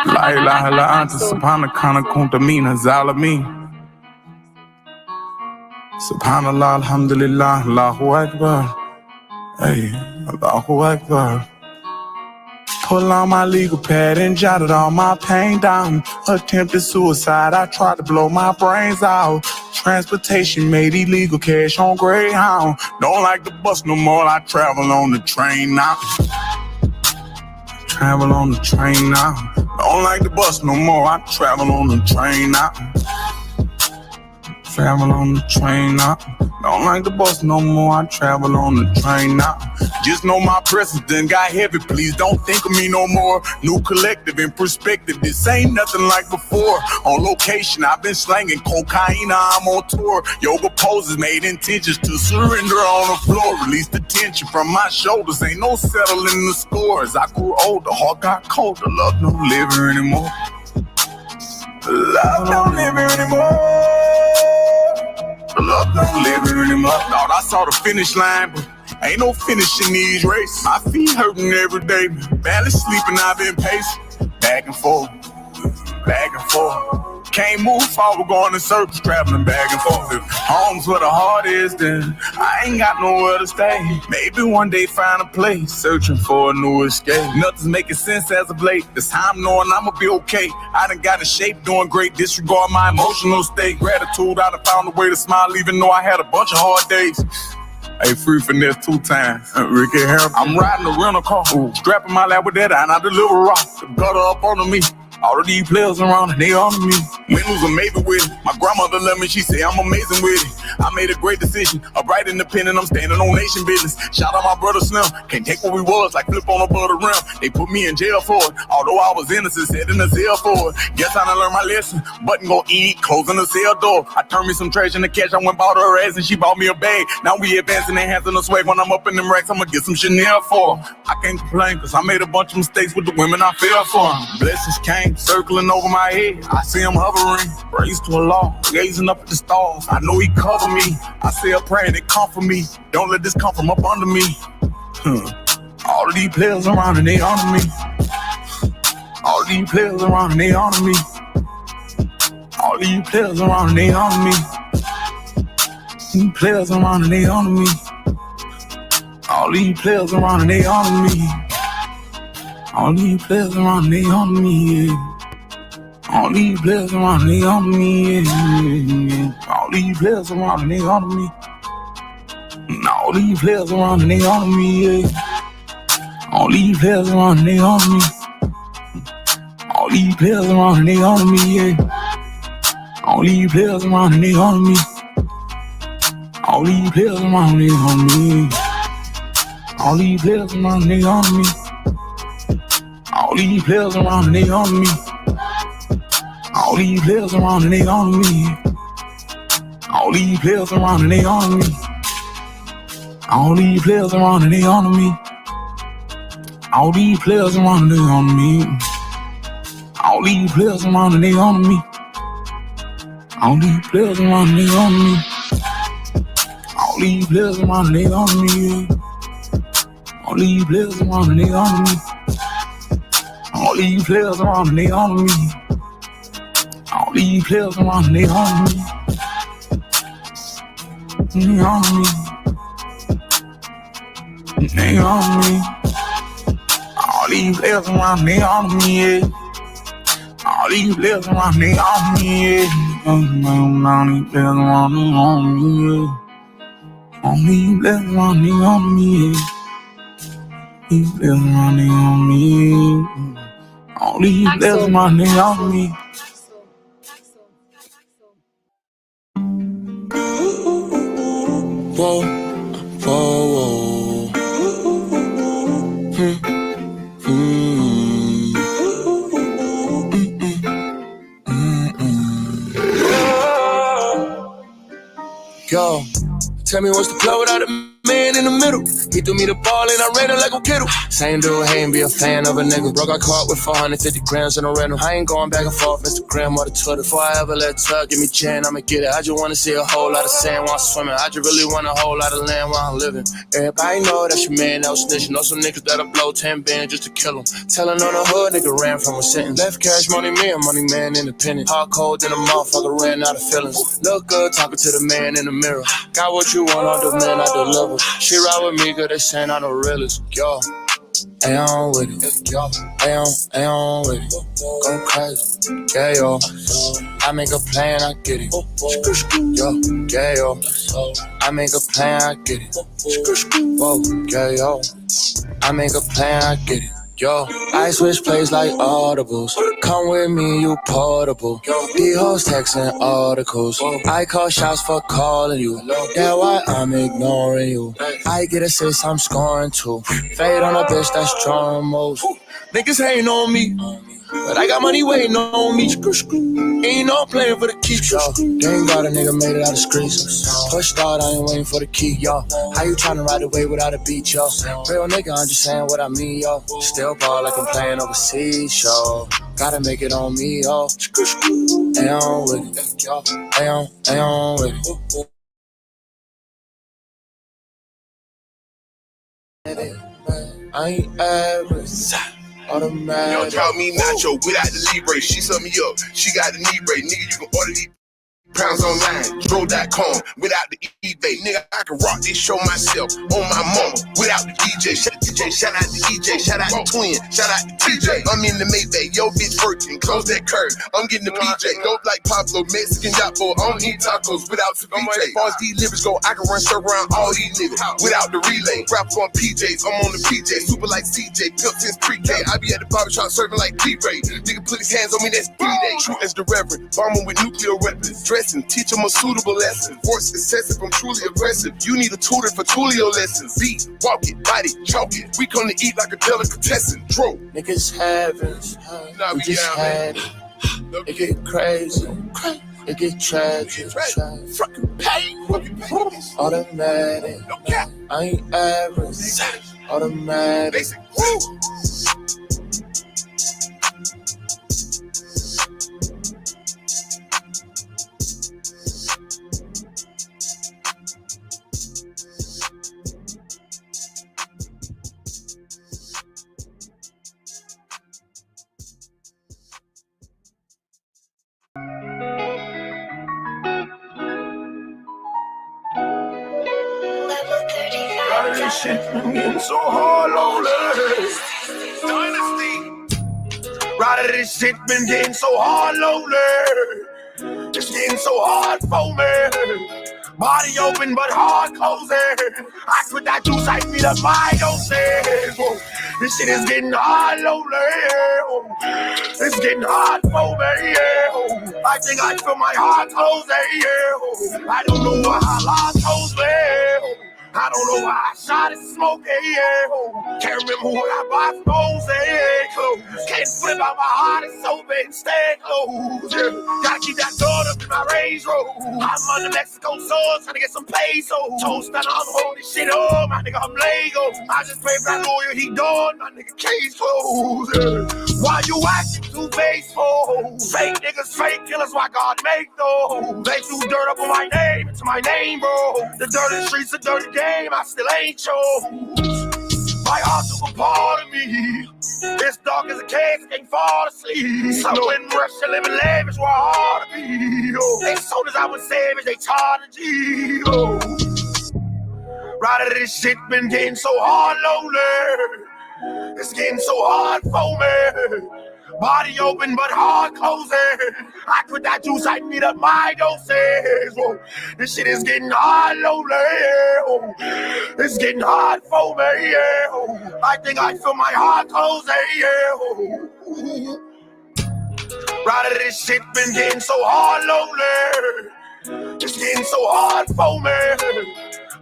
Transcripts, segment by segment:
La ilaha illa anta subhanaka kunta mina zalimin. Subhanallah, alhamdulillah, Allahu Akbar. Hey, Allahu Akbar. Pull on my legal pad and jotted all my pain down. Attempted suicide, I tried to blow my brains out. Transportation made illegal, cash on Greyhound. Don't like the bus no more, I travel on the train now. Travel on the train now. Don't like the bus no more, I travel on the train now. Travel on the train now. Don't like the bus no more, I travel on the train now. Just know my precedent got heavy, please don't think of me no more. New collective in perspective, this ain't nothing like before. On location, I've been slanging cocaine, I'm on tour. Yoga poses made intentions to surrender on the floor. Release the tension from my shoulders, ain't no settling the scores. I grew older, heart got colder, love don't live here anymore. Love don't live here anymore. Love don't live here anymore. Thought I saw the finish line, but ain't no finishing these races. My feet hurting every day, barely sleeping, I've been pacing. Back and forth, back and forth. Can't move forward, going in circles, traveling back and forth. If home's where the heart is, then I ain't got nowhere to stay. Maybe one day find a place, searching for a new escape. Nothing's making sense as of late. This time knowing I'ma be okay. I done got in shape, doing great. Disregard my emotional state. Gratitude, I done found a way to smile, even though I had a bunch of hard days. Hey, free finesse 2 times. Ricky Harris. I'm riding a rental car, strapping my lap with that, and I deliver rock. The gutter up under me. All of these players around, they on me. Win, lose, or maybe with it. My grandmother loved me, she said I'm amazing with it. I made a great decision, a bright independent, I'm standing on nation business. Shout out my brother Slim, can't take what we was, like flip on a butter rim. They put me in jail for it, although I was innocent, set in the cell for it. Guess I done learned my lesson, button go eat, closing the cell door. I turned me some trash in the cash, I went bought her ass and she bought me a bag. Now we advancing, enhancing the swag, when I'm up in them racks, I'ma get some Chanel for her. I can't complain, cause I made a bunch of mistakes with the women I fell for. Blessings came, circling over my head, I see him hovering, praise to Allah, gazing up at the stars, I know he cover me, I say a prayer and it comfort me, don't let this come from up under me. All of these players around and they honor me. All of these players around and they honor me. All of these players around and they honor me. These players around and they honor me. All these players around and they honor me. All these players around and they honor me. All these players around and they honor me. All these players around and they honor me. All these players around and they honor me. All these players around and they honor me. All these players around and they honor me. All these players around and they honor me. All these players around and they honor me. All these players around and they honor me. All these players around and they honor me. All these players around and they honor me. All these players around and they honor me. All these players around and they honor me. All these players around and they honor me. All these players around and they honor me. All these players around and they honor me. All these players around and they honor me. All these players around and they honor me. All these players around and they honor me. All these players around and they honor me. They honor me. They honor me. All these players around they honor me. All these players around they honor me. All these players around they honor me. All these players around they honor me. These players around they honor me. All these players around they honor me. Whoa, whoa, whoa. Yo, tell me what's the play without a man in the middle? He threw me the ball and I ran it like a kiddo. Same dude, hating, be a fan of a nigga. Bro got caught with 450 grams in a rental. I ain't going back and forth Instagram or the Twitter. Before I ever let tug give me chin, I'ma get it. I just wanna see a whole lot of sand while I'm swimming. I just really want a whole lot of land while I'm living. Everybody know that's your man that was snitching. Know some niggas that'll blow 10 bands just to kill him. Telling on the hood, nigga ran from a sentence. Left cash money man, money man independent. Hard cold in a motherfucker, ran out of feelings. Look good talking to the man in the mirror. Got what you want, I demand, I deliver. She ride with me, cause they saying I'm the realest. Yo, ain't on with it. Yo, ain't on with it. Go crazy. Yeah, yo. I make a plan, I get it. Yo, yeah, yo. I make a plan, I get it. Whoa, yeah, yo. I make a plan, I get it. Yo, I switch plays like audibles. Come with me, you portable. These hoes texting articles. I call shots for calling you. That's why I'm ignoring you. I get assists, I'm scoring too. Fade on a bitch that's drawing most. Niggas hating on me, but I got money waiting on me. Ain't no playing for the keep, yo. Thank God a nigga made it out of streets. Push start, I ain't waiting for the key, yo. How you tryna ride away without a beat, yo? Real nigga, I'm just saying what I mean, yo. Still ball like I'm playing overseas, yo. Gotta make it on me, yo. Ain't on with it, yo. Ain't on with it. I ain't average. Automatic. Yo, call me Nacho without the Libre. She sum me up. She got the Libre. Nigga, you can order these pounds online, Dro.com, without the eBay. Nigga, I can rock this show myself on my mama, without the DJ. Shout out to EJ, shout out to Twin, shout out to TJ. I'm in the Maybach, yo bitch working, close that curve. I'm getting the PJ, dope like Pablo, Mexican yapo. I don't eat tacos without the PJ. As far as these livers go, I can run circle around all these niggas without the relay. Rap on PJs, I'm on the PJ, super like CJ, built since pre-K. I be at the barbershop serving like P-Ray. Nigga put his hands on me, that's D-Day. True as the reverend, bombing with nuclear weapons. Teach them a suitable lesson. Force excessive, I'm truly aggressive. You need a tutor for Tulio lessons. Beat, walk it, bite it, choke it. We come to eat like a delicatessen. Dro. Niggas having, we just had it. It get crazy, it get tragic. Fucking pay. Automatic, I ain't average. Automatic. Basic. This shit been getting so hard lately. Dynasty. Right, this shit been getting so hard lately. It's getting so hard for me. Body open but heart closing. I quit that juice, I feel a doses. This shit is getting hard lately. It's getting hard for me. I think I feel my heart closing. I don't know why I lost close me. I don't know why I shot it smoke, Can't remember what I bought phones, close. Can't flip out my heart, it's so big, stay close. Gotta keep that door up in my Range Rover. I'm on the Mexico soil, trying to get some pesos. Toast that I'm holding shit up, my nigga, I'm Lego. I just paid for that lawyer, he done, my nigga, case closed. Why you acting too faithful? Fake niggas, fake killers, why God make those? They threw dirt up on my name, it's my name, bro. The dirty streets, the dirty game, I still ain't chose. My heart's a part of me. It's dark as a cage, can't fall asleep. So when Russia living lavish, where hard to be. As soon as I was savage, they charged a G. Right out of this shit been getting so hard lonely. It's getting so hard for me. Body open but heart closing. I quit that juice, I need up my doses. Whoa. This shit is getting hard lonely. Oh. It's getting hard for me. Oh. I think I feel my heart closing. Oh. Right out of this shit been getting so hard lonely. It's getting so hard for me.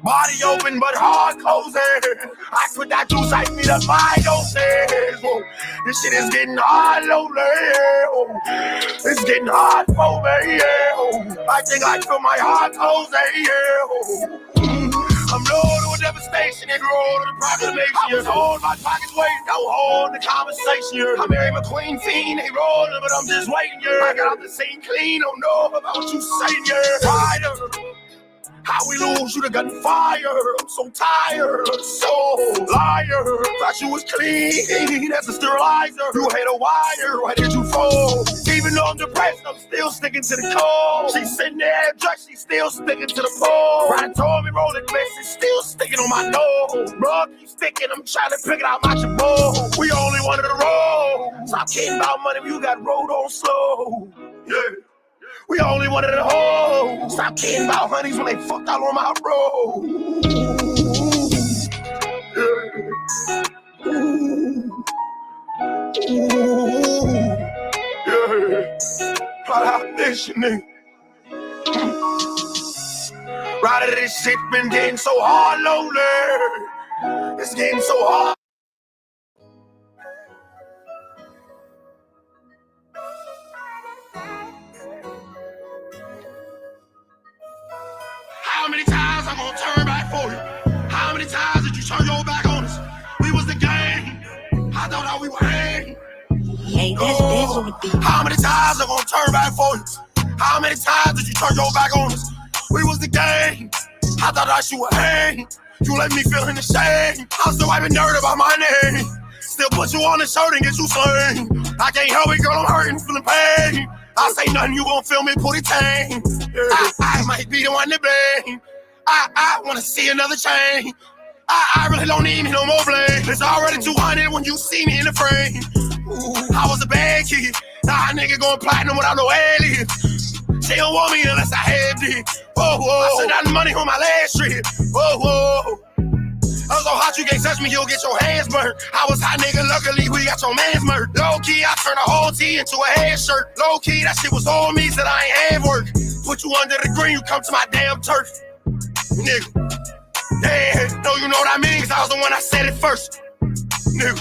Body open but heart closing. I quit that juice, I need up my doses. Whoa. This shit is getting hard lonely. Oh. It's getting hard for me. Oh. I think I feel my heart closing. Oh. I'm low to a devastation and roll to the proclamation. I was holding my pockets waiting, don't hold the conversation. I married my queen fiend, they rolling, but I'm just waiting. I got off the scene clean, don't know about what you saying. Rider, how we lose, you done got fire. I'm so tired, so liar. Thought you was clean, that's a sterilizer. You hate a wire, why did you fold? Even though I'm depressed, I'm still sticking to the code. She's sitting there dressed, she's still sticking to the pole. Right told me rolling mess, it's still sticking on my nose. Bro, keep sticking, I'm trying to pick it out my bowl. We only wanted to roll. Stop kidding about money, you got rolled on slow. Yeah. We only wanted a hoe. Stop kidding about honeys when they fucked out on my road. Plot out this, nigga. Right out of this shit been getting so hard, lonely. It's getting so hard. How many times I'm gonna turn back for you? How many times did you turn your back on us? We was the gang. I thought that we were hang. Hey, that's Sledge on the beat. How many times I'm gonna turn back for you? How many times did you turn your back on us? We was the gang. I thought that you were hang. You let me feel in the shame. I'm still wiping dirt about my name. Still put you on the shirt and get you slain. I can't help it, girl, I'm hurting, feeling pain. I say nothing, you gon' feel me, put it tame. I might be the one to blame. I wanna see another chain. I really don't need me no more blame. It's already 200 when you see me in the frame. Ooh, I was a bad kid. Now a nigga going platinum without no alien. She don't want me unless I have it. Whoa, whoa. I sent out the money on my last trip. Whoa, whoa. I'm so hot you can't touch me, you'll get your hands burnt. I was hot nigga, luckily we got your man's murked. Low key, I turned a whole tee into a head shirt. Low key, that shit was on me, said I ain't have work. Put you under the green, you come to my damn turf. Nigga. Yeah, no, you know what I mean, cause I was the one that said it first. Nigga.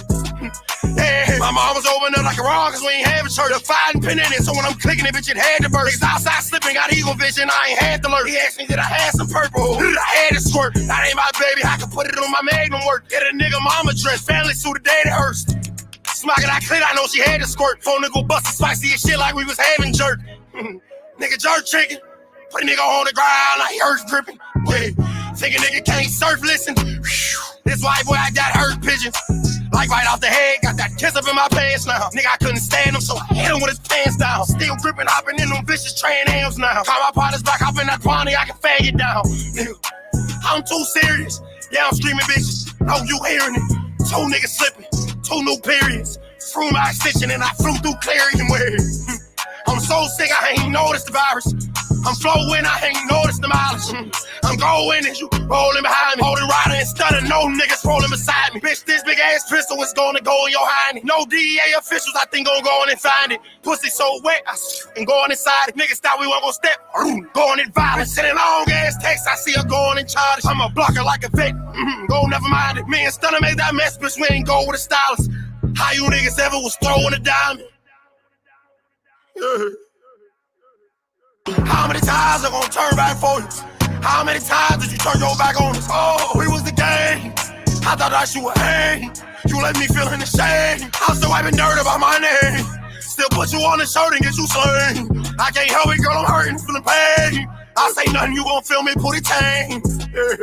Yeah, my mom was open up like a raw cause we ain't having church. The fighting pin in it, so when I'm clicking it, bitch, it had to burst. Outside slipping, got eagle vision, I ain't had to learn. He asked me, did I have some purple? Did I had to squirt? That ain't my baby, I can put it on my magnum work. Get a nigga mama dress, family suit the day that hurts. Smocking that clit, I know she had to squirt. Phone nigga bustin' spicy and shit like we was having jerk. Nigga jerk chicken. Put a nigga on the ground like earth dripping. Yeah, think a nigga can't surf, listen. This white boy, I got hurt pigeons. Like right off the head, got that kiss up in my pants now. Nigga, I couldn't stand him, so I hit him with his pants down. Still gripping, hopping in them vicious train hams now. Call my partners back up in that Bonnie, I can fag it down. Nigga, I'm too serious. Yeah, I'm screaming bitches. Oh, you hearing it? 2 niggas slipping, 2 new periods. Through my extension and I flew through Clarion with it. I'm so sick, I ain't noticed the virus. I'm flowing, I ain't noticed the mileage. I'm going as you rolling behind me. Holding rider and stunning, no niggas rolling beside me. Bitch, this big ass pistol is gonna go in your hiney. No DEA officials, I think gonna go on and find it. Pussy so wet, I'm going inside it. Niggas thought we weren't gonna step, going in violence. Sending long ass texts, I see her going in charge. I'm a blocker like a vet, go never mind it. Me and Stunner made that mess, bitch, we ain't go with a stylist. How you niggas ever was throwing a diamond? Yeah. How many times I'm gonna turn back for you? How many times did you turn your back on us? Oh, we was the gang. I thought that you would hang. You let me feel in the shame. I'm still wiping dirt about my name. Still put you on the shirt and get you slain. I can't help it, girl, I'm hurting, feeling pain. I say nothing, you gon' feel me, put it tame. Yeah.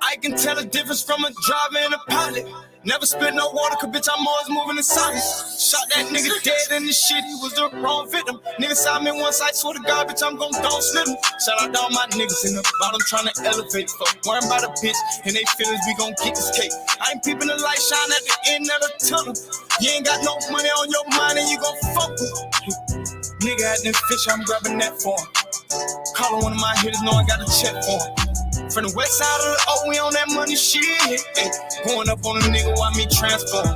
I can tell the difference from a driver and a pilot. Never spit no water, cause bitch, I'm always moving in silence. Shot that nigga dead in the shit, he was the wrong victim. Niggas saw me once, I swear to God, bitch, I'm gon' don't slip him. Shout out to all my niggas in the bottom trying to elevate. Fuck, worrying about a bitch, and they feelings, we gon' get this cake. I ain't peeping the light shine at the end of the tunnel. You ain't got no money on your mind, and you gon' fuck with. Nigga at them fish, I'm grabbing that for him. Calling one of my hitters, know I got a check for him. From the west side of the O, we on that money shit. Hey, going up on a nigga, why me transform?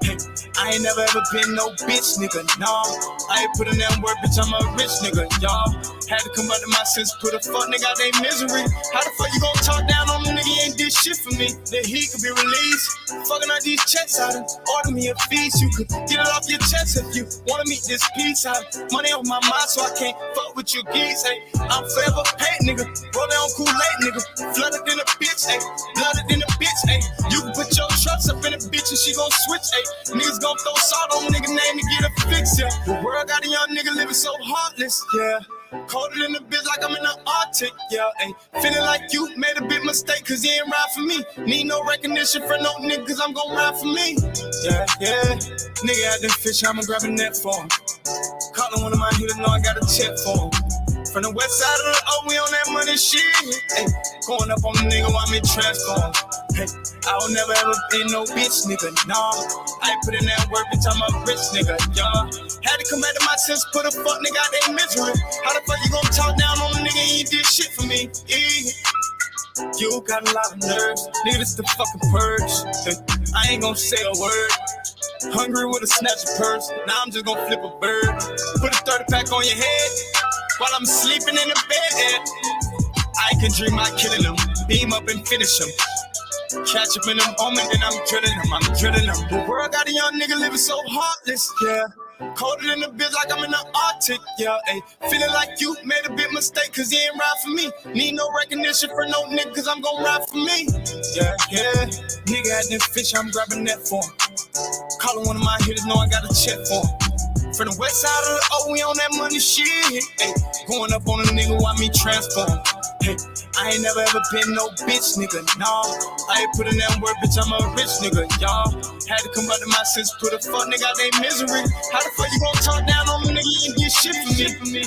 Hey, I ain't never ever been no bitch, nigga, nah. I ain't put in that work, bitch, I'm a rich nigga, y'all. Had to come out to my sense, put a fuck nigga out their misery. How the fuck you gon' talk down on a nigga, he ain't did shit for me? That he could be released. Fucking out these checks out and order me a feast. You could get it off your chest if you wanna meet this piece. I have money on my mind, so I can't fuck with your geese. Hey, I'm forever paid, nigga. Roll down Kool-Aid, nigga. Flooded in a bitch, hey. Blooded in a bitch, hey. You can put your trust up in a bitch and she gon' switch, hey. Niggas gon' throw salt on a nigga name to get a fix, yeah. The world got a young nigga living so heartless, yeah. Colder than a bitch like I'm in the Arctic, yeah. Ay, feeling like you made a big mistake cause he ain't ride for me. Need no recognition for no nigga cause I'm gon' ride for me. Yeah, yeah. Nigga out there fish, I'ma grab a net for him. Calling one of my hitters, know I got a check for him. From the west side of the O, we on that money shit. Ay, going up on the nigga while me transform. Hey, I will never ever be no bitch nigga, nah. I put in that work, bitch, I'm a rich nigga, yeah. Had to come back to my sense, put a fuck nigga out their misery. How the fuck you gon' talk down on a nigga, he ain't did shit for me, yeah. You got a lot of nerves, nigga, this the fucking purge. Hey, I ain't gon' say a word. Hungry with a snatch of purse, now I'm just gon' flip a bird. Put a 30 pack on your head, while I'm sleeping in the bed. I can dream I killing them, beam up and finish them. Catch up in the moment, then I'm drilling them. The world got a young nigga living so heartless, yeah. Colder than a bitch like I'm in the Arctic, yeah. Ay, feeling like you made a big mistake cause he ain't ride for me. Need no recognition for no nigga cause I'm gon' ride for me. Yeah, yeah. Nigga had them fish, I'm grabbing that for him. Calling one of my hitters, know I got a check for him. From the west side of the O, we on that money shit. Ay, going up on a nigga while me transform. Hey, I ain't never ever been no bitch nigga, nah. I ain't put in that work, bitch, I'm a rich nigga, y'all. Had to come out to my sense, put a fuck nigga out their misery. How the fuck you gon' talk down on a nigga, you ain't did shit for me?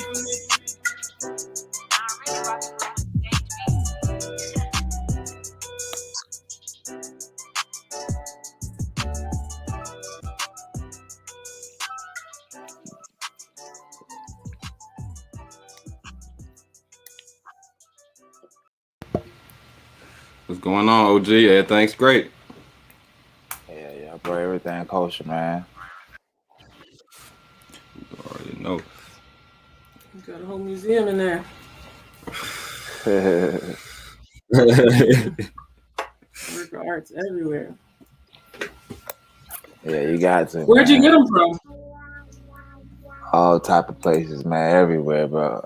What's going on, OG? Everything's great. Yeah, bro. Everything kosher, man. You already know. You got a whole museum in there. Work of art's everywhere. Yeah, you got to. Where'd you get them from? All type of places, man. Everywhere, bro.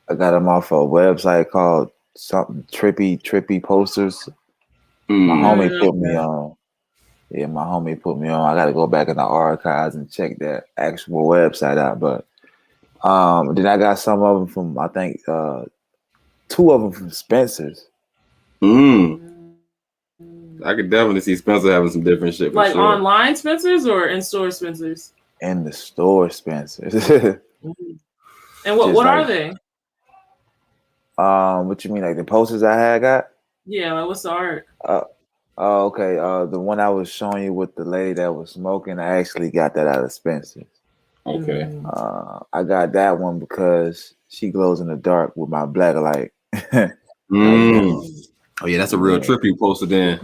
I got them off a website called something trippy posters. My homie put me on. Yeah, my homie put me on. I got to go back in the archives and check that actual website out. But then I got some of them from, I think, 2 of them from Spencer's. I could definitely see Spencer having some different shit. Like sure. Online Spencer's or in-store Spencer's? In the store Spencer's. And what are they? What you mean, like the posters I had got? Yeah, like what's the art? Okay. The one I was showing you with the lady that was smoking, I actually got that out of Spencer's. Okay. I got that one because she glows in the dark with my black light. Oh yeah, that's a real trippy poster then.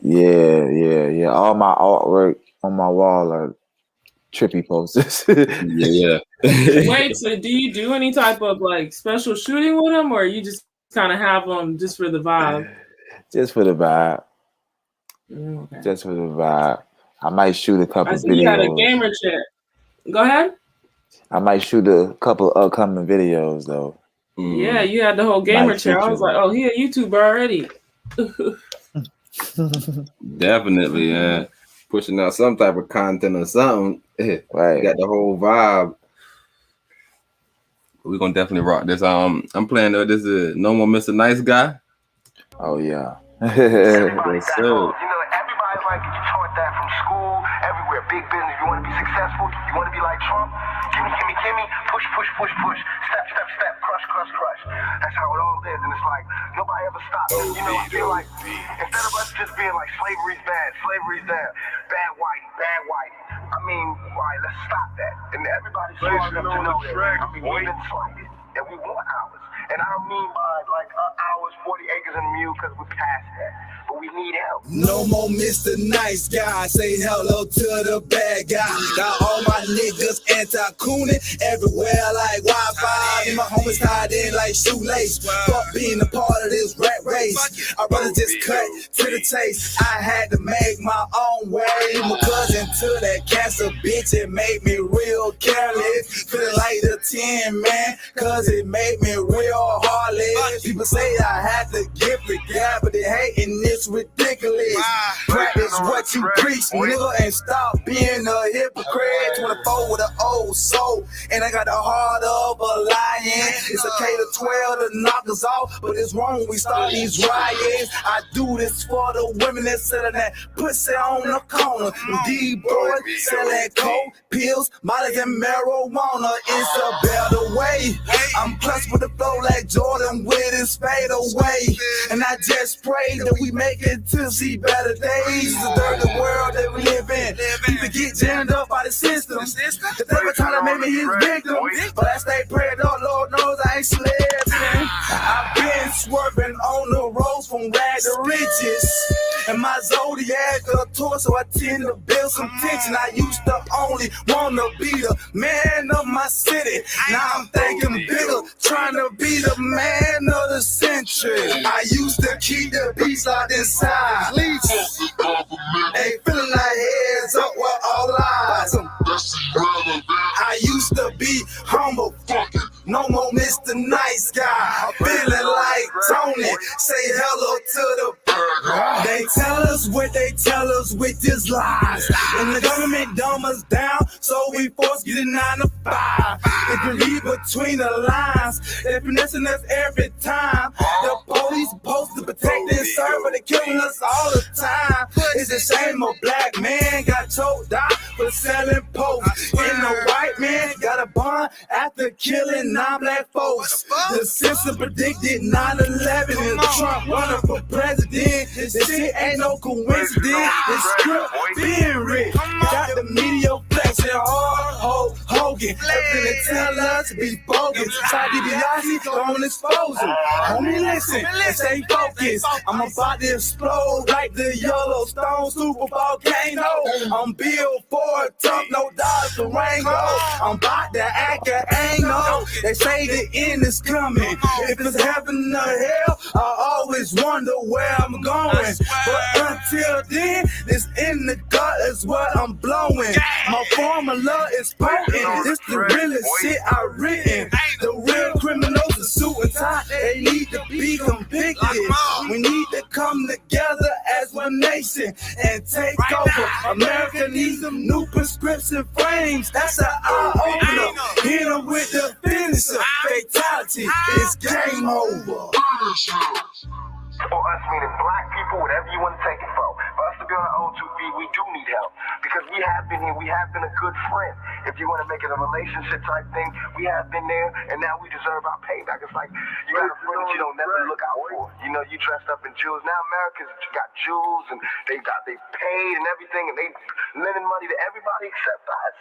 Yeah. All my artwork on my wall are trippy posters. yeah. Wait, so do you do any type of like special shooting with them, or you just kind of have them just for the vibe? Just for the vibe. Okay. Just for the vibe. I might shoot a couple videos. You had a gamer chat. Go ahead. I might shoot a couple upcoming videos though. Yeah, you had the whole gamer chat. I was like, oh, he a YouTuber already. Definitely, yeah. Pushing out some type of content or something. Right. Got the whole vibe. We're gonna definitely rock this. I'm playing this is No More Mr. Nice Guy. Oh yeah. Yes, sir. You know, everybody's like you taught that from school, everywhere. Big business. You want to be successful? You want to be like Trump? Gimme. Push. Step. Crush. That's how it all is. And it's like nobody ever stops. You know, I feel like instead of us just being like slavery's bad, bad white. I mean, all right, let's stop that. And everybody's smart enough to know that. I mean, we've been slighted, and we want ours. And I don't mean by like ours, 40 acres and a mule, because we're past that. But we need help. No more Mr. Nice Guy. Say hello to the bad guy. Got all my niggas and tycooning everywhere like Wi-Fi. And my homies tied in like shoelace. Fuck being a part of this rat race. I'd rather just cut to the taste. I had to make my own way. My cousin to that cancer bitch, it made me real careless. Feeling like the 10 man, cause it made me real heartless. People say I had to give it, yeah, but they hating this ridiculous. Practice what you preach, nigga, and stop being a hypocrite. 24 with an old soul, and I got the heart of a lion. It's okay to 12 to knock us off, but it's wrong we start these riots. I do this for the women that selling that pussy on the corner. D-boys selling coke, pills, mollies, and marijuana. It's a better way. I'm clutch with the flow like Jordan with his fade away. And I just pray that we make it to see better days. It's a dirty world that we live in. People get jammed up by the system. The devil trying to make me his victim, but I stay praying, oh Lord knows I ain't slipping. I've been swerving on the roads from rag to riches. And my zodiac a tour, so I tend to build some tension. I used to only wanna be the man of my city. Now I'm thinking bigger, trying to be the man of the century. I used to keep the beats locked inside. Hey, feeling like heads up with all lies. I used to be humble, no more Mr. Nice Guy. Feeling like Tony, say hello to the they tell us what they tell us with this lies. And the government dumb us down, so we force getting 9 to 5. If you read between the lines, they're finessing us every time. The police supposed to protect and serve, but they're killing us all the time. It's a shame a black man got choked out for selling posts. And the white man got a bond after killing 9 black folks. The system predicted 9/11 and Trump running for president. This shit ain't no coincidence. This Crip being rich. Got the media flexing hard, Hogan. Everything they tell us to be bogus. Side DiBiase, don't expose them. Homie, listen and stay focused. I'm about to explode like the Yellowstone super volcano. I'm Bill Ford, Trump, no dollars to Rango. I'm about to act an angle. They say the end is coming. If it's heaven or hell, I always wonder where I'm going. But until then, this in the gut is what I'm blowing. My formula is potent. This the realest shit I written. The real criminals are suit and tie. They need to be convicted. We need to come together as one nation and take over. America needs some new prescription frames. That's an eye-opener. Hit them with the finisher. Fatality is game over. Or us meaning black people, whatever you want to take it from. For us to be on our own 2 feet, we do need help. Because we have been here, we have been a good friend. If you want to make it a relationship type thing, we have been there, and now we deserve our payback. It's like, you got a friend that you don't never look out for. You know, you dressed up in jewels. Now America's got jewels, and they paid and everything, and they lending money to everybody except us.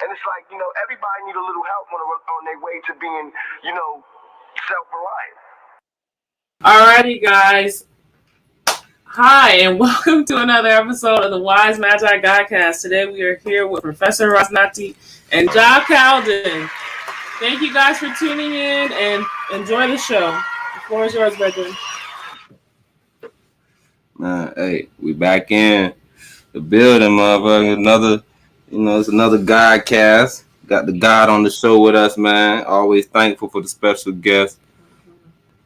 And it's like, you know, everybody need a little help on their way to being, you know, self-reliant. Alrighty, guys. Hi, and welcome to another episode of the Wise Magi Godcast. Today we are here with Professor Ras Natty and Khaldun. Thank you guys for tuning in and enjoy the show. The floor is yours, Benjamin. Hey, we back in the building, motherfucker. It's another Godcast. Got the God on the show with us, man. Always thankful for the special guest.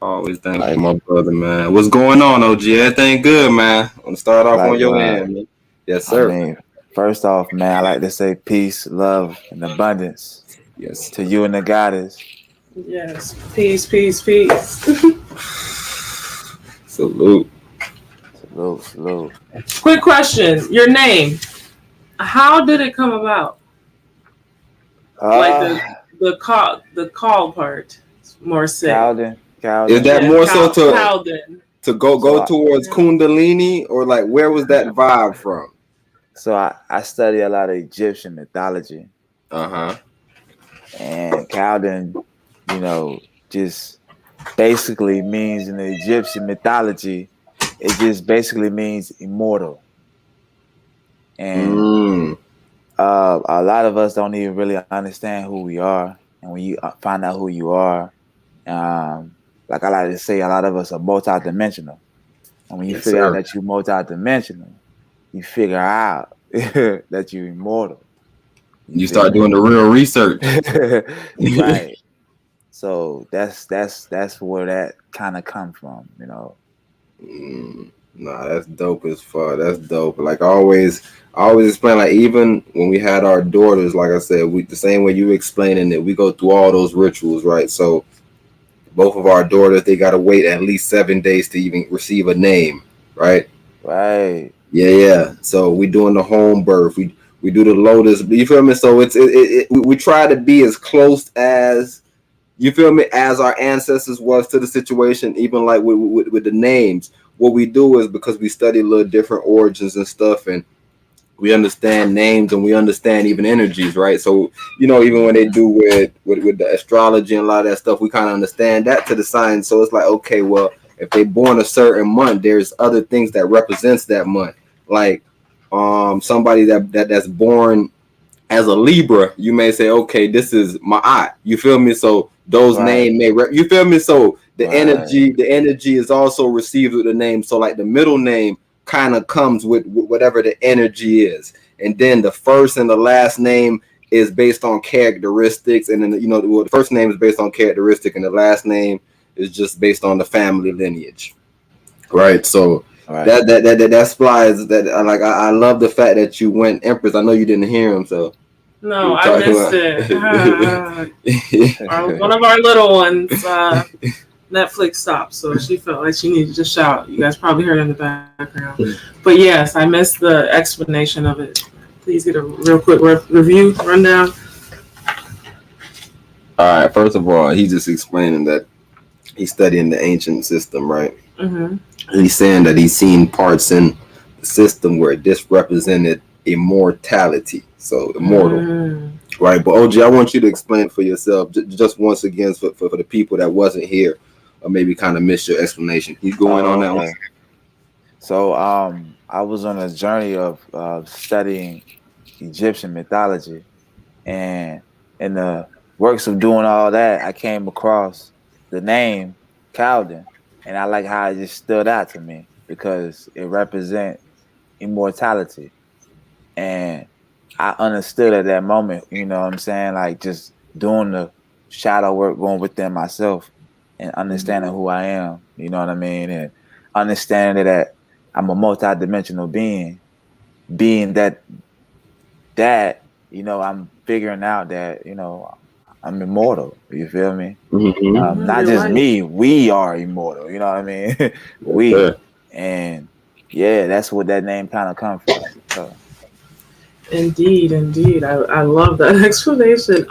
Always thankful for my brother, man. What's going on, OG? Everything good, man? I want to start off on your end, man. Yes, sir. I mean, first off, man, I like to say peace, love, and abundance. Yes. To you and the goddess. Yes. Peace, peace, peace. Salute. Salute. Quick question. Your name. How did it come about? Like the call part. More said. Khaldun. Is that more so to go So towards Kundalini, or like where was that vibe from? So I study a lot of Egyptian mythology. Uh-huh. And Khaldun, just basically means in the Egyptian mythology, it just basically means immortal. And A lot of us don't even really understand who we are, and when you find out who you are, like I like to say, a lot of us are multidimensional, and when you figure out that you're multidimensional, you figure out that you're immortal. You start doing the real research, right? So that's where that kind of comes from, you know. Nah, that's dope as fuck. That's dope. Like I always explain, like even when we had our daughters, like I said, we the same way you explaining it, we go through all those rituals, right? So both of our daughters, they gotta wait at least 7 days to even receive a name, right? Right. Yeah. So we doing the home birth. We do the lotus. You feel me? So we try to be as close as, you feel me, as our ancestors was to the situation, even like with the names. What we do is, because we study a little different origins and stuff, and we understand names and we understand even energies, right? So, you know, even when they do with the astrology and a lot of that stuff, we kind of understand that to the science. So it's like, okay, well, if they born a certain month, there's other things that represents that month. Like somebody that's born as a Libra, you may say, okay, this is my aunt. You feel me? So those names may you feel me? So the energy is also received with the name. So like the middle name kind of comes with whatever the energy is, and then the first and the last name is based on characteristics, and then the first name is based on characteristic, and the last name is just based on the family lineage, right? So that flies. That like I love the fact that you went Empress. I know you didn't hear him, so no, I missed it. One of our little ones, Netflix stopped, so she felt like she needed to shout. You guys probably heard in the background, but yes, I missed the explanation of it. Please get a real quick review rundown. All right, first of all, he's just explaining that he's studying the ancient system, right? Mm-hmm. He's saying that he's seen parts in the system where this represented immortality, so immortal, right? But OG, I want you to explain for yourself, just once again, for the people that wasn't here or maybe kind of missed your explanation. He's going on that one. So I was on a journey of studying Egyptian mythology, and in the works of doing all that, I came across the name Khaldun, and I like how it just stood out to me because it represents immortality, and I understood at that moment, you know what I'm saying, like just doing the shadow work, going within myself and understanding who I am, you know what I mean, and understanding that I'm a multidimensional being that you know, I'm figuring out that, you know, I'm immortal. You feel me? Mm-hmm. Not just me. We are immortal. You know what I mean? And yeah, that's what that name kind of comes from. So. Indeed. I love that explanation.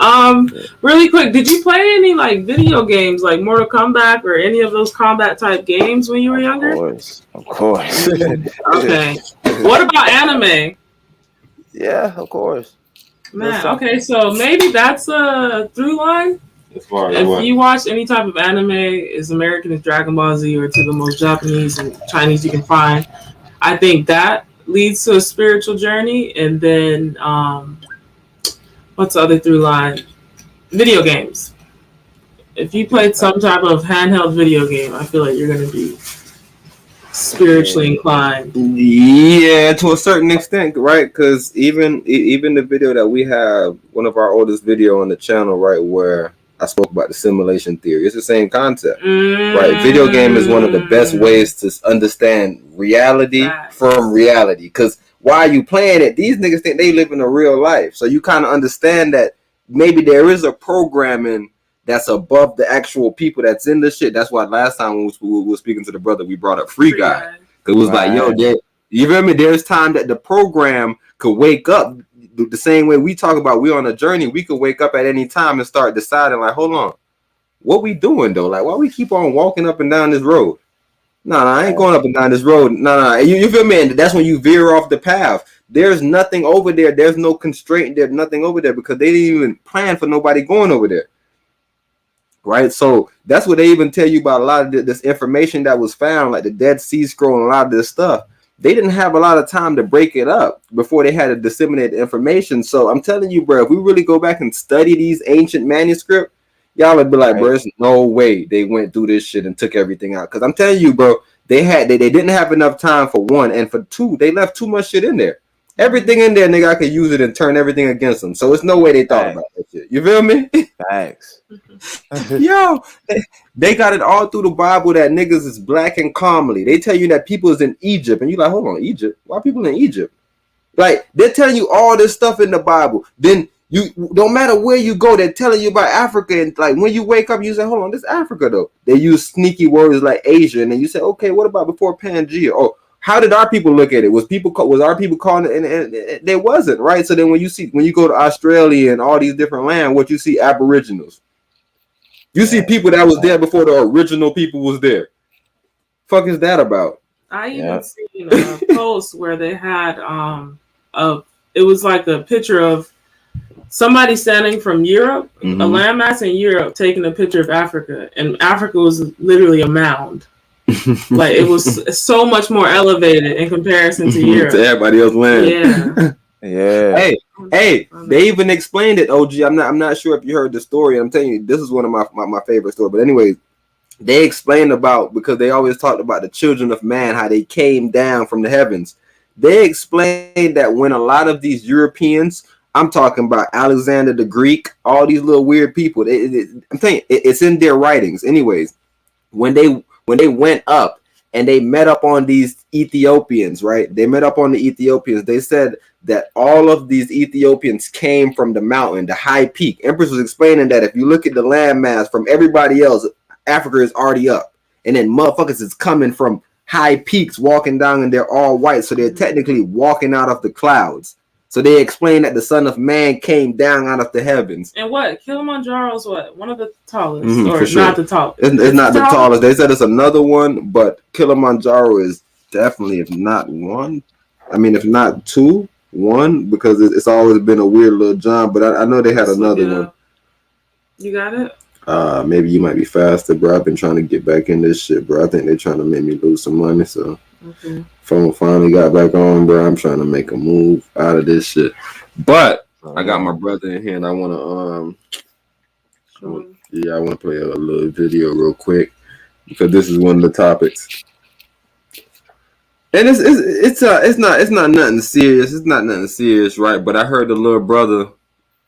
Really quick, did you play any like video games like Mortal Kombat or any of those combat type games when you were younger? Of course. Okay. What about anime? Yeah, of course. Man, okay, so maybe that's a through line. As far as if you watch any type of anime, as American as Dragon Ball Z or to the most Japanese and Chinese you can find, I think that leads to a spiritual journey. And then what's the other through line? Video games. If you played some type of handheld video game, I feel like you're going to be spiritually inclined. Yeah, to a certain extent, right? Because even the video that we have, one of our oldest video on the channel, right, where I spoke about the simulation theory, it's the same concept, right? Video game is one of the best ways to understand reality from reality. Because while you playing it, these niggas think they live in a real life, so you kind of understand that maybe there is a programming that's above the actual people that's in the shit. That's why last time when we were speaking to the brother, we brought up Free Guy. Because it was like, yo, you remember there's time that the program could wake up the same way we talk about we on a journey. We could wake up at any time and start deciding like, hold on, what we doing though? Like, why we keep on walking up and down this road? No, I ain't going up and down this road. No. You feel me? And that's when you veer off the path. There's nothing over there. There's no constraint. There's nothing over there because they didn't even plan for nobody going over there. Right, so that's what they even tell you about a lot of this information that was found, like the Dead Sea Scroll and a lot of this stuff. they didn't have a lot of time to break it up before they had to disseminate the information. So I'm telling you, bro, if we really go back and study these ancient manuscripts, y'all would be like, bro, there's no way they went through this shit and took everything out. Because I'm telling you, bro, they didn't have enough time for one, and for two, they left too much shit in there. Everything in there, nigga, I could use it and turn everything against them. So it's no way they thought about that shit. You feel me? Thanks. Yo, they got it all through the Bible that niggas is black and commonly. They tell you that people is in Egypt, and you like, hold on, Egypt? Why people in Egypt? Like, they're telling you all this stuff in the Bible. Then you don't matter where you go, they're telling you about Africa, and like when you wake up, you say, hold on, this is Africa though. They use sneaky words like Asia, and then you say, okay, what about before Pangea? Oh, how did our people look at it? Was our people calling it? And they wasn't, right? So then when you go to Australia and all these different lands, what you see, Aboriginals. You see people that was there before the original people was there. Fuck is that about? I even seen a post where they had it was like a picture of somebody standing from Europe, a landmass in Europe, taking a picture of Africa, and Africa was literally a mound. Like it was so much more elevated in comparison to Europe. To everybody else's land. Yeah. Yeah. Hey, they even explained it, OG. I'm not sure if you heard the story. I'm telling you, this is one of my favorite stories. But anyways, they explained about, because they always talked about the children of man, how they came down from the heavens. They explained that when a lot of these Europeans, I'm talking about Alexander the Greek, all these little weird people, I'm telling you, it's in their writings. Anyways, when they went up and they met up on these Ethiopians, right? They met up on the Ethiopians. They said that all of these Ethiopians came from the mountain, the high peak. Empress was explaining that if you look at the landmass from everybody else, Africa is already up. And then motherfuckers is coming from high peaks walking down, and they're all white. So they're technically walking out of the clouds. So they explain that the Son of Man came down out of the heavens. And what? Kilimanjaro is what? One of the tallest, or sure. Not the tallest. It's not the tallest. They said it's another one, but Kilimanjaro is definitely, if not one, I mean, if not two, one, because it's always been a weird little jump. But I know they had another one. You got it? Maybe you might be faster, bro. I've been trying to get back in this shit, bro. I think they're trying to make me lose some money, so. Okay. Phone finally got back on, bro. I'm trying to make a move out of this shit. But I got my brother in here, and I want to I want to play a little video real quick, because this is one of the topics. And it's not nothing serious. It's not nothing serious, right? But I heard the little brother.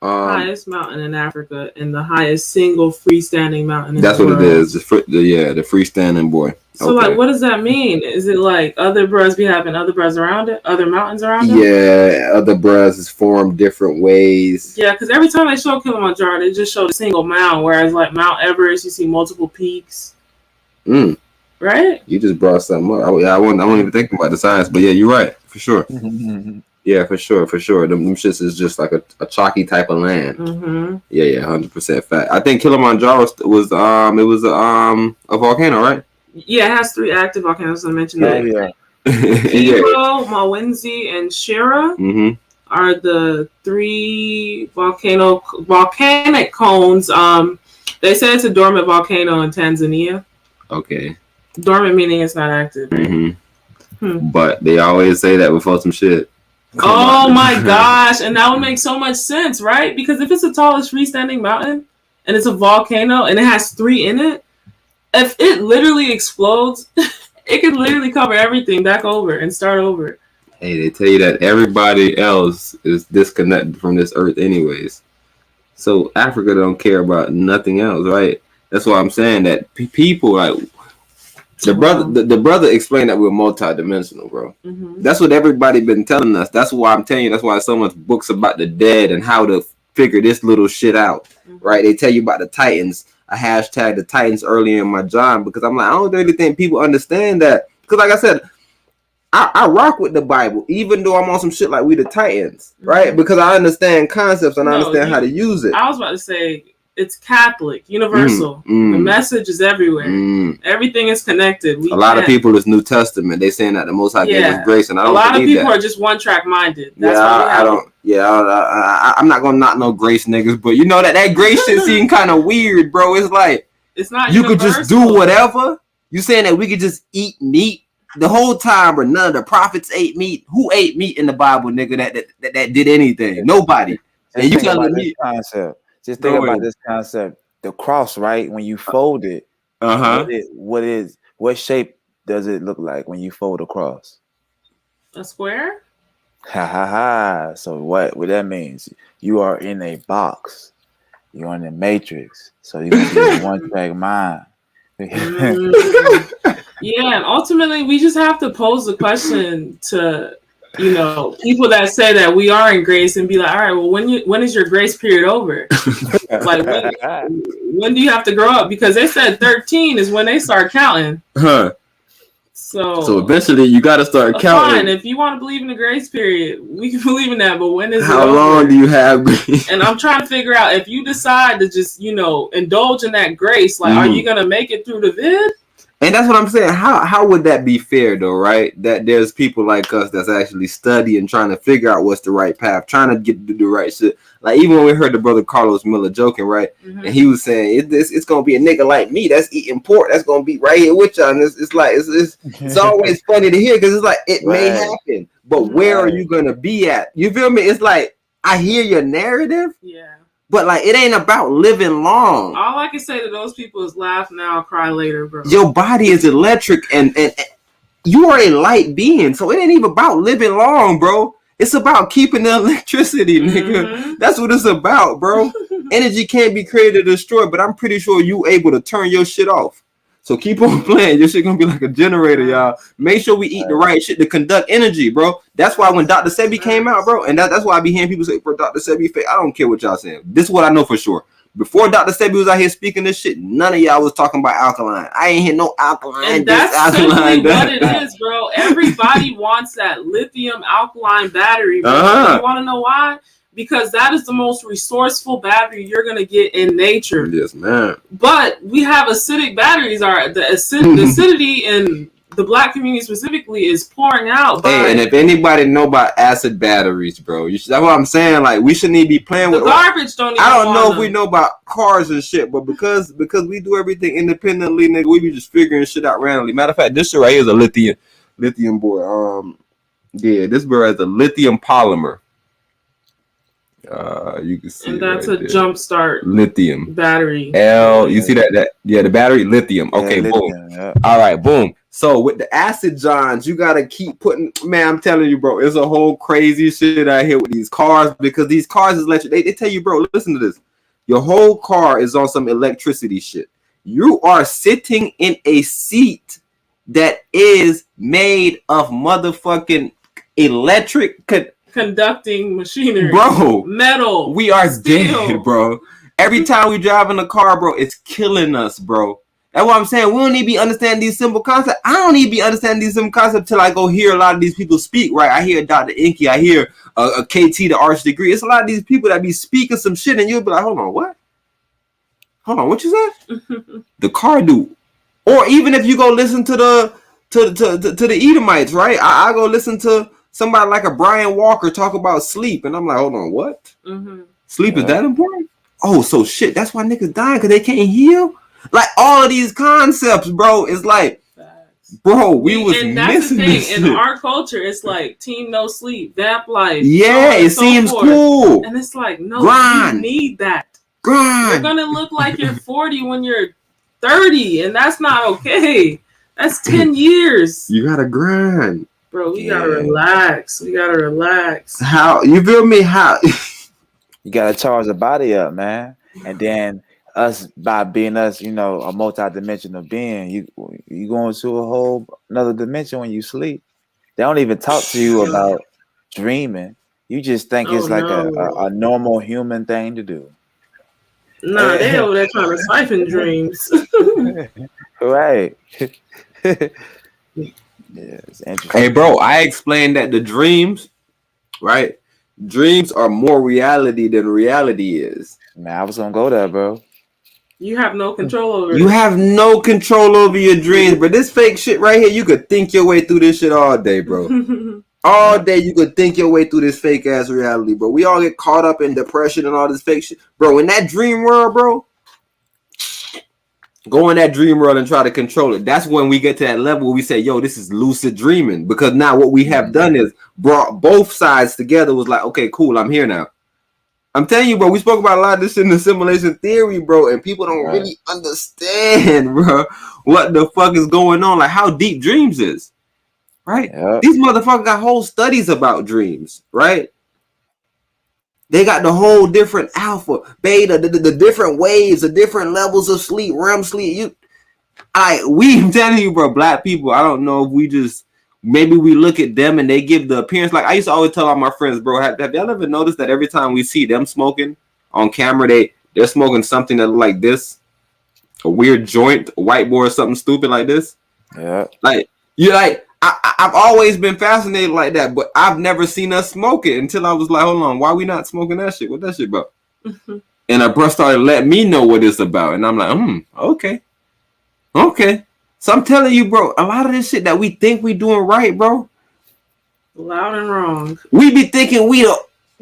Highest mountain in Africa and the highest single freestanding mountain in the world. That's what it is. The freestanding boy. So, like, what does that mean? Is it like other bros be having other bros around it? Other mountains around it? Yeah, other bros is formed different ways. Yeah, because every time they show Kilimanjaro, they just show a single mound, whereas, like, Mount Everest, you see multiple peaks. Right? You just brought something up. I wasn't even thinking about the science, but yeah, you're right, for sure. Yeah, for sure. Them shits is just like a chalky type of land. Yeah, 100% fact. I think Kilimanjaro was a volcano, right? Yeah, it has 3 active volcanoes. I mentioned that. Kilo, Mawinzi, and Shira are the 3 volcanic cones. They say it's a dormant volcano in Tanzania. Okay. Dormant meaning it's not active. But they always say that before some shit. Oh my gosh, and that would make so much sense, right? Because if it's the tallest freestanding mountain and it's a volcano and it has 3 in it, if it literally explodes, it could literally cover everything back over and start over. Hey, they tell you that everybody else is disconnected from this earth anyways. So Africa don't care about nothing else, right? That's why I'm saying that people, like, the brother explained that we're multidimensional, bro. That's what everybody been telling us. That's why I'm telling you. That's why so much books about the dead and how to figure this little shit out, right? They tell you about the Titans. I hashtag the Titans earlier in my job, because I'm like, I don't really think people understand that. Because like I said, I rock with the Bible, even though I'm on some shit like we the Titans, right? Because I understand concepts and I understand how to use it. I was about to say, it's Catholic, universal. The message is everywhere. Everything is connected. A lot of people is New Testament. They saying that the Most High gave us grace, and I don't believe that. A lot of people are just one-track minded. That's I don't. Yeah, I'm not gonna knock no grace niggas, but you know that grace shit seems kind of weird, bro. It's like it's not. You could just do whatever. You saying that we could just eat meat the whole time, bro, none of the prophets ate meat. Who ate meat in the Bible, nigga? That did anything? Nobody. And you telling me concept. Just think about this concept. The cross, right? When you fold it, what shape does it look like when you fold a cross? A square. Ha ha ha. So what that means? You are in a box. You're in the matrix. So you're gonna be one track mind. Yeah, and ultimately we just have to pose the question to, you know, people that say that we are in grace and be like, all right, well, when is your grace period over? Like, when do you have to grow up? Because they said 13 is when they start counting. So eventually you got to start counting. Fine, if you want to believe in the grace period, we can believe in that. But when is how long do you have? And I'm trying to figure out if you decide to just, you know, indulge in that grace, like, are you gonna make it through the vid? And that's what I'm saying. How would that be fair, though, right? That there's people like us that's actually studying, trying to figure out what's the right path, trying to get to do the right shit. Like, even when we heard the brother Carlous Miller joking, right? And he was saying, it's going to be a nigga like me that's eating pork that's going to be right here with y'all. And it's like, it's always funny to hear because it's like, it may happen, but where are you going to be at? You feel me? It's like, I hear your narrative. Yeah. But, like, it ain't about living long. All I can say to those people is laugh now, cry later, bro. Your body is electric, and you are a light being. So it ain't even about living long, bro. It's about keeping the electricity, nigga. That's what it's about, bro. Energy can't be created or destroyed, but I'm pretty sure you able to turn your shit off. So keep on playing. Your shit gonna be like a generator, y'all. Make sure we eat the right shit to conduct energy, bro. That's why when Dr. Sebi came out, bro, and that's why I be hearing people say, bro, Dr. Sebi fake. I don't care what y'all saying. This is what I know for sure. Before Dr. Sebi was out here speaking this shit, none of y'all was talking about alkaline. I ain't hear no alkaline. And that's simply what it is, bro. Everybody wants that lithium alkaline battery, bro. You want to know why? Because that is the most resourceful battery you're going to get in nature. Yes, man. But we have acidic batteries. The acidity in the black community specifically is pouring out. Hey, and if anybody know about acid batteries, bro, that's what I'm saying. Like, we shouldn't even be playing with garbage. I don't know if we know about cars and shit, but because we do everything independently, nigga, we be just figuring shit out randomly. Matter of fact, this shit right here is a lithium boy. Yeah, this bro has a lithium polymer. You can see, and that's right a jump start lithium battery. You see that? Yeah, the battery lithium. Okay, boom. Yeah. All right, boom. So with the acid johns, you gotta keep putting. Man, I'm telling you, bro, it's a whole crazy shit out here with these cars because these cars is electric. They tell you, bro, listen to this. Your whole car is on some electricity shit. You are sitting in a seat that is made of motherfucking electric. Conducting machinery, bro, metal. We are dead, bro. Every time we drive in a car, bro, it's killing us, bro. That's what I'm saying. We don't need to be understanding these simple concepts. I don't need to be understanding these simple concepts till I go hear a lot of these people speak, right? I hear Dr. Inky, I hear a KT, the arts degree. It's a lot of these people that be speaking some shit, and you'll be like, hold on, what? Hold on, what you said? The car dude. Or even if you go listen to the Edomites, right? I go listen to somebody like a Brian Walker talk about sleep, and I'm like, hold on, what? Sleep is that important? Oh, so shit, that's why niggas dying because they can't heal? Like, all of these concepts, bro, is like, bro, we was and that's missing the thing. this In shit. our culture, it's like team no sleep, vamp life. Yeah, it seems cool. And it's like, no, grind. You need that. Grind. You're gonna look like you're 40 when you're 30, and that's not okay. That's 10 years. You gotta grind. Bro, we gotta relax. We gotta relax. How you feel me? How you gotta charge the body up, man. And then us, by being us, you know, a multi-dimensional being, you go into a whole another dimension when you sleep. They don't even talk to you about dreaming. You just think it's like a normal human thing to do. Nah, they over there trying to siphon dreams. Right. Yeah, it's interesting. Hey, bro, I explained that the dreams, right? Dreams are more reality than reality is. Man, I was gonna go there, bro. You have no control over it. You have no control over your dreams, but this fake shit right here, you could think your way through this shit all day, bro. All day you could think your way through this fake ass reality, bro. We all get caught up in depression and all this fake shit. Bro, in that dream world, bro, go in that dream world and try to control it. That's when we get to that level where we say, yo, this is lucid dreaming. Because now what we have done is brought both sides together, was like, okay, cool, I'm here now. I'm telling you, bro, we spoke about a lot of this in the simulation theory, bro, and people don't really understand, bro, what the fuck is going on, like how deep dreams is, right? Yep. These motherfuckers got whole studies about dreams, right? They got the whole different alpha, beta, the different waves, the different levels of sleep, REM sleep. I'm telling you, bro, black people, I don't know if we just, maybe we look at them and they give the appearance. Like I used to always tell all my friends, bro, have y'all ever noticed that every time we see them smoking on camera, they're smoking something that look like this, a weird joint, a whiteboard, or something stupid like this? Yeah. Like you like. I've always been fascinated like that, but I've never seen us smoke it until I was like, hold on, why we not smoking that shit? What that shit about? Mm-hmm. And a bro started letting me know what it's about. And I'm like, okay. So I'm telling you, bro, a lot of this shit that we think we doing right, bro. Loud and wrong. We be thinking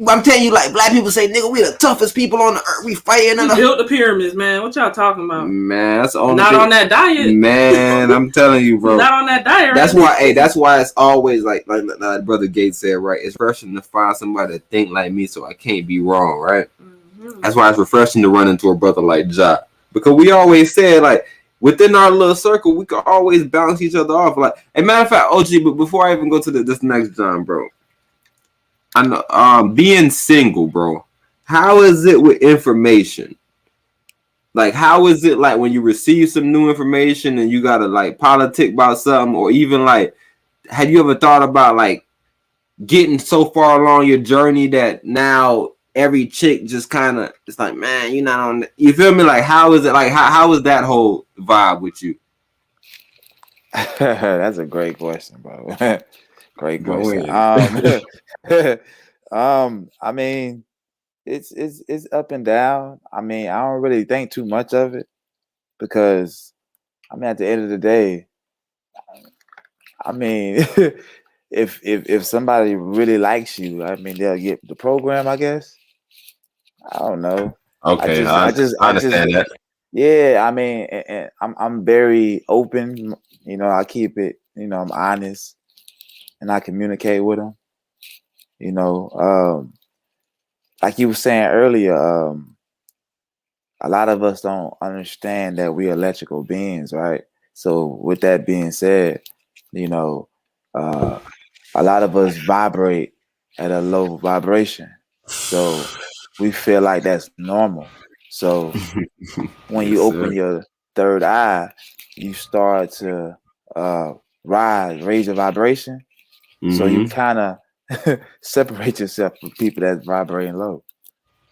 I'm telling you, like black people say, nigga, we the toughest people on the earth. We fighting. We built the pyramids, man. What y'all talking about? Man, that's only not on that diet. Man, I'm telling you, bro. Not on that diet. That's why. That's why it's always like Brother Gates said, right? It's refreshing to find somebody to think like me, so I can't be wrong, right? Mm-hmm. That's why it's refreshing to run into a brother like Ja, because we always said like within our little circle, we can always bounce each other off. Like, a matter of fact, OG. But before I even go to this next John, bro. I know, being single, bro. How is it with information? Like, how is it like when you receive some new information and you gotta like politic about something, or even like, have you ever thought about like getting so far along your journey that now every chick just kind of it's like, man, you're not on. You feel me? Like, how is it? Like, how is that whole vibe with you? That's a great question, bro. Great question. I mean, it's up and down. I mean, I don't really think too much of it because, I mean, at the end of the day, I mean, if somebody really likes you, I mean, they'll get the program, I guess. I don't know. Okay, I understand that. Yeah, I mean, and I'm very open. You know, I keep it. You know, I'm honest. And I communicate with them, you know. Like you were saying earlier, a lot of us don't understand that we're electrical beings, right? So with that being said, you know, a lot of us vibrate at a low vibration, so we feel like that's normal. So when you open your third eye, you start to raise your vibration. Mm-hmm. So you kind of separate yourself from people that's vibrating low.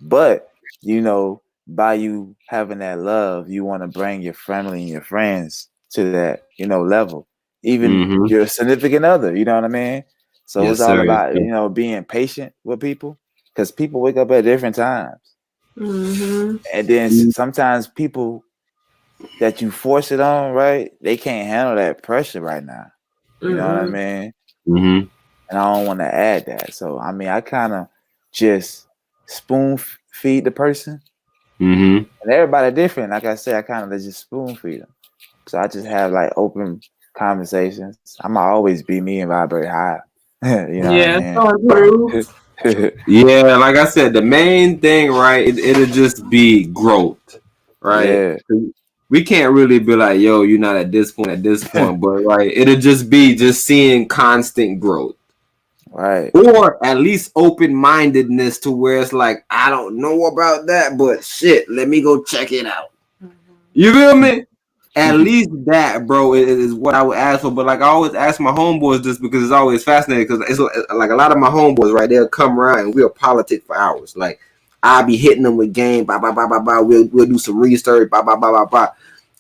But, you know, by you having that love, you want to bring your family and your friends to that, you know, level. Even your significant other, you know what I mean? So it's all about, you know, being patient with people because people wake up at different times. Mm-hmm. And then sometimes people that you force it on, right, they can't handle that pressure right now. You know what I mean? Mm-hmm. And I don't want to add that. So, I mean, I kind of just spoon feed the person. Mm-hmm. And everybody different. Like I said, I kind of just spoon feed them. So I just have like open conversations. I'm going to always be me and vibrate high. You know what I mean? Yeah, like I said, the main thing, right, it'll just be growth, right? Yeah. We can't really be like, yo, you're not at this point, but right, it'll just be just seeing constant growth. Right. Or at least open-mindedness to where it's like, I don't know about that, but shit, let me go check it out. You feel me? At least that, bro, is what I would ask for. But like I always ask my homeboys this because it's always fascinating because it's like a lot of my homeboys, right, they'll come around and we'll politic for hours. Like I'll be hitting them with game, blah, blah, blah, blah, blah. We'll do some research, blah, blah, blah, blah, blah.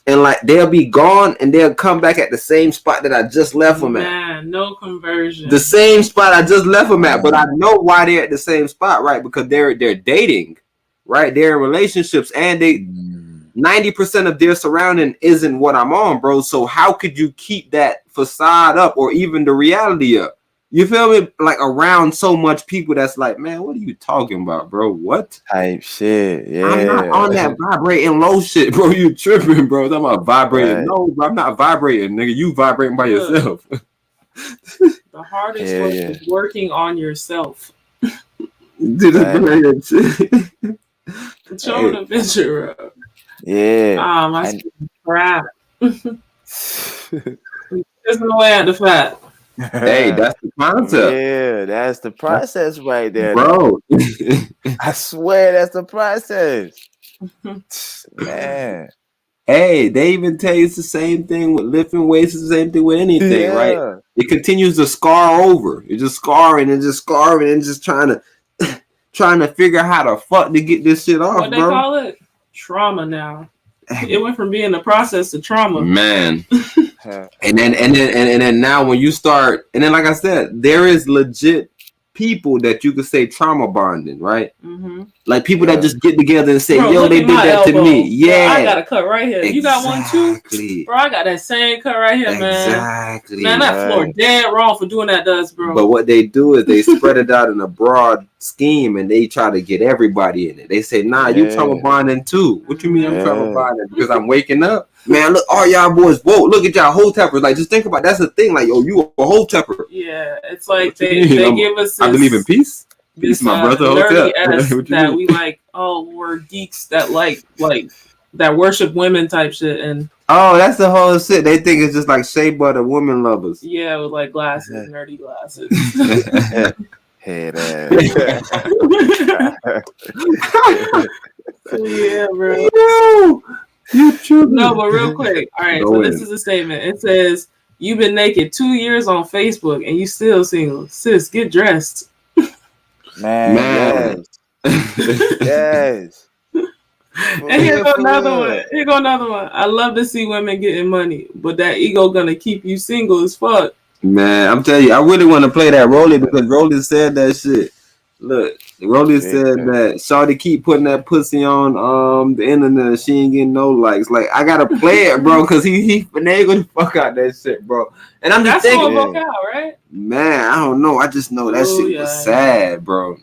And like they'll be gone and they'll come back at the same spot that I just left them at. No conversion. The same spot I just left them at, but I know why they're at the same spot, right? Because they're dating, right? They're in relationships, and 90% of their surrounding isn't what I'm on, bro. So how could you keep that facade up or even the reality up? You feel me? Like around so much people that's like, man, what are you talking about, bro? What type shit? Yeah, I'm not on that vibrating low shit, bro. You tripping, bro? I'm about vibrating. Right. No, bro, I'm not vibrating, nigga. You vibrating by yourself. The hardest work is working on yourself. Dude, Show me the picture, bro. Yeah. My skin crap. There's no way at the fat. Hey, that's the concept. Yeah, that's the process right there, bro. I swear that's the process. Man. Hey, they even tell you it's the same thing with lifting weights, it's the same thing with anything, right? It continues to scar over. You're just scarring and just trying to figure out how the fuck to get this shit off, what they call it? Trauma now. It went from being the process to trauma. Man. And then now when you start, and then like I said, there is legit people that you could say trauma bonding, right? Mm-hmm. Like people that just get together and say, bro, yo, they did that to me. Yeah. Bro, I got a cut right here. You got one too? Bro, I got that same cut right here, man. Exactly. Man, that floor dead wrong for doing that to us, bro. But what they do is they spread it out in a broad scheme and they try to get everybody in it. They say, nah, you trauma bonding too. What you mean I'm trauma bonding? Because I'm waking up? Man, look, all y'all boys, whoa, look at y'all Hoteppers. Like, just think about it. That's the thing. Like, yo, you a Hotepper. Yeah, it's like they give us this, I believe in peace. Peace, my brother. Nerdy that we like, we're geeks that like that worship women type shit. And that's the whole shit. They think it's just like Shea Butter women lovers. Yeah, with like glasses, nerdy glasses. Head ass. Yeah, bro. No, but real quick. All right, so this is a statement. It says, you've been naked 2 years on Facebook and you still single. Sis, get dressed. Man. Yes. And here go another one. I love to see women getting money, but that ego gonna keep you single as fuck. Man, I'm telling you, I really want to play that Rolly because Rolly said that shit. Look, Rolly said that Shawty keep putting that pussy on the internet and she ain't getting no likes. Like, I gotta play it, bro, because he finagling the fuck out that shit, bro. And I'm just thinking, that's all out, right? Man, I don't know. I just know that shit was sad, bro.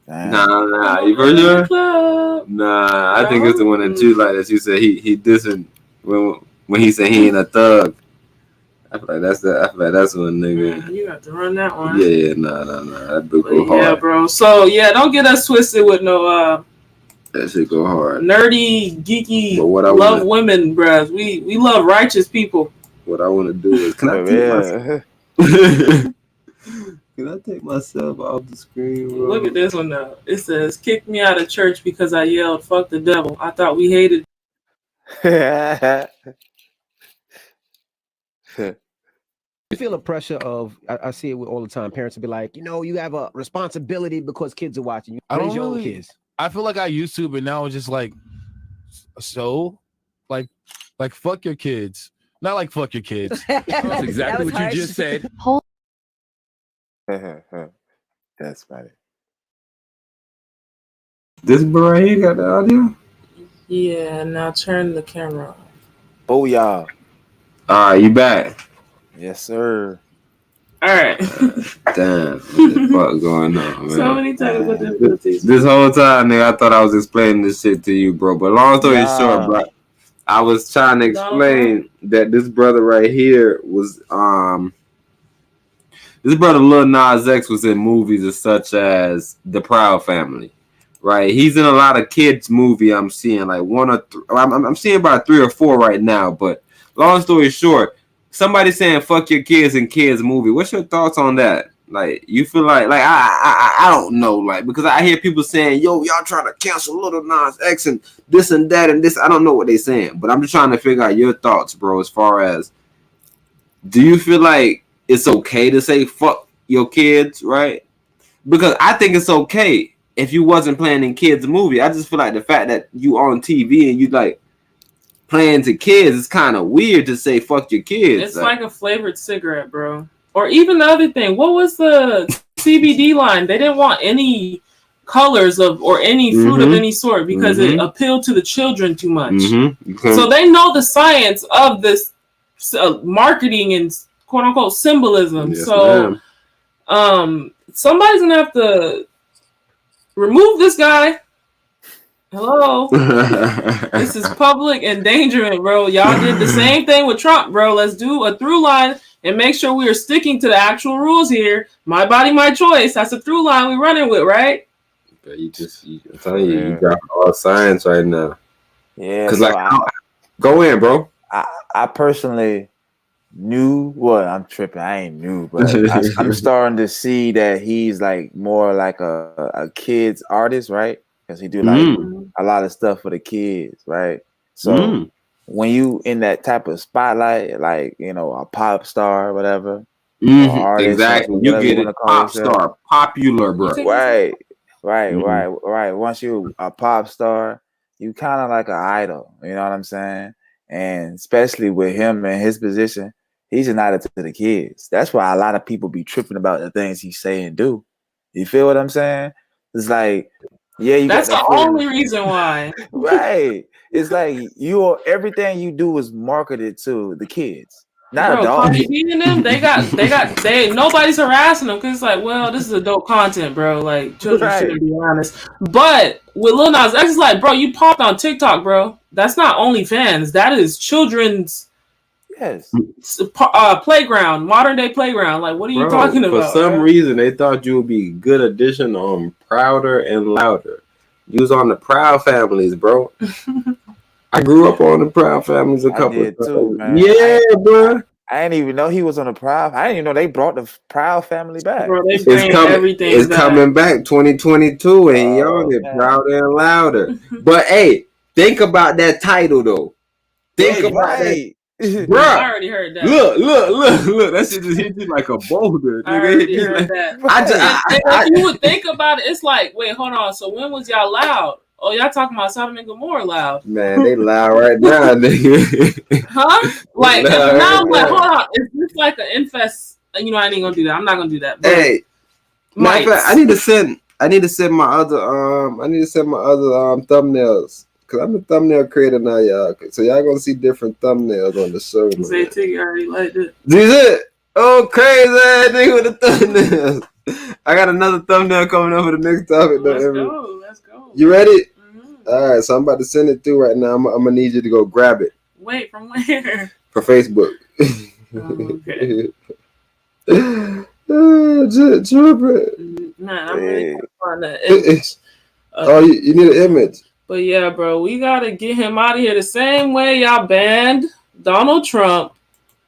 Nah, you for sure? Nah, I think it's the one that you like that you said he dissing when he said he ain't a thug. I feel like that's one nigga. Man, you got to run that one. Yeah, nah. That do go hard. Yeah, bro. So yeah, don't get us twisted with no that shit go hard. Nerdy, geeky, love women, bruh. We love righteous people. What I want to do is can I take myself off the screen, bro? Look at this one now. It says, kick me out of church because I yelled, fuck the devil. I thought we hated. You feel the pressure of, I see it all the time. Parents will be like, you have a responsibility because kids are watching you. Raise your own kids. I feel like I used to, but now it's just like, like fuck your kids. Not like fuck your kids. That's exactly what you just said. That's funny. This bro right here got the audio? Yeah, now turn the camera on. Booyah. You back? Yes, sir. All right. Damn, what the fuck going on, man? So many technical difficulties. This whole time, nigga, I thought I was explaining this shit to you, bro. But long story short, bro, I was trying to explain that this brother right here was this brother Lil Nas X was in movies such as The Proud Family, right? He's in a lot of kids' movie. I'm seeing like I'm seeing about 3 or 4 right now. But long story short, somebody saying "fuck your kids" in kids' movie. What's your thoughts on that? Like, you feel like I don't know, like, because I hear people saying, "Yo, y'all trying to cancel Lil Nas X and this and that and this." I don't know what they saying, but I'm just trying to figure out your thoughts, bro. As far as, do you feel like it's okay to say fuck your kids, right? Because I think it's okay if you wasn't playing in kids' movie. I just feel like the fact that you on TV and you like playing to kids, it's kind of weird to say fuck your kids. It's like a flavored cigarette, bro. Or even the other thing. What was the CBD line? They didn't want any colors of or any fruit of any sort because it appealed to the children too much. So they know the science of this marketing and quote unquote symbolism. Yes, so ma'am. Somebody's gonna have to remove this guy. Hello. This is public endangerment, bro. Y'all did the same thing with Trump, bro. Let's do a through line and make sure we are sticking to the actual rules here. My body, my choice. That's a through line we're running with, right? But I'm telling you, you got all science right now. Yeah. Because So go in, bro. I personally knew. Well, I'm tripping. I ain't new, but I'm starting to see that he's like more like a kids artist, right? Because he do like a lot of stuff for the kids, right? So when you in that type of spotlight, like, you know, a pop star or whatever, or artist, exactly. or You get it, pop star, popular, bro. Right. Once you a pop star, you kind of like an idol. You know what I'm saying? And especially with him and his position, he's united to the kids. That's why a lot of people be tripping about the things he say and do. You feel what I'm saying? It's like, yeah, that's the only reason why. Right. It's like everything you do is marketed to the kids. Not adults. Cardi B and them, they nobody's harassing them because it's like, well, this is adult content, bro. Like, children shouldn't be honest. But with Lil Nas X, it's like, bro, you popped on TikTok, bro. That's not OnlyFans. That is children's playground, modern day playground. Like, what are you talking about? For some reason, they thought you would be a good addition on Prouder and Louder. You was on the Proud Families, bro. I grew up on the Proud Families a couple of times. Too, man. Yeah, bro. I didn't even know he was on the Proud. I didn't even know they brought the Proud Family back. Bro, it's coming back 2022, and y'all get Prouder and Louder. But hey, think about that title though. Think about that. Bro, I already heard that. Look. That shit just hit you like a boulder. I already heard that. If you would think about it, it's like, wait, hold on. So when was y'all loud? Oh, y'all talking about Sodom and Gomorrah loud? Man, they loud right now, nigga. Huh? Like now, I'm like, hold on. Is this like an infest? You know, I ain't gonna do that. I'm not gonna do that. But hey, I need to send my other thumbnails. Cause I'm a thumbnail creator now, y'all. So y'all gonna see different thumbnails on the show. Say Tiggy already liked it. This it? Oh, crazy ass nigga with the thumbnails. I got another thumbnail coming up for the next topic. Let's go. You ready? Mm-hmm. All right, so I'm about to send it through right now. I'm gonna need you to go grab it. Wait, from where? For Facebook. Okay. Nah, I'm really gonna find that image. You need an image. But yeah, bro, we gotta get him out of here the same way y'all banned Donald Trump.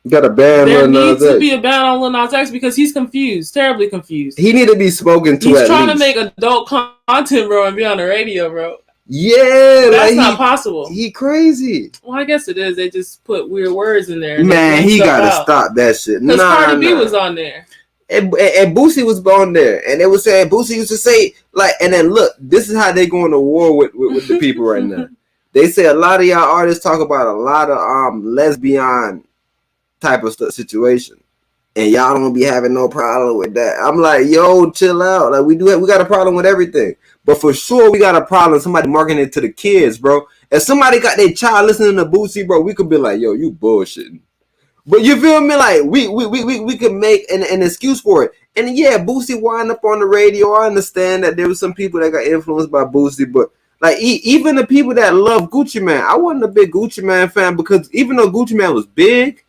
You got a ban. There needs to be a ban on Lil Nas X because he's confused, terribly confused. He need to be spoken to. He's trying to make adult content, bro, and be on the radio, bro. Yeah, that's not possible. He crazy. Well, I guess it is. They just put weird words in there. Man, he gotta stop that shit. Because Cardi B was on there. And Boosie was on there, and they were saying Boosie used to say like, and then look, this is how they going to war with the people right now. They say a lot of y'all artists talk about a lot of lesbian type of situation, and y'all don't be having no problem with that. I'm like, yo, chill out. Like we got a problem with everything, but for sure we got a problem. Somebody marketing it to the kids, bro. If somebody got their child listening to Boosie, bro, we could be like, yo, you bullshitting. But you feel me? Like we could make an excuse for it. And yeah, Boosie wind up on the radio. I understand that there was some people that got influenced by Boosie, but like even the people that love Gucci Mane, I wasn't a big Gucci Mane fan because even though Gucci Mane was big,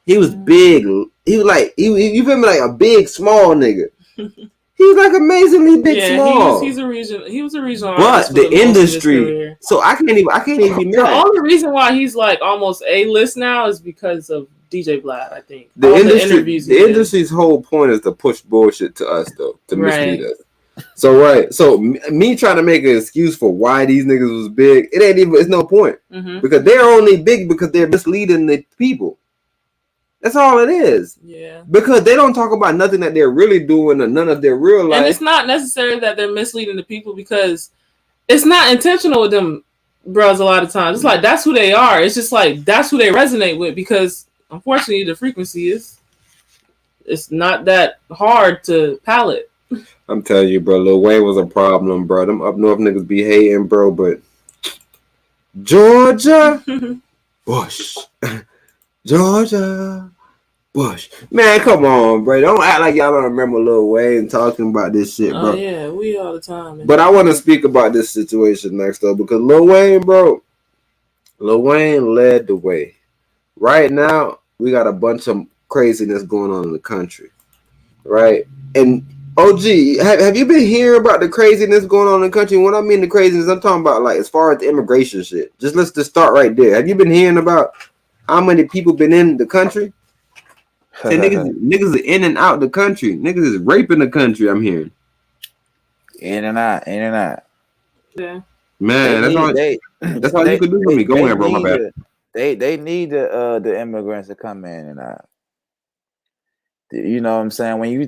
he was big. He was like you feel me? Like a big small nigga. He was like amazingly big small. He was a reason. But the industry, so I can't even be mad. The only reason why he's like almost A-list now is because of DJ Vlad, I think. The industry's whole point is to push bullshit to us, though, to mislead us. So me trying to make an excuse for why these niggas was big, it's no point. Because they're only big because they're misleading the people. That's all it is. Yeah. Because they don't talk about nothing that they're really doing or none of their real life. And it's not necessary that they're misleading the people because it's not intentional with them bros a lot of times. It's like that's who they are. It's just like that's who they resonate with because unfortunately the frequency it's not that hard to palate. I'm telling you, bro, Lil Wayne was a problem, bro. Them up north niggas be hating, bro, but Georgia Bush. Georgia Bush. Man, come on, bro. Don't act like y'all don't remember Lil Wayne talking about this shit, bro. Oh yeah, we all the time. But I want to speak about this situation next, though, because Lil Wayne led the way. Right now, we got a bunch of craziness going on in the country, right? And OG, have you been hearing about the craziness going on in the country? When I mean the craziness, I'm talking about like as far as the immigration shit. Let's just start right there. Have you been hearing about how many people been in the country? Say niggas are in and out the country. Niggas is raping the country. I'm hearing. In and out. Yeah. Man, that's all you can do for me. Go ahead, bro. My bad. They need the immigrants to come in and out. You know what I'm saying? When you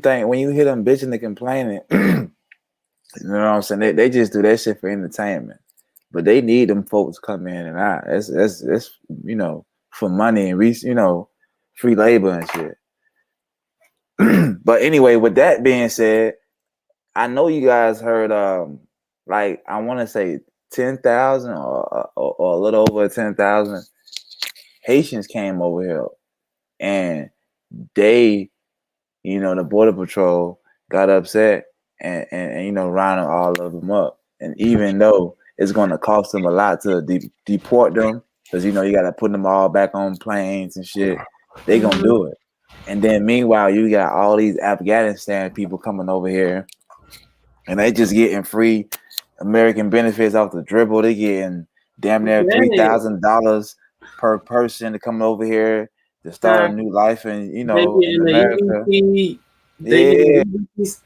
hear them bitching and complaining, you know what I'm saying? They just do that shit for entertainment. But they need them folks to come in and out. That's you know, for money and free labor and shit. But anyway, with that being said, I know you guys heard like I want to say 10,000 or a little over 10,000 Haitians came over here, and they, the Border Patrol got upset and rounded all of them up. And even though it's going to cost them a lot to deport them, because you got to put them all back on planes and shit, they gonna do it. And then meanwhile, you got all these Afghanistan people coming over here, and they just getting free American benefits off the dribble. They getting damn near $3,000 per person to come over here to start a new life in America. They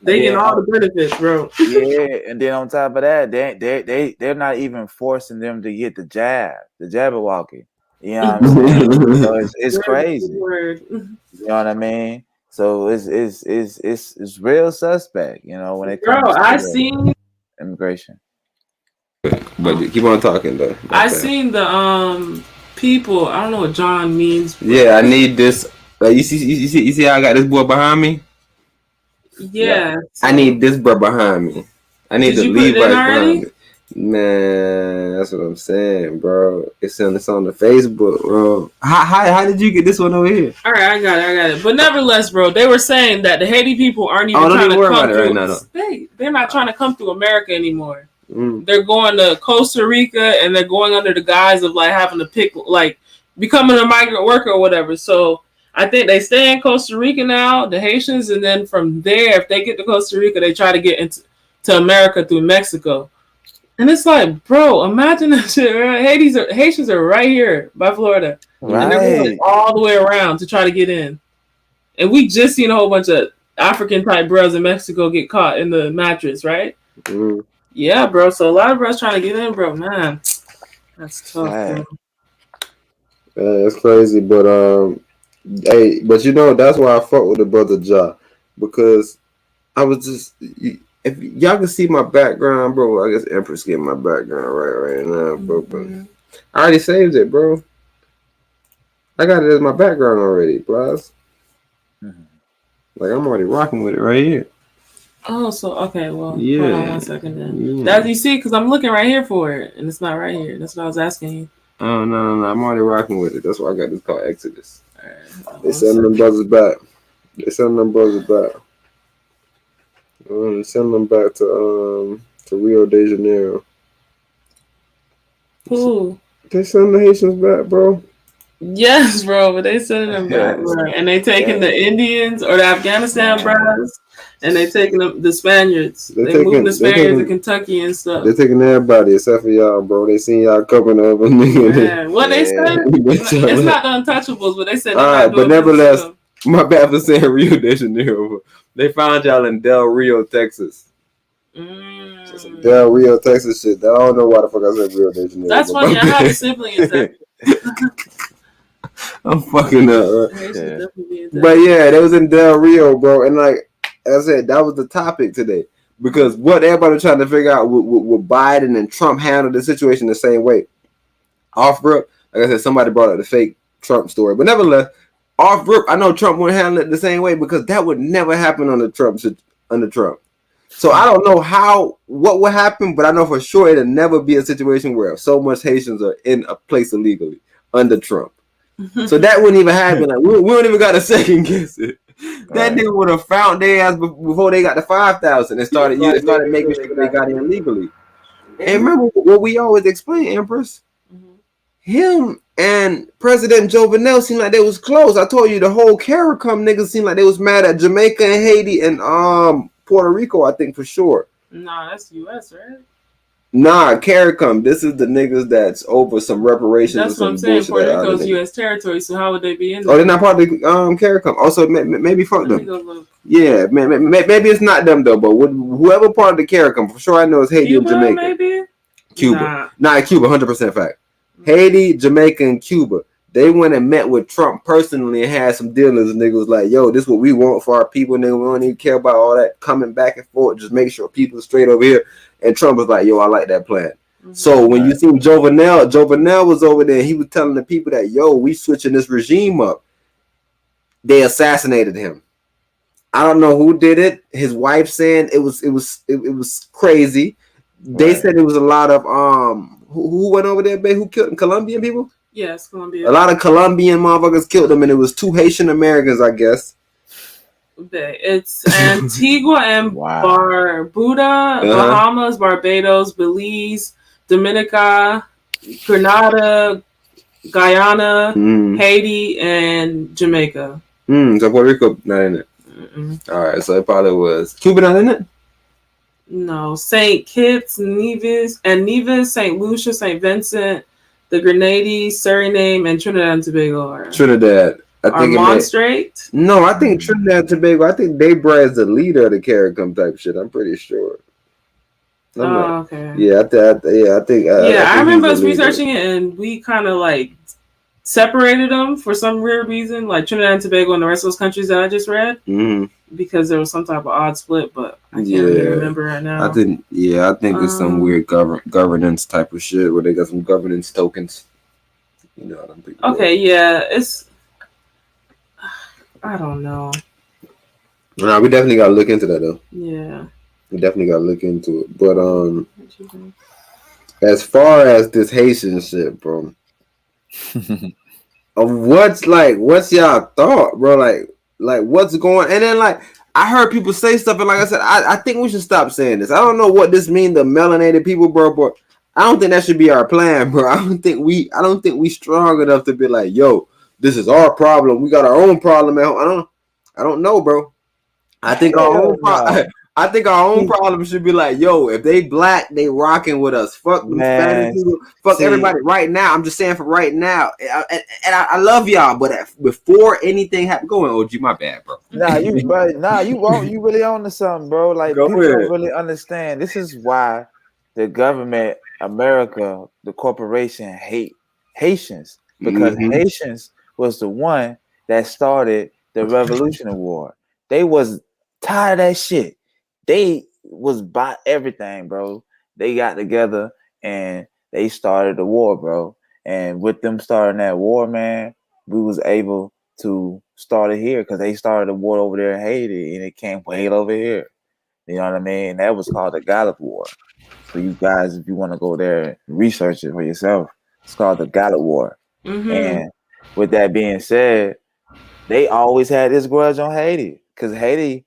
get all the benefits, bro. Yeah, and then on top of that, they're not even forcing them to get the Jabberwocky. You know what I'm saying? So it's crazy. You know what I mean? So it's real suspect, when it comes to immigration. But keep on talking though. I seen the people. I don't know what John means. Yeah, I need this. You see how I got this boy behind me? Yeah. I need this bro behind me. I need the Levites behind me. Man, that's what I'm saying, bro. It's on the Facebook, bro. How did you get this one over here? All right, I got it. But nevertheless, bro, they were saying that the Haiti people aren't even trying to come through. Right now, they're not trying to come through America anymore. They're going to Costa Rica, and they're going under the guise of like having to pick, like becoming a migrant worker or whatever. So I think they stay in Costa Rica now, the Haitians, and then from there, if they get to Costa Rica, they try to get into America through Mexico. And it's like, bro, imagine that shit. Right? Haitians are right here by Florida. Right. And they're going all the way around to try to get in. And we just seen a whole bunch of African type bros in Mexico get caught in the mattress, right? Mm-hmm. Yeah, bro. So a lot of bros trying to get in, bro. Man, that's tough. Man. That's crazy. But hey, but that's why I fuck with the brother Ja, because I was just. If y'all can see my background, bro, I guess Empress getting my background right now, bro. Mm-hmm. I already saved it, bro. I got it as my background already, plus. Mm-hmm. Like I'm already rocking with it right here. Oh, so okay, well, hold on 1 second then. Yeah. That you see, because I'm looking right here for it, and it's not right here. That's what I was asking you. Oh no, I'm already rocking with it. That's why I got this called Exodus. Right, they sending them brothers back. Send them back to Rio de Janeiro. Who? They send the Haitians back, bro. Yes, bro, but they sending them back, bro. And they taking the Indians or the Afghanistan brothers, and they taking the Spaniards. They moving the Spaniards to Kentucky and stuff. They're taking everybody except for y'all, bro. They seen y'all coming up. What they said? It's not the Untouchables, but they said. All right, but nevertheless, my bad for saying Rio de Janeiro. They found y'all in Del Rio, Texas. Some Del Rio, Texas shit. I don't know why the fuck I said Rio de Janeiro. That's funny. I have a sibling in Texas. I'm fucking up, right? Yeah. But yeah, they was in Del Rio, bro. And like I said, that was the topic today. Because what everybody was trying to figure out would Biden and Trump handle the situation the same way. Off rip, like I said, somebody brought up the fake Trump story. But nevertheless, off rip, I know Trump wouldn't handle it the same way because that would never happen under Trump. So I don't know what would happen, but I know for sure it'll never be a situation where so much Haitians are in a place illegally under Trump. So that wouldn't even happen. Like, we don't even got to second guess it. That nigga would have found their ass before they got the 5,000 and started making sure they got in legally. And remember what we always explain, Empress? Him and President Jovenel seemed like they was close. I told you the whole CARICOM niggas seemed like they was mad at Jamaica and Haiti and Puerto Rico, I think for sure. Nah, that's U.S., right? Nah, CARICOM. This is the niggas that's over some reparations. That's what I'm saying. Puerto Rico's U.S. territory, so how would they be in there? Oh, they're not part of the CARICOM. Also, maybe fuck them. Yeah, maybe it's not them though. But whoever part of the CARICOM, for sure I know it's Haiti and Jamaica. Maybe? Cuba. Nah, Cuba, 100% fact. Haiti, Jamaica, and Cuba. They went and met with Trump personally and had some dealings. And niggas was like, yo, this is what we want for our people. Nigga, we don't even care about all that coming back and forth. Just make sure people are straight over here. And Trump was like, yo, I like that plan. So when you see Jovenel was over there. He was telling the people that, yo, we switching this regime up. They assassinated him. I don't know who did it. His wife saying it was crazy. They said it was a lot of who went over there, babe? Who killed Colombian people? Yes, Colombia. A lot of Colombian motherfuckers killed them, and it was 2 Haitian Americans, I guess. It's Antigua and Barbuda, Bahamas, Barbados, Belize, Dominica, Grenada, Guyana, Haiti, and Jamaica. So Puerto Rico not in it. All right, so it probably was Cuba not in it. No, St. Kitts, Nevis, St. Lucia, St. Vincent, the Grenadines, Suriname, and Trinidad and Tobago are. Trinidad. I think Monstrate? No, I think Trinidad and Tobago. I think Debra is the leader of the CARICOM type shit. I'm pretty sure. Okay. Yeah, I think. I remember us researching it, and we kind of like separated them for some weird reason, like Trinidad and Tobago and the rest of those countries that I just read, because there was some type of odd split, but I can't really remember right now. I think it's some weird governance type of shit where they got some governance tokens. You know what I'm thinking? Okay, yeah, it's. I don't know. Nah, we definitely gotta look into that though. Yeah. We definitely gotta look into it. But as far as this Haitian shit, bro. What's y'all thought, bro? Like what's going? And then like I heard people say stuff, and like I said, I think we should stop saying this. I don't know what this means to melanated people, bro, but I don't think that should be our plan, bro. I don't think we strong enough to be like, yo, this is our problem. We got our own problem at home. I don't know, bro. I think our own problem should be like, yo, if they black, they rocking with us. Fuck them Spanish people. Fuck everybody right now. I'm just saying for right now. And I love y'all, but before anything happened, go on, OG, my bad, bro. You won't. You really on to something, bro. Like people don't really understand. This is why the government, America, the corporation hate Haitians, because Haitians was the one that started the Revolutionary War. They was tired of that shit. They was by everything, bro. They got together and they started the war, bro. And with them starting that war, man, we was able to start it here because they started the war over there in Haiti and it came way over here. You know what I mean? That was called the Gallup War. So you guys, if you want to go there and research it for yourself, it's called the Gallup War. And with that being said, they always had this grudge on Haiti because Haiti,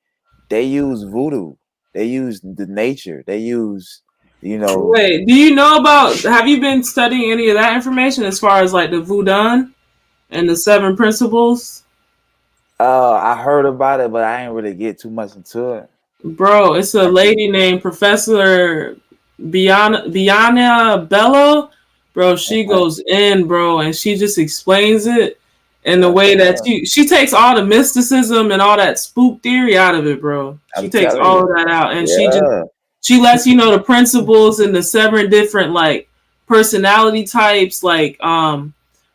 they use voodoo. They use the nature. They use, Wait, do you know have you been studying any of that information as far as like the Vodun and the 7 principles? I heard about it, but I ain't really get too much into it. Bro, it's a lady named Professor Biana Bello. Bro, she goes in, bro, and she just explains it in the way that she takes all the mysticism and all that spook theory out of it, bro. She takes all of that out, and she lets you know the principles and the 7 different like personality types. Like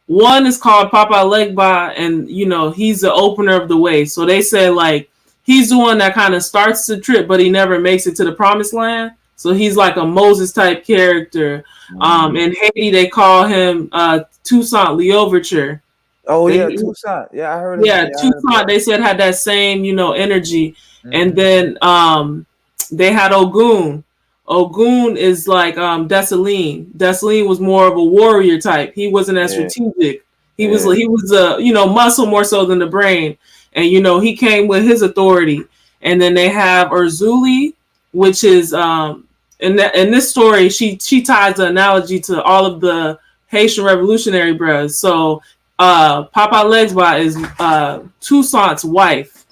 one is called Papa Legba, and he's the opener of the way. So they say like he's the one that kind of starts the trip, but he never makes it to the promised land. So he's like a Moses type character. In Haiti, they call him Toussaint L'Ouverture. Oh, Toussaint. Yeah, I heard of that. Yeah, Toussaint, they said, had that same, energy. And then they had Ogun. Ogun is like Dessalines. Dessalines was more of a warrior type. He wasn't as strategic. He was muscle more so than the brain. And, he came with his authority. And then they have Urzuli, which is, in this story, she ties the analogy to all of the Haitian revolutionary bros. So Papa Legsba is Toussaint's wife.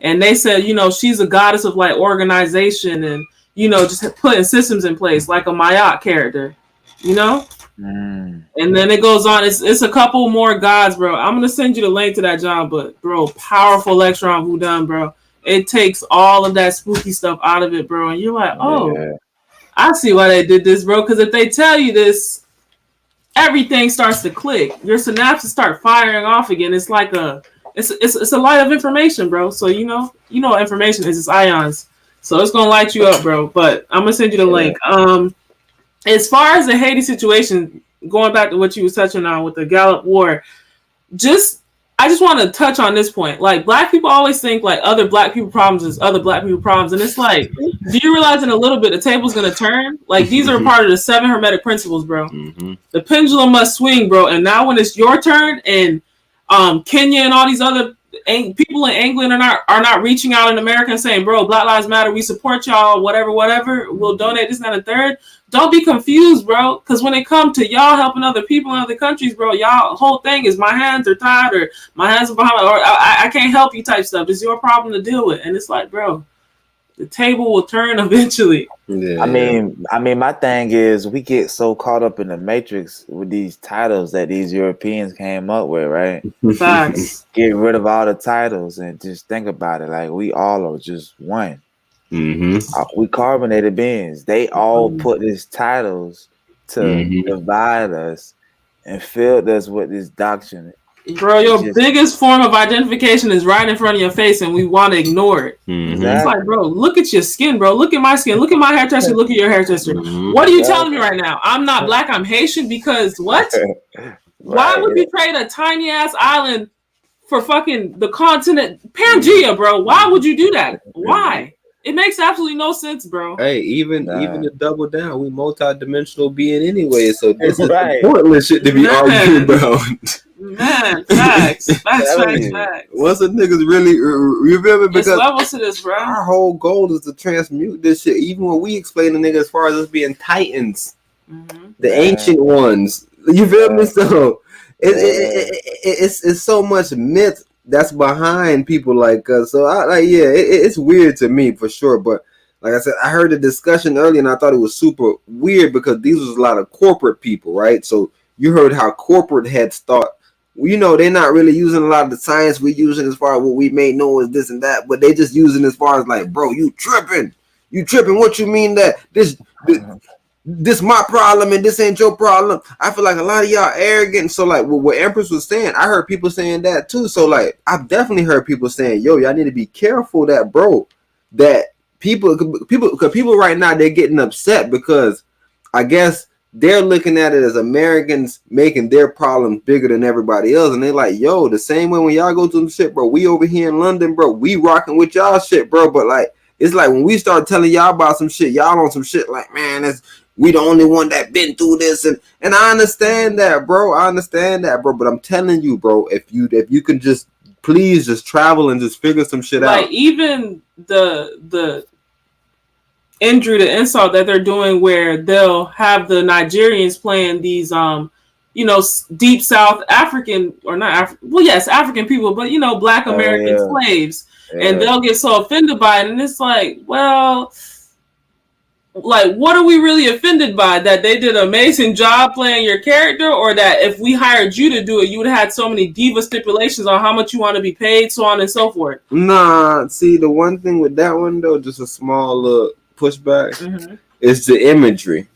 And they said, she's a goddess of like organization and, just putting systems in place like a Mayotte character, And then it goes on. It's a couple more gods, bro. I'm going to send you the link to that, John. But, bro, powerful lecture on Vodun, bro. It takes all of that spooky stuff out of it, bro. And you're like, I see why they did this, bro. Because if they tell you this, everything starts to click. Your synapses start firing off again. It's like it's a light of information, bro. So what information is. It's ions. So it's gonna light you up, bro. But I'm gonna send you the link. As far as the Haiti situation, going back to what you was touching on with the Gallup War, I just want to touch on this point. Like, black people always think like other black people problems is other black people problems, and it's like, do you realize in a little bit the table's gonna turn? Like, these are part of the 7 Hermetic principles, bro. Mm-hmm. The pendulum must swing, bro. And now when it's your turn, and Kenya and all these other people in England are not reaching out in America and saying, bro, Black Lives Matter, we support y'all, whatever, we'll donate this and that and third. Don't be confused, bro, because when it comes to y'all helping other people in other countries, bro, y'all whole thing is my hands are tied or my hands are behind or I can't help you type stuff. It's your problem to deal with. And it's like, bro, the table will turn eventually. Yeah. I mean, my thing is we get so caught up in the matrix with these titles that these Europeans came up with, right? Facts. Get rid of all the titles and just think about it. Like, we all are just one. Mm-hmm. We carbonated beings. They all put these titles to divide us and filled us with this doctrine. Bro, your biggest form of identification is right in front of your face, and we want to ignore it. Mm-hmm. It's like, bro, look at your skin, bro. Look at my skin. Look at my hair texture. Look at your hair texture. Mm-hmm. What are you telling me right now? I'm not black. I'm Haitian because what? Why would you trade a tiny ass island for fucking the continent Pangea, bro? Why would you do that? Why? It makes absolutely no sense, bro. Hey, even to double down, we multi-dimensional being anyway, so this is pointless shit to be arguing about. Man, facts. Once the niggas really remember, because there's levels to this, bro. Our whole goal is to transmute this shit. Even when we explain to niggas as far as us being titans, the ancient ones. You feel me? So it's so much myth that's behind people like us. So it's weird to me for sure. But like I said, I heard the discussion earlier and I thought it was super weird because these was a lot of corporate people, right? So you heard how corporate heads thought, they're not really using a lot of the science we're using as far as what we may know is this and that, but they just using as far as like, bro, you tripping. What you mean that this my problem and this ain't your problem? I feel like a lot of y'all arrogant. So like what Empress was saying, I heard people saying that too. So like I've definitely heard people saying, yo, y'all need to be careful that, bro, that people right now, they're getting upset because I guess they're looking at it as Americans making their problems bigger than everybody else. And they're like, yo, the same way when y'all go to some shit, bro, we over here in London, bro, we rocking with y'all shit, bro. But like, it's like when we start telling y'all about some shit, y'all on some shit like, man, we the only one that been through this. And I understand that, bro. But I'm telling you, bro, if you can just please just travel and just figure some shit out. Like even the injury to insult that they're doing where they'll have the Nigerians playing these deep South African African people, but black American slaves, and they'll get so offended by it, and it's like, well, like, what are we really offended by? That they did an amazing job playing your character, or that if we hired you to do it, you would have had so many diva stipulations on how much you want to be paid, so on and so forth? Nah, see, the one thing with that one though, just a small little pushback, is the imagery,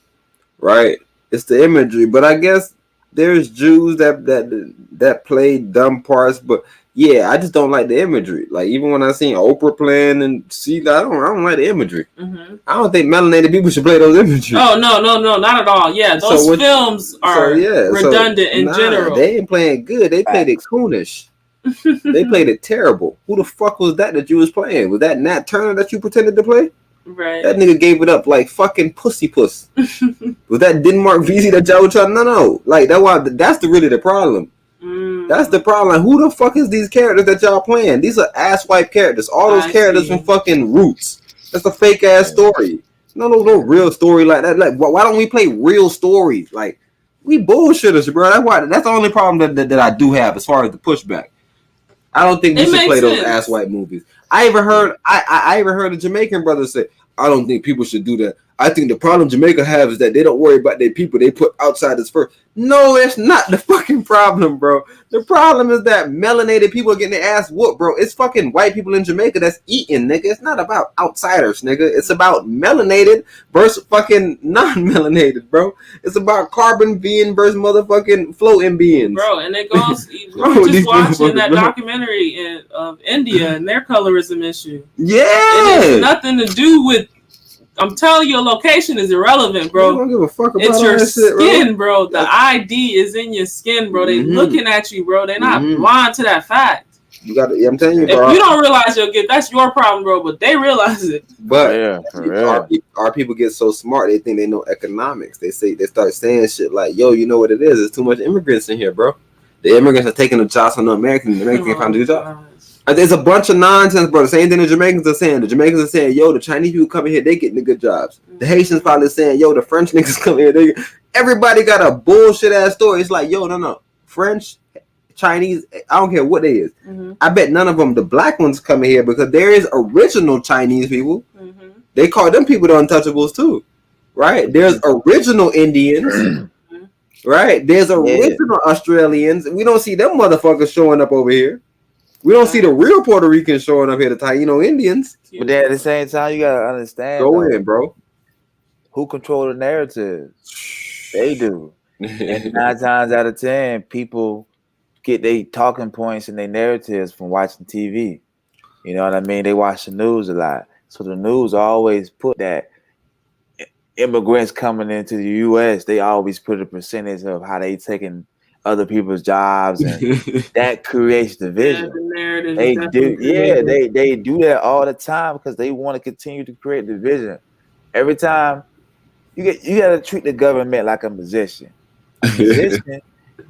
right? It's the imagery, but I guess there's Jews that play dumb parts, but yeah, I just don't like the imagery. Like even when I seen Oprah playing and I don't like the imagery. I don't think melanated people should play those imagery. Oh no, not at all. Yeah, those films are redundant in general. They ain't playing good. They played it coonish. They played it terrible. Who the fuck was that you was playing? Was that Nat Turner that you pretended to play? Right. That nigga gave it up like fucking pussy puss. Was that Denmark VZ that y'all was trying? No. Like that's really the problem. That's the problem. Like, who the fuck is these characters that y'all playing? These are asswipe characters. All those characters from fucking Roots. That's a fake ass story. No real story like that. Like, why don't we play real stories? Like, we bullshitters, bro. That's the only problem that I do have as far as the pushback. I don't think we should play those asswipe movies. I even heard a Jamaican brother say, I don't think people should do that. I think the problem Jamaica have is that they don't worry about their people. They put outsiders first. No, that's not the fucking problem, bro. The problem is that melanated people are getting their ass whooped, bro. It's fucking white people in Jamaica that's eating, nigga. It's not about outsiders, nigga. It's about melanated versus fucking non-melanated, bro. It's about carbon being versus motherfucking floating beings. Bro, and it goes, we were just watching that documentary of India and their colorism issue. Yeah. It has nothing to do with, I'm telling you, your location is irrelevant, bro. I don't give a fuck about it's your that skin, shit, bro. The ID is in your skin, bro. They looking at you, bro. They're not blind to that fact. You got to, I'm telling you, bro. If you don't realize your gift, that's your problem, bro. But they realize it. But our people get so smart, they think they know economics. They start saying shit like, yo, you know what it is? There's too much immigrants in here, bro. The immigrants are taking the jobs from the Americans. The Americans can't find a good job. There's a bunch of nonsense, bro. The same thing the Jamaicans are saying. The Jamaicans are saying, yo, the Chinese people coming here, they getting the good jobs. The Haitians probably saying, yo, the French niggas come here. Everybody got a bullshit ass story. It's like, yo, no. French, Chinese, I don't care what they is. I bet none of them, the black ones, coming here because there is original Chinese people. They call them people the untouchables too, right? There's original Indians, right? There's original Australians. We don't see them motherfuckers showing up over here. We don't see the real Puerto Ricans showing up here, the Taino Indians. But then at the same time, you gotta understand. Go in, bro. Who control the narrative? They do. And 9 times out of 10, people get their talking points and their narratives from watching TV. You know what I mean? They watch the news a lot. So the news always put that immigrants coming into the U.S., they always put a percentage of how they taking other people's jobs, and that creates division. They do, they do that all the time because they want to continue to create division. Every time you gotta treat the government like a musician.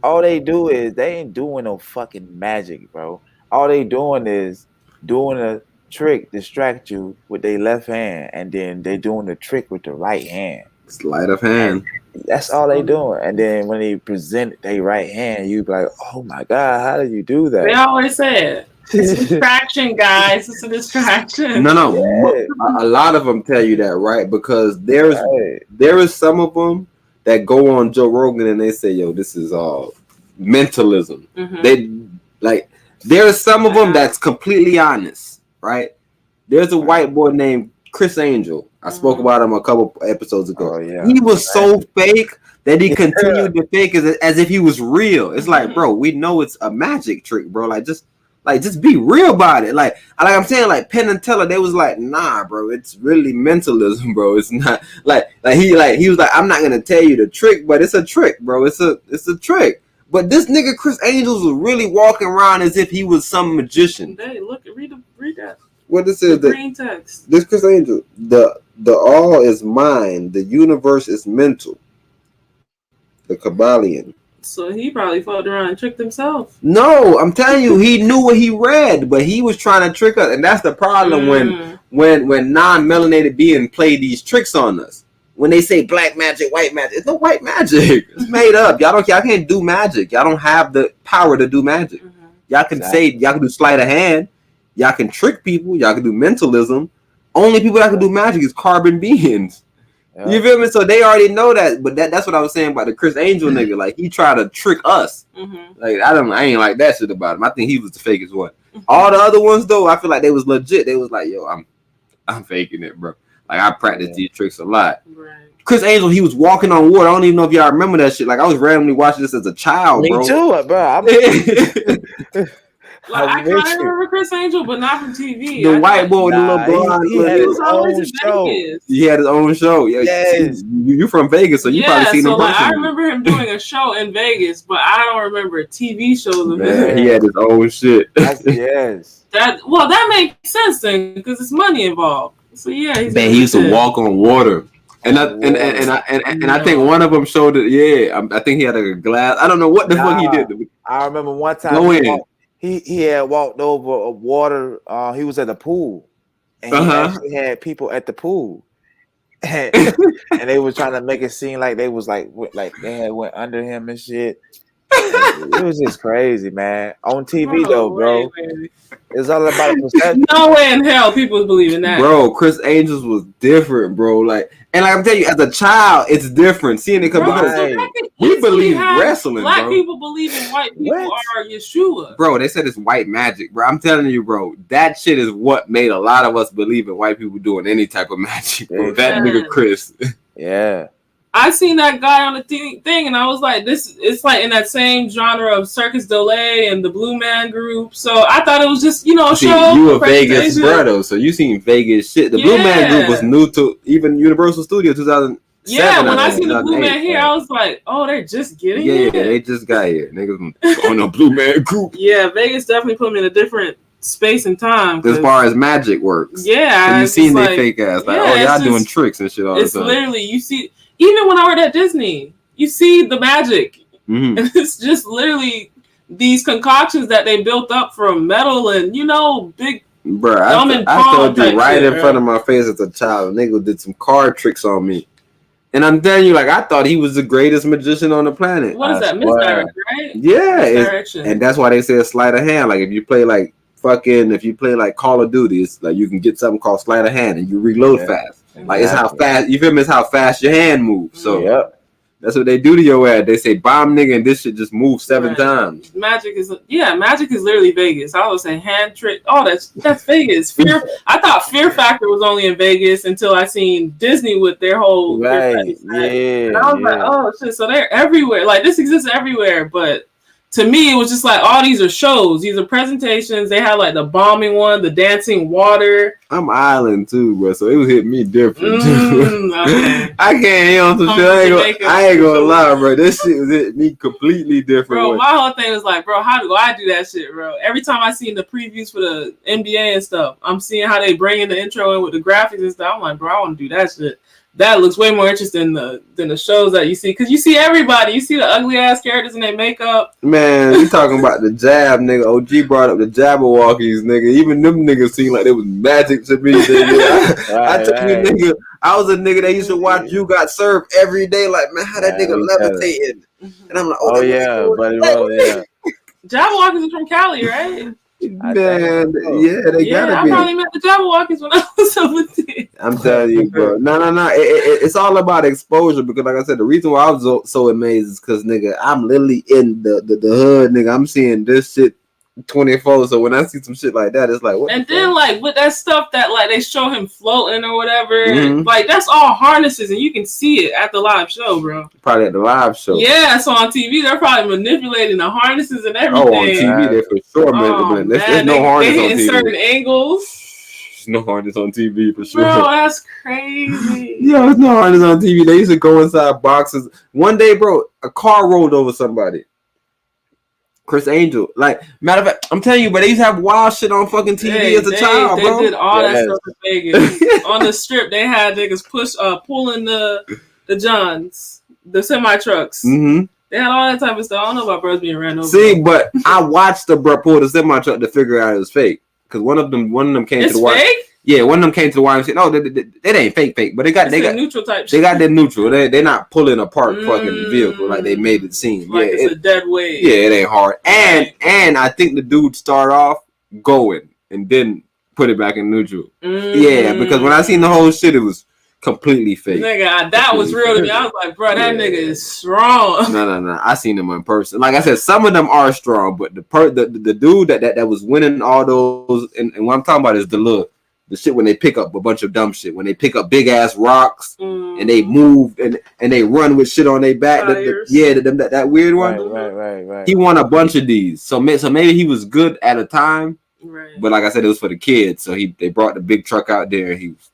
All they do is they ain't doing no fucking magic, bro. All they doing is doing a trick, distract you with their left hand, and then they doing the trick with the right hand. Sleight of hand. That's all they doing. And then when they present their right hand, you be like, oh my God, how did you do that? They always say it. It's a distraction, guys. It's a distraction. No. A lot of them tell you that, right? Because there is some of them that go on Joe Rogan and they say, yo, this is all mentalism. They like, there's some of them that's completely honest, right? There's a white boy named Chris Angel. I spoke about him a couple episodes ago. He was so fake that he continued to fake as if he was real. It's like, bro, we know it's a magic trick, bro. Just be real about it. Like I'm saying, like Penn and Teller, they was like, nah, bro, it's really mentalism, bro. It's not he was like, I'm not gonna tell you the trick, but it's a trick, bro. It's a trick. But this nigga Chris Angels was really walking around as if he was some magician. Hey, look, read that. What this is, green text. This Chris Angel, the all is mind, the universe is mental. The Kabbalion. So he probably fucked around and tricked himself. No, I'm telling you, he knew what he read, but he was trying to trick us, and that's the problem when non-melanated beings play these tricks on us. When they say black magic, white magic, it's no white magic. It's made up. Y'all can't do magic. Y'all don't have the power to do magic. Y'all can y'all can do sleight of hand. Y'all can trick people. Y'all can do mentalism. Only people that can do magic is carbon beings. You feel me? So they already know that. But that's what I was saying about the Chris Angel nigga. Like, he tried to trick us. Like, I ain't like that shit about him. I think he was the fakest one. All the other ones though, I feel like they was legit. They was like, yo, I'm faking it, bro. Like, I practice these tricks a lot. Right. Chris Angel, he was walking on water. I don't even know if y'all remember that shit. Like, I was randomly watching this as a child, bro. Me too, bro. Like, I kind of remember Chris Angel, but not from TV. The white boy with the little blonde. He had his own show. He had his own show. Yeah, yes. You from Vegas, so you probably seen him. I remember him doing a show in Vegas, but I don't remember TV shows in Vegas. He had his own shit. Yes. That makes sense then, because it's money involved. So yeah, he used to walk on water. And I think one of them showed it. Yeah, I think he had a glass. I don't know what the fuck he did. I remember one time he had walked over a water. He was at the pool, and he actually had people at the pool, and they were trying to make it seem like they was like they had went under him and shit. It was just crazy, man. On TV bro. It's all about perception. No way in hell people believe in that. Bro, Chris Angels was different, bro. Like, and I'm telling you, as a child, it's different. Seeing it come because we believe wrestling, Black bro. people believe in white people are Yeshua. Bro, they said it's white magic, bro. I'm telling you, bro, that shit is what made a lot of us believe in white people doing any type of magic, bro. That nigga Chris. Yeah. I seen that guy on the thing, and I was like, "This it's like in that same genre of Circus Delay and the Blue Man Group." So I thought it was just a show. You a Vegas brother, so you seen Vegas shit. The Blue Man Group was new to even Universal Studios 2007. Yeah, when I seen the Blue Man here, I was like, "Oh, they're just getting it." Yeah, they just got here. Niggas on the Blue Man Group. Yeah, Vegas definitely put me in a different space and time as far as magic works. Yeah, you seen their fake ass like, y'all doing tricks and shit all the time. It's literally you see. Even when I worked at Disney, you see the magic. And it's just literally these concoctions that they built up from metal and, big dumb and I told you right in front of my face as a child, a nigga did some card tricks on me. And I'm telling you, like, I thought he was the greatest magician on the planet. What is that? Misdirect, right? Yeah. And that's why they say a sleight of hand. Like, if you play like Call of Duty, it's like you can get something called sleight of hand and you reload fast. Like it's how fast you feel me? It's how fast your hand moves. So that's what they do to your ass. They say bomb nigga and this shit just moves 7 times. Magic is literally Vegas. I would say hand trick. Oh, that's Vegas. I thought Fear Factor was only in Vegas until I seen Disney with their whole right. And I was like, oh shit, so they're everywhere. Like this exists everywhere, but to me, it was just like, all these are shows. These are presentations. They had like the bombing one, the dancing water. I'm island too, bro. So it was hitting me different. Okay. I can't hear on some shit. I ain't gonna lie, bro. This shit was hitting me completely different. Bro, my whole thing was like, bro, how do I do that shit, bro? Every time I see the previews for the NBA and stuff, I'm seeing how they bring in the intro in with the graphics and stuff. I'm like, bro, I want to do that shit. That looks way more interesting than the shows that you see. Because you see everybody. You see the ugly-ass characters in their makeup. Man, you talking about the jab, nigga. OG brought up the Jabberwockies, nigga. Even them niggas seemed like it was magic to me, nigga. I told you, nigga, I was a nigga that used to watch You Got Served every day. Like, man, how that nigga levitating? And I'm like, oh yeah, buddy, bro, yeah. Jabberwockies is from Cali, right? Man, they gotta be. I probably met the Jabberwockies when I was 17. I'm telling you, bro. No. It's all about exposure because, like I said, the reason why I was so amazed is because, nigga, I'm literally in the hood, nigga. I'm seeing this shit 24. So when I see some shit like that, it's like, what? And then, like, with that stuff that, like, they show him floating or whatever, like, that's all harnesses, and you can see it at the live show, bro. Probably at the live show. Yeah, so on TV, they're probably manipulating the harnesses and everything. Oh, on TV, they're for sure manipulating. There's no harness on TV. Certain angles. There's no harness on TV for sure. Bro, that's crazy. Yeah, there's no harness on TV. They used to go inside boxes. One day, bro, a car rolled over somebody. Chris Angel. Like, matter of fact, I'm telling you, but they used to have wild shit on fucking TV as a child, bro. They did all that stuff in Vegas. On the strip, they had niggas pulling the Johns, the semi-trucks. Mm-hmm. They had all that type of stuff. I don't know about bros being ran over. See, but I watched the bro pull the semi-truck to figure out it was fake. Because one of them came to the YMCA. Fake? Yeah, one of them came to the YMCA. No, it ain't fake, but they got neutral type. They got that neutral. They're not pulling apart fucking vehicle like they made it seem. Like it's a dead weight. Yeah, it ain't hard. And I think the dude started off going and then put it back in neutral. Yeah, because when I seen the whole shit, it was completely fake. Nigga, that was real to me. I was like, bro, that nigga is strong. No. I seen him in person. Like I said, some of them are strong, but the dude that was winning all those, and what I'm talking about is the shit when they pick up a bunch of dumb shit. When they pick up big ass rocks and they move and they run with shit on their back. That weird one. Right. He won a bunch of these. So maybe he was good at a time. Right. But like I said, it was for the kids. So they brought the big truck out there and he was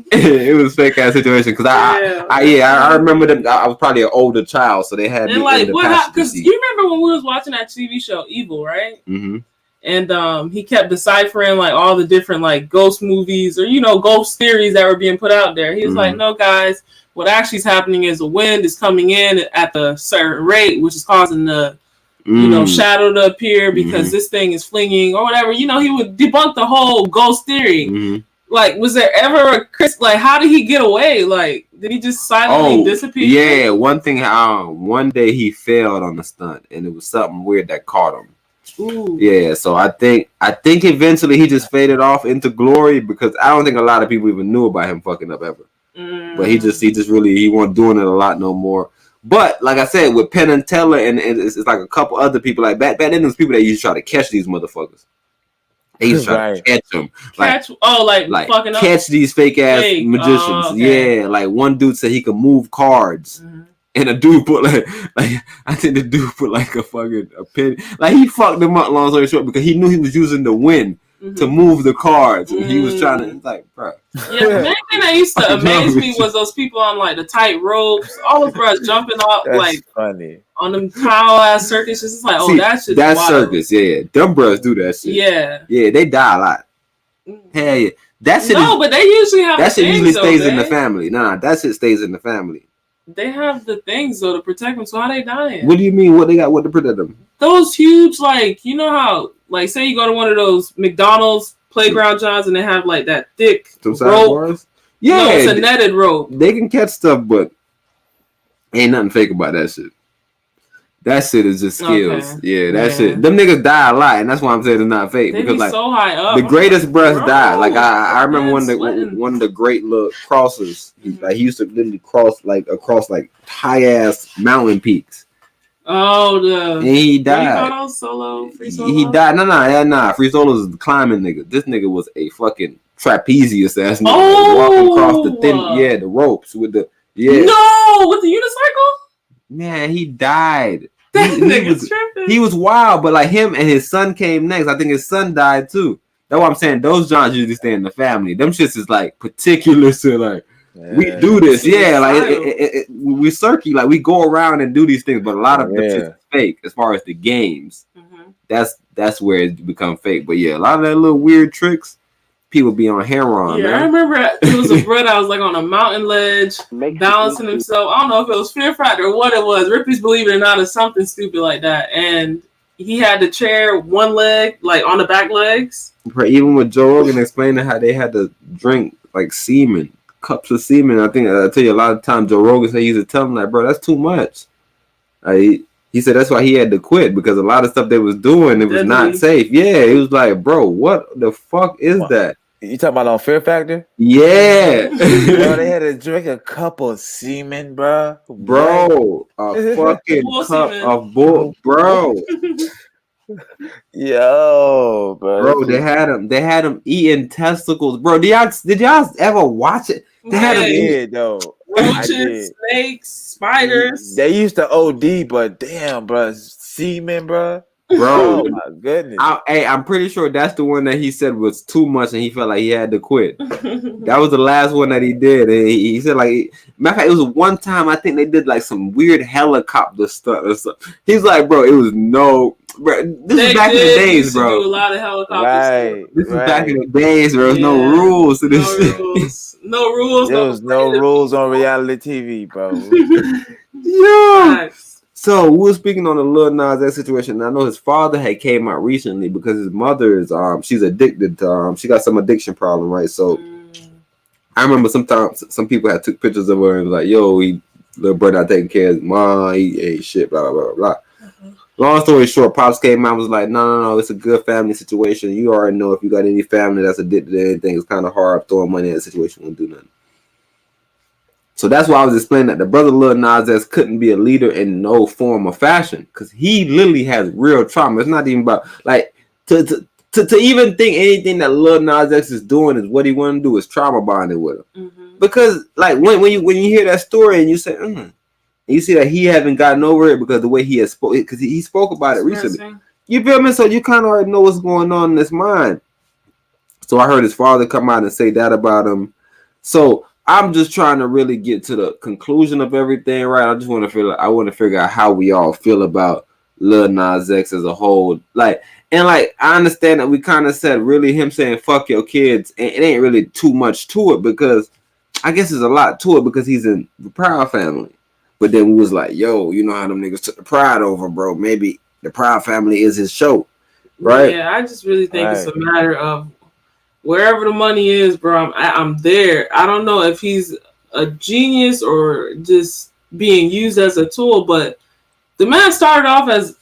it was fake ass situation because I remember them. I was probably an older child, so they had and me like what? Because you remember when we was watching that TV show Evil, right? Mm-hmm. And he kept deciphering like all the different like ghost movies or ghost theories that were being put out there. He was like, no guys, what actually is happening is the wind is coming in at the certain rate, which is causing the you know, shadow to appear because this thing is flinging or whatever. You know, he would debunk the whole ghost theory. Like, was there ever a Chris? Like, how did he get away? Like, did he just silently disappear? Yeah, one thing. One day he failed on the stunt, and it was something weird that caught him. Ooh. Yeah, so I think eventually he just faded off into glory because I don't think a lot of people even knew about him fucking up ever. But he wasn't doing it a lot no more. But like I said, with Penn and Teller and it's like a couple other people like back then, there's people that used to try to catch these motherfuckers. They used to try to catch them. Like fucking up. Catch these fake ass magicians. Okay. Yeah, like one dude said he could move cards. And a dude put I think the dude put like a pin. Like he fucked him up, long story short, because he knew he was using the wind to move the cards. And he was trying to, it's like, bro. Yeah, the main thing that used to amaze me was those people on like the tight ropes. All those bros jumping off like funny on them tall ass circuses. It's like, that's just that's wild. circus, yeah. Dumb bros do that shit. Yeah. Yeah, they die a lot. Hell yeah. That shit but they usually have that shit things, usually stays though, in the family. Nah, that shit stays in the family. They have the things though to protect them, so how they dying? What do you mean? What they got? What to protect them? Those huge, like, you know how, like, say you go to one of those McDonald's playground jobs and they have like that thick rope. Yeah, no, it's a netted rope. They can catch stuff, but ain't nothing fake about that shit. That shit is just skills. Okay. Yeah, that shit. Them niggas die a lot, and that's why I'm saying it's not fake. They because be like so high up. The greatest breasts die. Like I remember one of the great little crossers. Like he used to literally cross across high ass mountain peaks. Oh, and he died. Free solo? He died. Nah. Free solo is the climbing nigga. This nigga was a fucking trapezius ass nigga walking across the thin, the ropes with the No, with the unicycle. Man, he died. He was wild, but like him and his son came next. I think his son died too. That's what I'm saying. Those Johns usually stay in the family. Them shits is like particular to like we do this. Yeah, like we circuit, like we go around and do these things, but a lot of the shit is fake as far as the games. That's where it become fake. But yeah, a lot of that little weird tricks, people be on heroin. Yeah, man. I remember it was a brother I was like on a mountain ledge, balancing himself. I don't know if it was Fear Factor or what it was. Rippies Believe It or Not or something stupid like that. And he had the chair one leg, like on the back legs. Even with Joe Rogan explaining how they had to drink like semen, cups of semen. I think I tell you a lot of times Joe Rogan said he used to tell him like, bro, that's too much. He said that's why he had to quit because a lot of stuff they was doing, it was not safe. Yeah, it was like, bro, what the fuck is that? You talking about on Fear Factor? Yeah. Bro, they had to drink a cup of semen, bro. Bro, a fucking cup of bull, bro. Yo, bro, they had him eating testicles, bro. Did y'all ever watch it? They had him eat though. Roaches, snakes, spiders. They used to OD, but damn, bro, semen, bro. Bro, oh my goodness. I'm pretty sure that's the one that he said was too much and he felt like he had to quit. That was the last one that he did. And he said like, matter of fact, it was one time I think they did like some weird helicopter stuff or something. He's like, bro, it was this is back in the days, bro. Do a lot of helicopters. This is back in the days, bro. There's no rules to this shit. No rules. There was no rules on reality TV, bro. Yo. Nice. So we were speaking on the Lil Nas X situation, and I know his father had came out recently because his mother is she's addicted to she got some addiction problem, right? So I remember sometimes some people had took pictures of her and was like, yo, little brother not taking care of his mom, he ate shit, blah blah blah blah. Long story short, Pops came out and was like, no, it's a good family situation. You already know if you got any family that's addicted to anything, it's kind of hard throwing money in a situation won't do nothing. So that's why I was explaining that the brother Lil Nas X couldn't be a leader in no form or fashion because he literally has real trauma. It's not even about like to even think anything that Lil Nas X is doing is what he want to do is trauma bonding with him. Because like when you hear that story and you say, and you see that he haven't gotten over it because the way he has spoke because he spoke about it recently. You feel me? So you kind of already know what's going on in his mind. So I heard his father come out and say that about him. So I'm just trying to really get to the conclusion of everything, right? I just want to figure out how we all feel about Lil Nas X as a whole. I understand that we kind of said really him saying fuck your kids, and it ain't really too much to it because I guess there's a lot to it because he's in the Proud family. But then we was like, yo, you know how them niggas took the Pride over, bro. Maybe the Proud Family is his show, right? Yeah, I just really think it's a matter of wherever the money is, bro. I'm there. I don't know if he's a genius or just being used as a tool, but the man started off as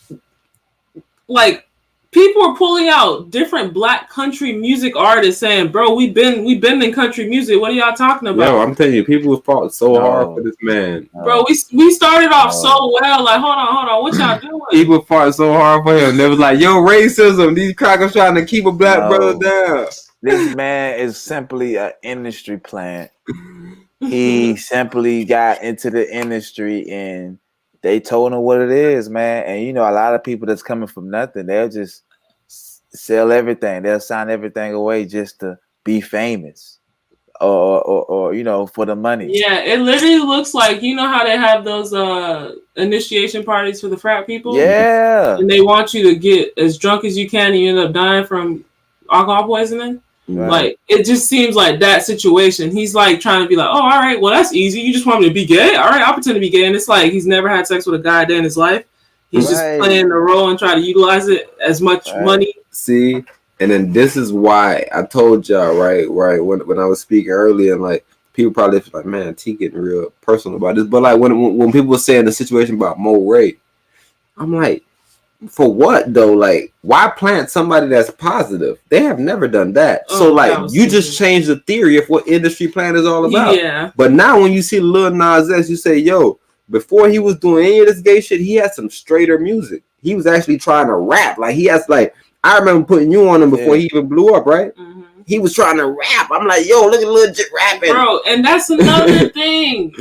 like people are pulling out different black country music artists saying, "Bro, we've been in country music. What are y'all talking about?" Yo, I'm telling you, people fought so hard for this man. Bro, we started off so well. Like, hold on, what y'all doing? People fought so hard for him. They was like, "Yo, racism. These crackers trying to keep a black brother down." This man is simply an industry plant. He simply got into the industry and they told him what it is, man. And you know, a lot of people that's coming from nothing, they'll just sell everything. They'll sign everything away just to be famous or you know, for the money. Yeah, it literally looks like, you know how they have those initiation parties for the frat people? Yeah. And they want you to get as drunk as you can and you end up dying from alcohol poisoning. Right. Like, it just seems like that situation. He's like trying to be like, oh, all right, well, that's easy. You just want me to be gay? All right, I'll pretend to be gay. And it's like he's never had sex with a guy a day in his life. He's just playing the role and try to utilize it as much money. See, and then this is why I told y'all, right, when I was speaking earlier, and like people probably feel like, man, T getting real personal about this. But like when people were saying the situation about Mo Ray, I'm like, for what though? Like, why plant somebody that's positive? They have never done that. So like, you just changed the theory of what industry plant is all about. Yeah. But now when you see Lil Nas X, you say, yo, before he was doing any of this gay shit, he had some straighter music. He was actually trying to rap. Like, he has like, I remember putting you on him before he even blew up, right? Mm-hmm. He was trying to rap. I'm like, yo, look at legit rapping. Bro, and that's another thing.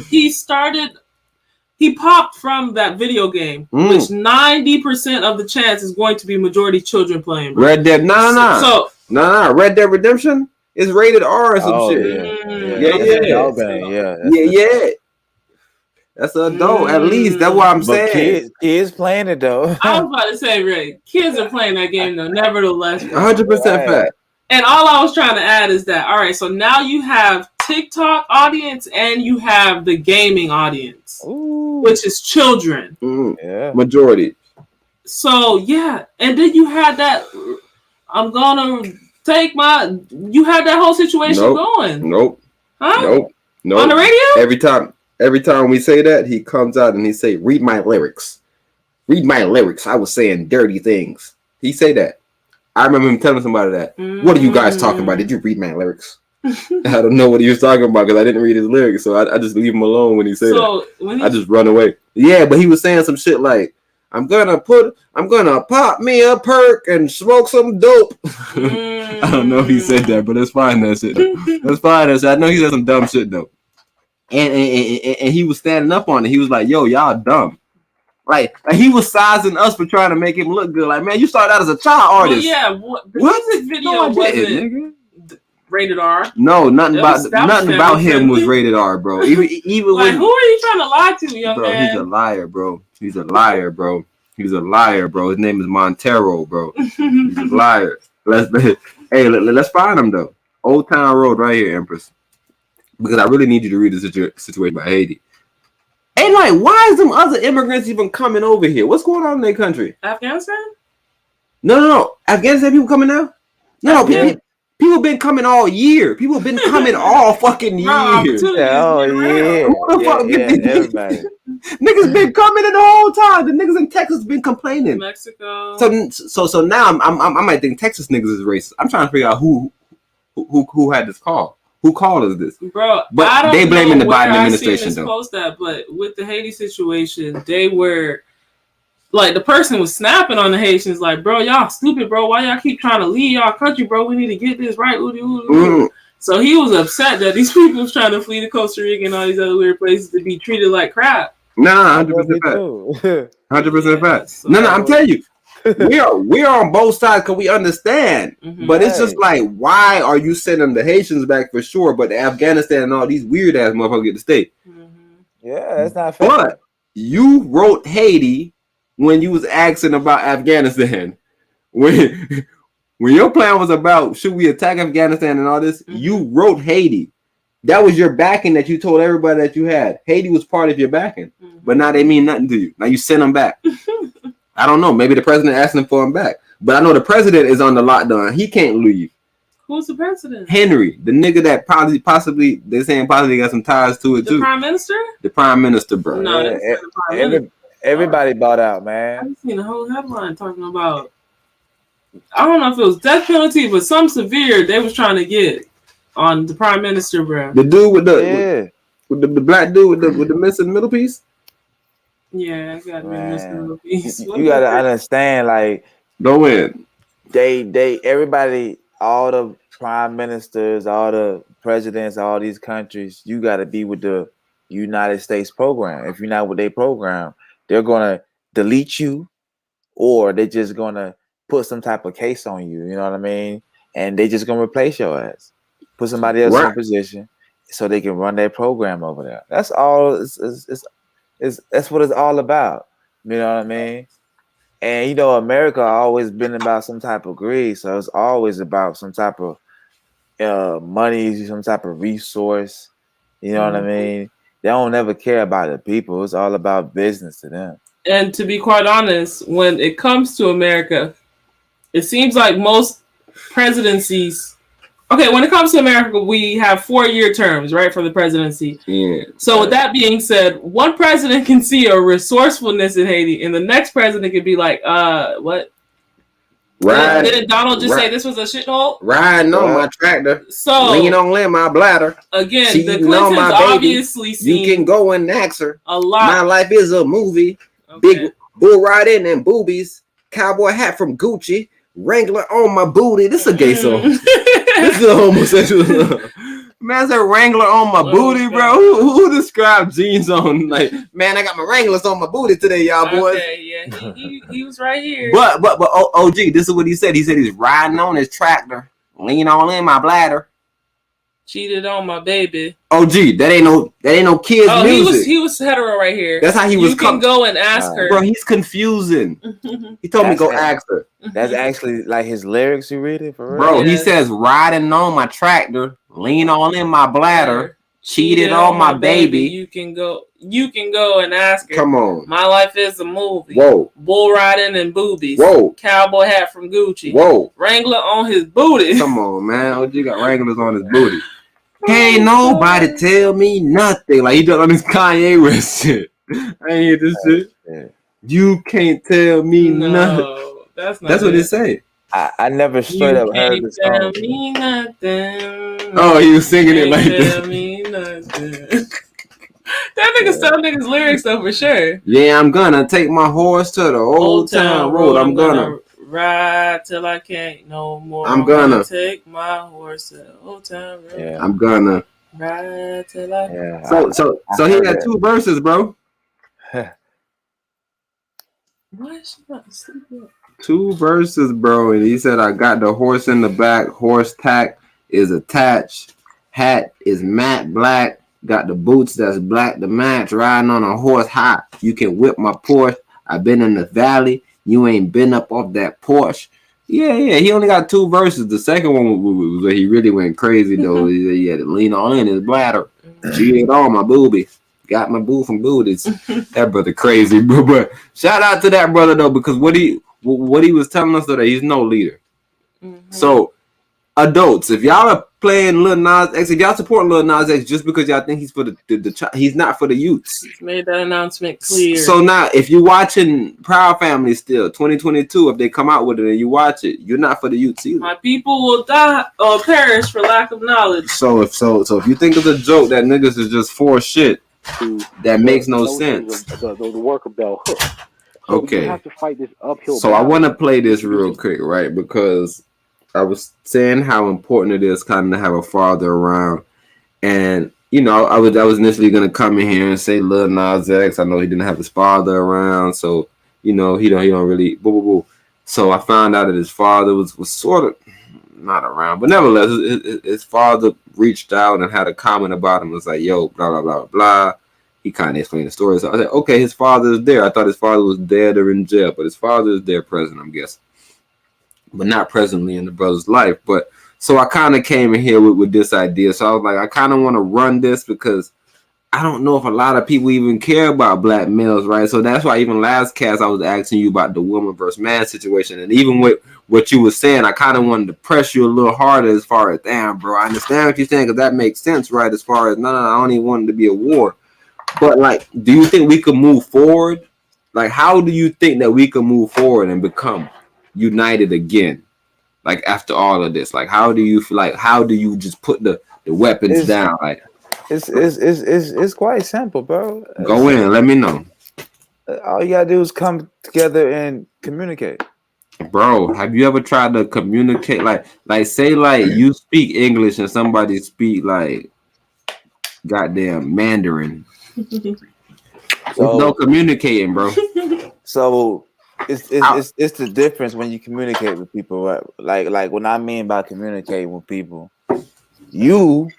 He popped from that video game, which 90% of the chance is going to be majority children playing. Bro. Red Dead, no. Red Dead Redemption is rated R or some shit. Yeah. That's an adult, at least. That's what I'm saying. Kids playing it though. I was about to say, Ray, kids are playing that game though. Nevertheless, 100% fact. And all I was trying to add is that, all right, so now you have TikTok audience and you have the gaming audience, which is children. Majority. So, yeah. And then you had that, I'm going to take you had that whole situation going. Nope. Huh? Nope. On the radio? Every time we say that, he comes out and he say, read my lyrics. Read my lyrics. I was saying dirty things. He say that. I remember him telling somebody that. What are you guys talking about? Did you read my lyrics? I don't know what he was talking about because I didn't read his lyrics, so I just leave him alone when he said that. I just run away. Yeah, but he was saying some shit like, I'm gonna pop me a perk and smoke some dope. I don't know if he said that, but it's fine that shit. That's fine that shit. I know he said some dumb shit though. And he was standing up on it. He was like, yo, y'all dumb. Like he was sizing us for trying to make him look good. Like, man, you started out as a child artist. Well, yeah, the music video wasn't rated R. No, nothing about him was rated R, bro. Even like, who are you trying to lie to, young man? He's a liar, bro. He's a liar, bro. His name is Montero, bro. He's a liar. Let's find him though. Old Town Road right here, Empress. Because I really need you to read the situation about Haiti. And like, why is them other immigrants even coming over here? What's going on in their country? Afghanistan? No. Afghanistan people coming now? No, people been coming all year. People been coming all fucking year. Everybody. Niggas been coming in the whole time. The niggas in Texas been complaining. Mexico. So now I might think Texas niggas is racist. I'm trying to figure out who had this call. Who called us this? Bro, but they blaming the Biden administration though. Post that, but with the Haiti situation, they were like the person was snapping on the Haitians, like, bro, y'all stupid, bro. Why y'all keep trying to leave y'all country, bro? We need to get this right. So he was upset that these people was trying to flee to Costa Rica and all these other weird places to be treated like crap. Nah, 100% fact. 100% fact. So, no, I'm telling you. We're on both sides because we understand, but it's just like, why are you sending the Haitians back for sure, but the Afghanistan and all these weird ass motherfuckers get to stay? Yeah, that's not fair. But you wrote Haiti when you was asking about Afghanistan. When your plan was about should we attack Afghanistan and all this, you wrote Haiti. That was your backing that you told everybody that you had. Haiti was part of your backing, but now they mean nothing to you. Now you send them back. I don't know. Maybe the president asking for him back. But I know the president is on the lockdown. He can't leave. Who's the president? Henry, the nigga that possibly they're saying possibly got some ties to it too. The prime minister? The prime minister, bro. No, Yeah, that's not the prime minister. Everybody bought out, man. I've seen a whole headline talking about, I don't know if it was death penalty, but some severe they was trying to get on the prime minister, bro. The dude with the with the black dude with the missing middle piece. Yeah, I got to be missing middle piece. You gotta understand, like, go in. Everybody, all the prime ministers, all the presidents, all these countries, you gotta be with the United States program. If you're not with their program, they're gonna delete you, or they're just gonna put some type of case on you. You know what I mean? And they just gonna replace your ass, put somebody else in position, so they can run their program over there. That's all. That's what it's all about. You know what I mean? And you know, America always been about some type of greed, so it's always about some type of money, some type of resource. You know what I mean? They don't ever care about the people. It's all about business to them. And to be quite honest, when it comes to America, it seems like most presidencies. Okay, when it comes to America, we have 4-year terms, right, for the presidency. Yeah. So with that being said, one president can see a resourcefulness in Haiti, and the next president could be like, what? Didn't Donald just say this was a shithole? Riding on my tractor. So lean on my bladder. Again, the Clintons obviously seen you can go and ask her. A lot. My life is a movie. Okay. Big bull riding and boobies. Cowboy hat from Gucci. Wrangler on my booty. This is a gay song. This is a homosexual song. Man, said Wrangler on my booty, bro. Who described jeans on? Like, man, I got my Wranglers on my booty today, y'all boys. Okay, yeah, he was right here. But OG, this is what he said. He said he's riding on his tractor, lean on in my bladder. Cheated on my baby. OG, that ain't no kids music. He was hetero right here. That's how he was. You can go and ask her, bro. He's confusing. He told me go ask her. That's actually like his lyrics. You read it for real, bro. He says riding on my tractor, lean on in my bladder, cheated on my baby. You can go and ask her. Come on. My life is a movie. Whoa. Bull riding and boobies. Whoa. Cowboy hat from Gucci. Whoa. Wrangler on his booty. Come on, man. OG got Wranglers on his booty. Can't nobody tell me nothing. Like he done on this Kanye West shit. I ain't hear this shit. Yeah. You can't tell me nothing. That's what it say. I never straight up heard this song. Tell me nothing. Oh, he was singing it like this. Tell me nothing. That nigga stole niggas lyrics though for sure. Yeah, I'm gonna take my horse to the old town road. I'm gonna ride till I can't no more. I'm gonna take my horse to the old town road. Yeah. I'm gonna ride till I. Yeah. So he had 2 verses, bro. Why is she not sleeping? 2 verses, bro, and he said, "I got the horse in the back. Horse tack is attached. Hat is matte black. Got the boots that's black to match. Riding on a horse hot. You can whip my Porsche. I've been in the valley. You ain't been up off that Porsche." Yeah. He only got 2 verses. The second one was where he really went crazy, though. He had to lean on in his bladder. Cheated on my booby. Got my boo from booties. That brother crazy, bro. But shout out to that brother, though, because what he was telling us today, he's no leader. Mm-hmm. So, adults, if y'all are playing Lil Nas X, if y'all support Lil Nas X just because y'all think he's for the he's not for the youths. He's made that announcement clear. So now, if you're watching Proud Family still, 2022, if they come out with it and you watch it, you're not for the youths either. My people will die or perish for lack of knowledge. So if you think it's a joke that niggas is just for shit, that makes no sense. The worker bell hook. So okay. you have to fight this uphill so battle. I want to play this real quick, right? Because I was saying how important it is kind of to have a father around. And, you know, I was initially going to come in here and say Lil Nas X. I know he didn't have his father around. So, you know, he don't really, boo, boo, boo. So I found out that his father was sort of not around. But nevertheless, his father reached out and had a comment about him. It was like, yo, blah, blah, blah, blah. He kind of explained the story. So I said, okay, his father is there. I thought his father was dead or in jail. But his father is there present, I'm guessing. But not presently in the brother's life. But so I kind of came in here with this idea. So I was like, I kind of want to run this because I don't know if a lot of people even care about black males, right? So that's why even last cast I was asking you about the woman versus man situation, and even with what you were saying, I kind of wanted to press you a little harder as far as, damn, bro, I understand what you're saying because that makes sense, right? As far as, no, I don't even want it to be a war. But like, do you think we could move forward? Like, how do you think that we can move forward and become united again? Like after all of this, like how do you feel? Like how do you just put the weapons down? Like it's quite simple, bro. Go in, let me know. All you gotta do is come together and communicate. Bro, have you ever tried to communicate? Like say like you speak English and somebody speak like goddamn Mandarin. So, no communicating, bro. So it's the difference when you communicate with people, right? Like when I mean by communicating with people, you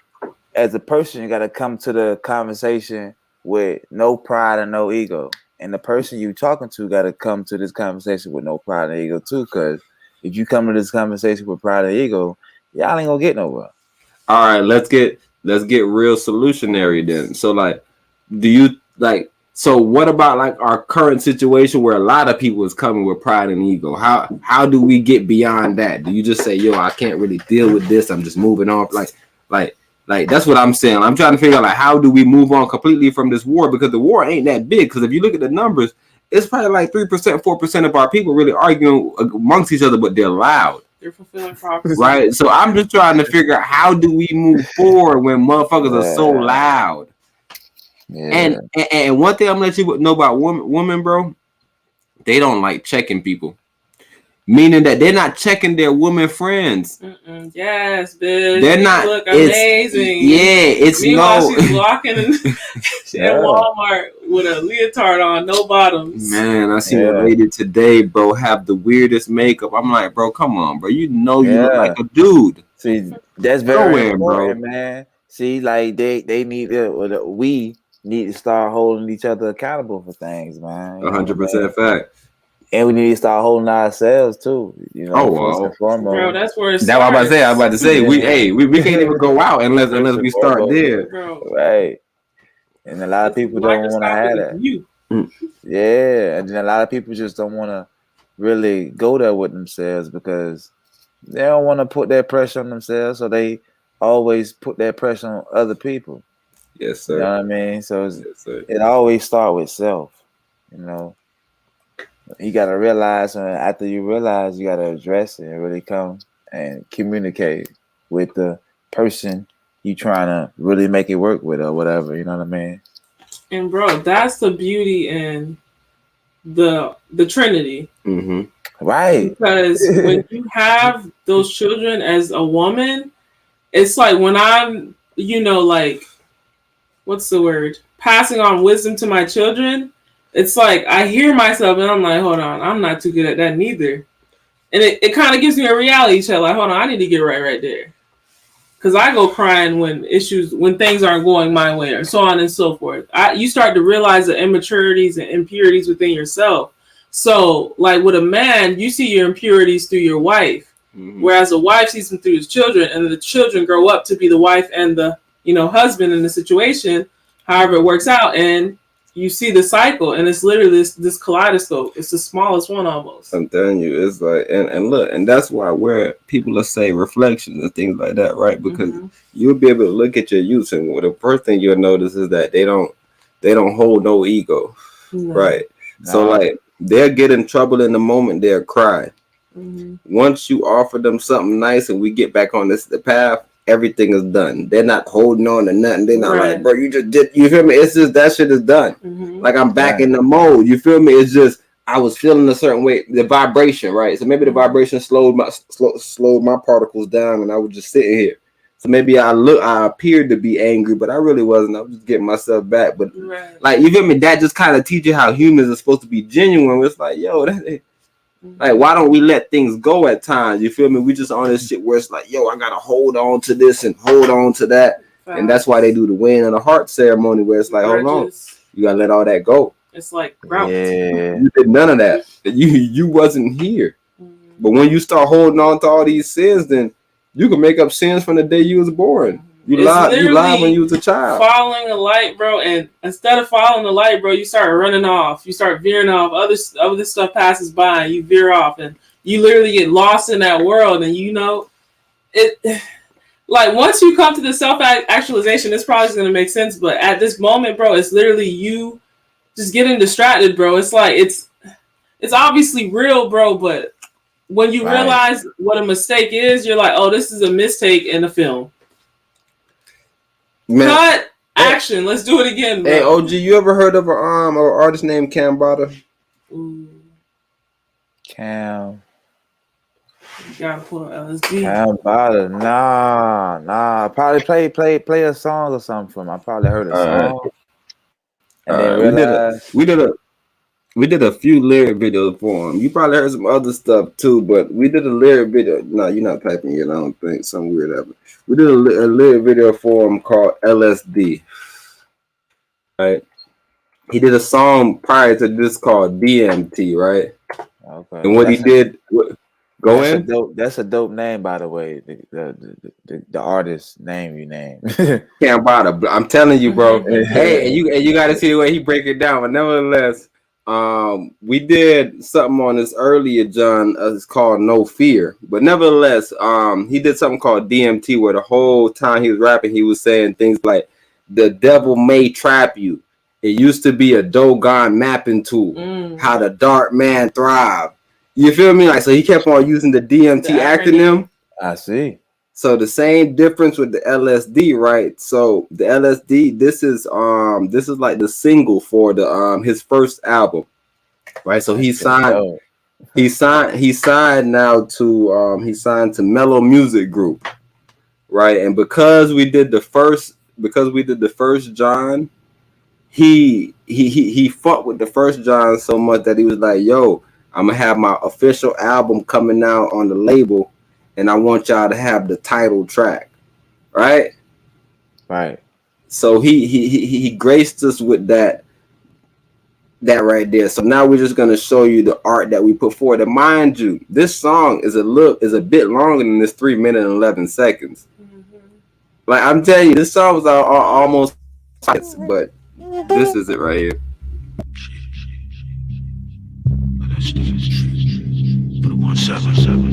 as a person, you gotta come to the conversation with no pride and no ego. And the person you talking to gotta come to this conversation with no pride and ego too. Cause if you come to this conversation with pride and ego, y'all ain't gonna get nowhere. All right, let's get real solutionary then. So like, do you like? So what about like our current situation where a lot of people is coming with pride and ego? How do we get beyond that? Do you just say, yo, I can't really deal with this, I'm just moving on? Like that's what I'm saying. I'm trying to figure out like how do we move on completely from this war, because the war ain't that big. Because if you look at the numbers, it's probably like 3%, 4% of our people really arguing amongst each other, but they're loud. They're fulfilling prophecy. Right. So I'm just trying to figure out how do we move forward when motherfuckers are so loud. Yeah. And one thing I'm gonna let you know about women, bro, they don't like checking people. Meaning that they're not checking their women friends. Yes, bitch. They're not. Look amazing. It's meanwhile, no. she's walking in Walmart with a leotard on, no bottoms. Man, I seen a lady today, bro, have the weirdest makeup. I'm like, bro, come on, bro. You know you look like a dude. See, that's very important, bro. Man. See, like they need to, we need to start holding each other accountable for things, man. 100% fact. And we need to start holding ourselves too. You know, first and foremost. Bro, that's where it's. That's what I was about to say. We can't even go out unless we start there. Bro. Right. And a lot of people don't want to have that. Yeah, and then a lot of people just don't want to really go there with themselves because they don't want to put that pressure on themselves, so they always put that pressure on other people. Yes, sir. You know what I mean? So it always starts with self. You know, you got to realize, and after you realize, you got to address it and really come and communicate with the person you trying to really make it work with or whatever. You know what I mean? And bro, that's the beauty in the Trinity. Right. Because when you have those children as a woman, it's like when I'm, like, what's the word? Passing on wisdom to my children. It's like I hear myself and I'm like, hold on, I'm not too good at that neither. And it kind of gives me a reality check. Like, hold on, I need to get right there. Because I go crying when things aren't going my way or so on and so forth. You start to realize the immaturities and impurities within yourself. So, like with a man, you see your impurities through your wife. Whereas a wife sees them through his children, and the children grow up to be the wife and the husband in the situation, however it works out, and you see the cycle, and it's literally this kaleidoscope. It's the smallest one almost. I'm telling you, it's like, and look, and that's why where people will say reflections and things like that, right? Because you'll be able to look at your youth, and the first thing you'll notice is that they don't hold no ego, right? So like they'll get in trouble in the moment, they'll cry. Once you offer them something nice and we get back on the path, everything is done. They're not holding on to nothing. They're not like, bro, you just did. You feel me? It's just that shit is done. Like I'm back in the mode. You feel me? It's just I was feeling a certain way. The vibration, right? So maybe the vibration slowed my particles down, and I was just sitting here. So maybe I appeared to be angry, but I really wasn't. I was just getting myself back. But like you feel me? That just kind of teaches you how humans are supposed to be genuine. It's like, yo, like, why don't we let things go at times? You feel me? We just on this shit where it's like, yo, I gotta hold on to this and hold on to that. And that's why they do the weighing of the heart ceremony where it's like, hold on, you gotta let all that go. It's like grout. Yeah. You did none of that. You wasn't here. But when you start holding on to all these sins, then you can make up sins from the day you was born. You lied when you was a child. Following a light, bro, and instead of following the light, bro, you start running off. You start veering off. Other stuff passes by, and you veer off, and you literally get lost in that world. And you know, it. Like once you come to the self-actualization, it's probably going to make sense. But at this moment, bro, it's literally you just getting distracted, bro. It's like it's obviously real, bro, but when you realize what a mistake is, you're like, oh, this is a mistake in the film. Man. Cut, action. Let's do it again, bro. Hey, OG, you ever heard of an artist named Cambatta? Cam. You gotta pull LSD. Cambatta, nah. Probably play a song or something from him. I probably heard a song. And then we did a few lyric videos for him. You probably heard some other stuff too, but we did a lyric video. No, you're not typing yet. I don't think. Some weird happened. We did a lyric video for him called LSD. Right. He did a song prior to this called DMT. Right. Okay. And what he did. That's a dope name, by the way. The artist name you name. Cambatta. I'm telling you, bro. Hey, and you got to see the way he break it down. But nevertheless, we did something on this earlier, John. It's called No Fear. But nevertheless, he did something called DMT, where the whole time he was rapping, he was saying things like, "The devil may trap you. It used to be a Dogon mapping tool. How the dark man thrive." You feel me? Like, so he kept on using the DMT acronym. I see. So the same difference with the LSD, right? So the LSD, this is like the single for the his first album, right? So he signed now to Mellow Music Group, right? And because we did the first John, he fought with the first John so much that he was like, yo, I'm gonna have my official album coming out on the label, and I want y'all to have the title track, right? Right. So he graced us with that right there. So now we're just gonna show you the art that we put forward. And mind you, this song is a bit longer than this 3 minutes and 11 seconds. Like I'm telling you, this song was almost, but this is it right here. For the 177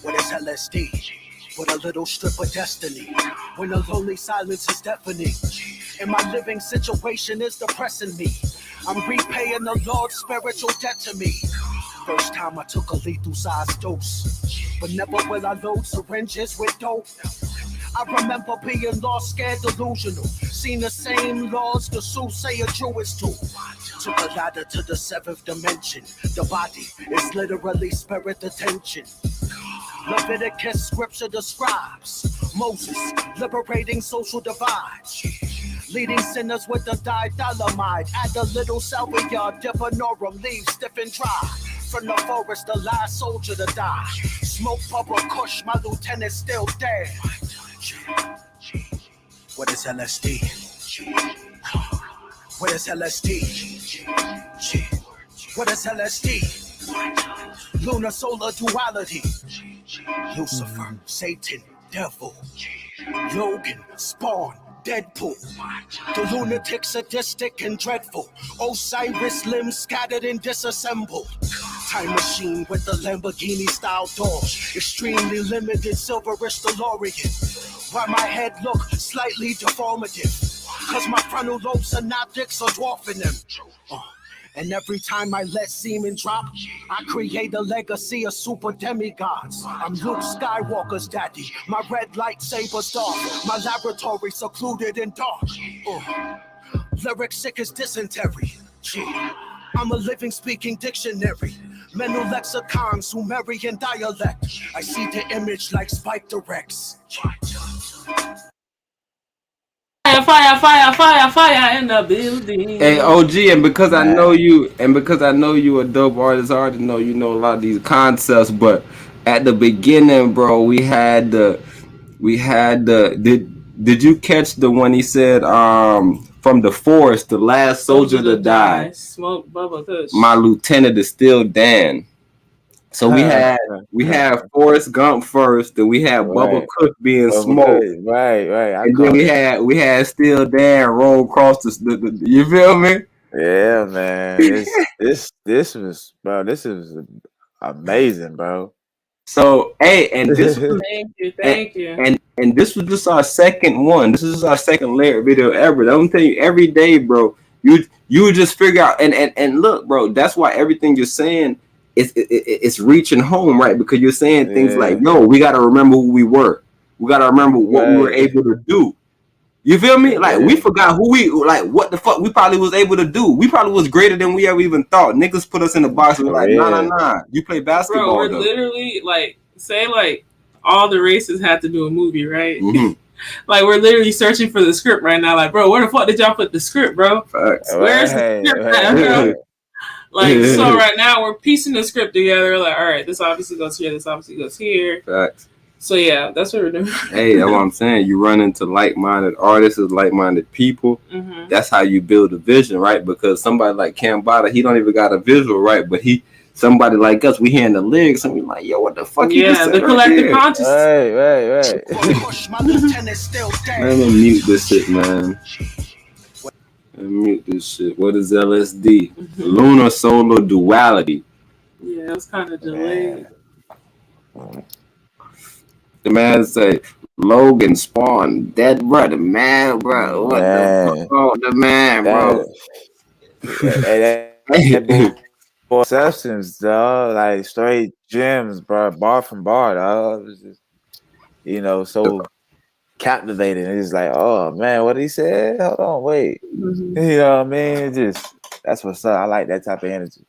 What is LSD? But a little strip of destiny. When the lonely silence is deafening, and my living situation is depressing me. I'm repaying the Lord's spiritual debt to me. First time I took a lethal sized dose, but never will I load syringes with dope. I remember being lost, scared, delusional. Seen the same laws the soothsayer Jewish do. Took a ladder to the seventh dimension. The body is literally spirit detention. Leviticus scripture describes Moses liberating social divides, leading sinners with the diethylamide. Add a little salvia, divinorum, leave stiff and dry. From the forest, the last soldier to die. Smoke bubble kush, my lieutenant still dead. What is LSD? What is LSD? What is LSD? Lunar solar duality. Lucifer, Satan, devil, Logan, Spawn, Deadpool. The lunatic, sadistic, and dreadful. Osiris limbs scattered and disassembled. Time machine with the Lamborghini style doors. Extremely limited silverish DeLorean. Why my head look slightly deformative? Cause my frontal lobe synaptics are dwarfing them. And every time I let semen drop, I create a legacy of super demigods. I'm Luke Skywalker's daddy, my red lightsaber's dark, my laboratory secluded and dark. Lyric sick as dysentery. I'm a living speaking dictionary. Mental lexicon, Sumerian dialect. I see the image like Spike Directs. fire in the building. Hey OG, and because I know you a dope artist, I already know you know a lot of these concepts. But at the beginning, bro, we had the did you catch the one he said from the forest, the last soldier to die, smoke Bubba Kush. my lieutenant is still Dan. So we had Forrest Gump first, then we had Bubba Cook being smoked, right. And then we had Still Dan roll across the you feel me? Yeah, man. This was, bro. This is amazing, bro. So hey, and this was, thank you. And this was just our second one. This is our second lyric video ever. I'm telling you, every day, bro, you would just figure out and look, bro, that's why everything you're saying it's reaching home, right? Because you're saying things like, yo, we gotta remember who we were. We gotta remember what we were able to do. You feel me? Like we forgot who we what the fuck we probably was able to do. We probably was greater than we ever even thought. Niggas put us in the box and were like, nah. You play basketball. Bro, we're though. literally like all the races had to do a movie, right? Mm-hmm. Like we're literally searching for the script right now. Like, bro, where the fuck did y'all put the script, bro? Facts. Where's the script at, bro? Like, so right now we're piecing the script together. Like, all right, this obviously goes here. This obviously goes here. Facts. So yeah, that's what we're doing. Hey, that's what I'm saying. You run into like-minded artists, like-minded people. Mm-hmm. That's how you build a vision, right? Because somebody like Cambatta, he don't even got a visual, right? But somebody like us, we hearing the lyrics and we like, yo, what the fuck? Yeah, the collective consciousness. Right. Let me mute this shit, man. Mute this shit. What is LSD? Lunar solar duality. Yeah, it was kind of delayed. The man say Logan Spawn dead brother, man, bro. What the fuck? Oh, the man, bro. That substance, dog. Like straight gems, bro. Bar from bar, dog. It was just, so captivating. It's like, oh man, what he said? Hold on, wait. Mm-hmm. You know what I mean? That's what's up. I like that type of energy.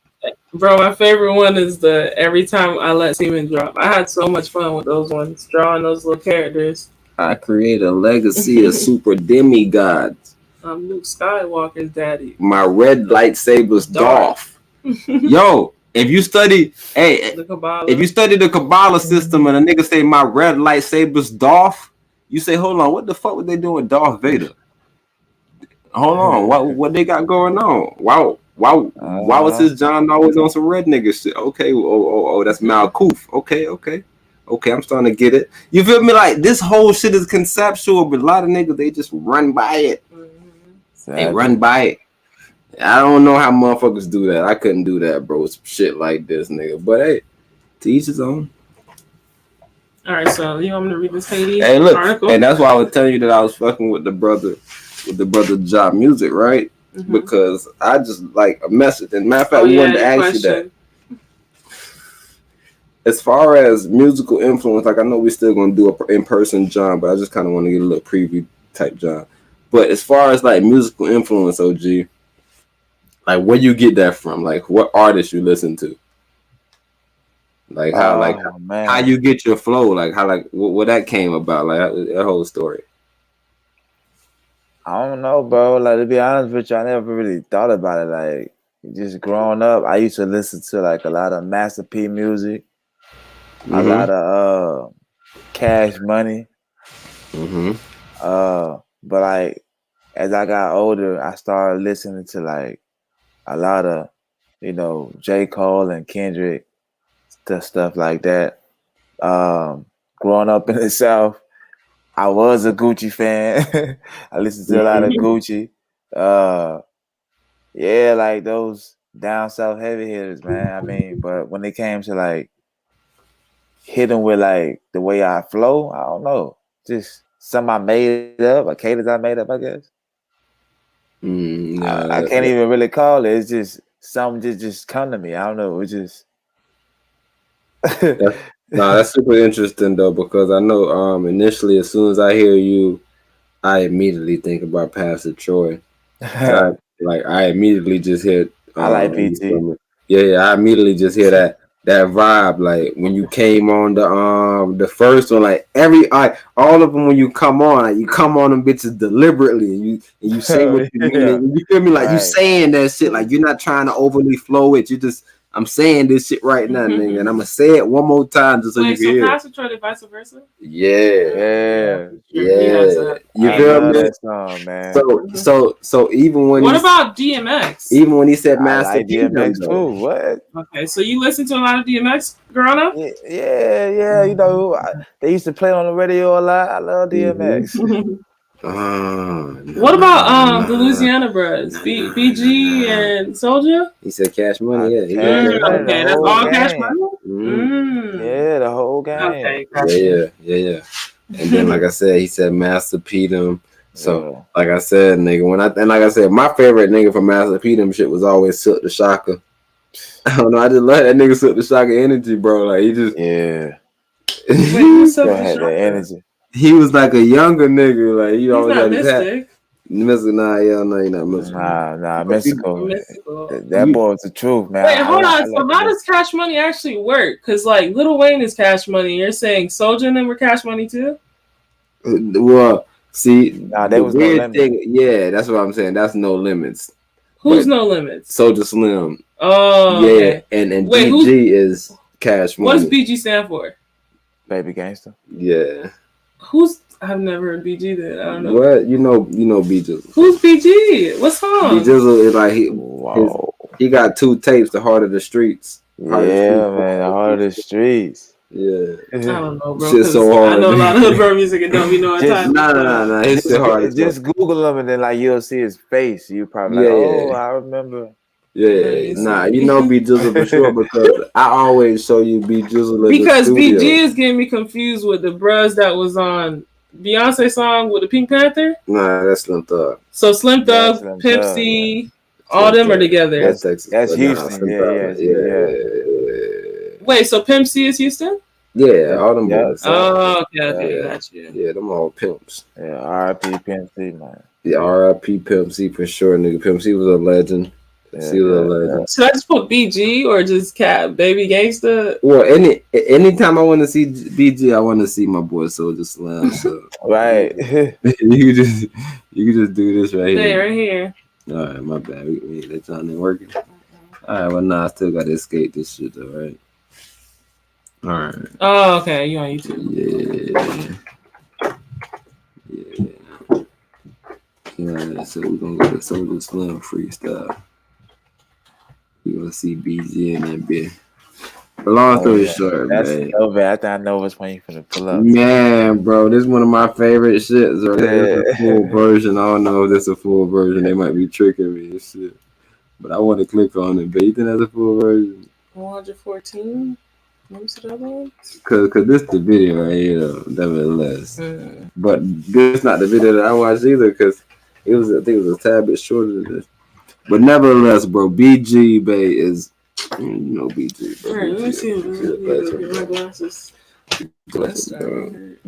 Bro, my favorite one is the every time I let semen drop. I had so much fun with those ones, drawing those little characters. I create a legacy of super demigods. I'm Luke Skywalker's daddy. My red lightsaber's Darth. Yo, if you study the Kabbalah system and a nigga say my red lightsaber's Darth, you say, hold on, what the fuck were they doing with Darth Vader? Hold on, what they got going on? Why was his John always on some red nigga shit? Okay, that's Malkoof. Okay, I'm starting to get it. You feel me? Like this whole shit is conceptual, but a lot of niggas they just run by it. They run by it. I don't know how motherfuckers do that. I couldn't do that, bro. Some shit like this, nigga. But hey, to each his own. All right, so you want me to read this Haiti article? And that's why I was telling you that I was fucking with the brother Job Music, right? Mm-hmm. Because I just like a message. And matter of fact, we wanted to ask you that. As far as musical influence, like I know we're still gonna do a in-person John, but I just kind of want to get a little preview type John. But as far as like musical influence, OG, like where you get that from? Like what artists you listen to? Like how how you get your flow? Like how what that came about? Like that whole story. I don't know, bro. Like to be honest with you, I never really thought about it. Like just growing up, I used to listen to like a lot of Master P music, a lot of Cash Money. But like as I got older, I started listening to like a lot of J. Cole and Kendrick, stuff like that. Growing up in the South, I was a Gucci fan. I listened to a lot of Gucci. Yeah, like those down south heavy hitters, man. I mean, but when it came to like hitting with like the way I flow, I don't know. Just something I made up, a cadence I made up, I guess. I can't even really call it. It's just something just come to me. I don't know. It's just No, that's super interesting though, because I know initially as soon as I hear you, I immediately think about Pastor Troy. I immediately just hear I like PT. Yeah, I immediately just hear that. that vibe, like when you came on the first one, like all of them when you come on, like you come on them bitches deliberately, and you say what you mean, and you feel me, like you saying that shit, like you're not trying to overly flow it, you just I'm saying this shit right now, nigga, and I'm gonna say it one more time just so you can hear. Wait, so concentrated vice versa? Yeah. You feel me? That song, man. So even when what about DMX? Even when he said I Master like DMX too. What? Okay, so you listen to a lot of DMX growing up? Yeah. You know, they used to play on the radio a lot. I love DMX. What about the Louisiana Bros? BG and Soulja? He said Cash Money. Yeah, okay, that's all Cash Money. Yeah, the whole game. Okay, yeah. And then, like I said, he said Master P them. So, like I said, nigga, my favorite nigga from Master P them shit was always Silk the Shocker. I don't know, I just love that nigga Silk the Shocker energy, bro. Like he just Wait, who's Silk the Shocker? Energy. He was like a younger nigga, like he always not had his hat. Mystic. Nah, you're not Mexico. Nah, Mexico. That boy was the truth, man. Wait, hold on. So how does Cash Money actually work? Because like Lil Wayne is Cash Money. You're saying Soulja and them were Cash Money too? Well, see, there was no limit. Yeah, that's what I'm saying. That's No Limits. Who's No Limits? Soulja Slim. Oh, yeah, okay. and BG is Cash Money. What does BG stand for? Baby Gangster. Yeah. I've never heard BG then. I don't know. What? You know BG. Who's BG? What song? BG is like he got 2 tapes, The Heart of the Streets. Man, The Heart of the Streets. Yeah. I don't know, bro. Shit's so hard. I know a lot of hood bro music and don't be knowing time. Nah. It's so hard. Just Google him and then like you'll see his face. You probably I remember. Yeah, nah, you know B Jizzle for sure because I always show you B Jizzle because BG is getting me confused with the bros that was on Beyonce song with the Pink Panther. Nah, that's Slim Thug. So Slim Thug, Pimp C, all them are together. That's Texas. That's Houston. Yeah. Wait, so Pimp C is Houston? Yeah, all them boys. Oh, okay, gotcha. Yeah, them all pimps. Yeah, R.I.P. Pimp C, man. Yeah, R.I.P. Pimp C for sure, nigga. Pimp C was a legend. Should I just put BG or just Baby Gangsta? Well, anytime I want to see BG, I want to see my boy Soulja Slim. So right, you can just do this right here. Hey, right here. All right, my bad. That time ain't working. All right, well, nah, I still gotta escape this shit though, right? All right. Oh, okay. You on YouTube? Yeah. So we're gonna go to Soulja Slim freestyle. We're gonna see BG in that bit. But long story short, that's man. so bad. I think I know which one you're gonna pull up. Man, bro, this is one of my favorite shits. Or it's a full version. I don't know if that's a full version. They might be tricking me and shit. But I want to click on it. But you think that's a full version? 114. Let me see that one. Cause this the video right here, though, nevertheless. But this not the video that I watched either, cause I think it was a tad bit shorter than this. But nevertheless, bro, BG Bay is, you know, BG. Bro. Alright, let me see. My glasses.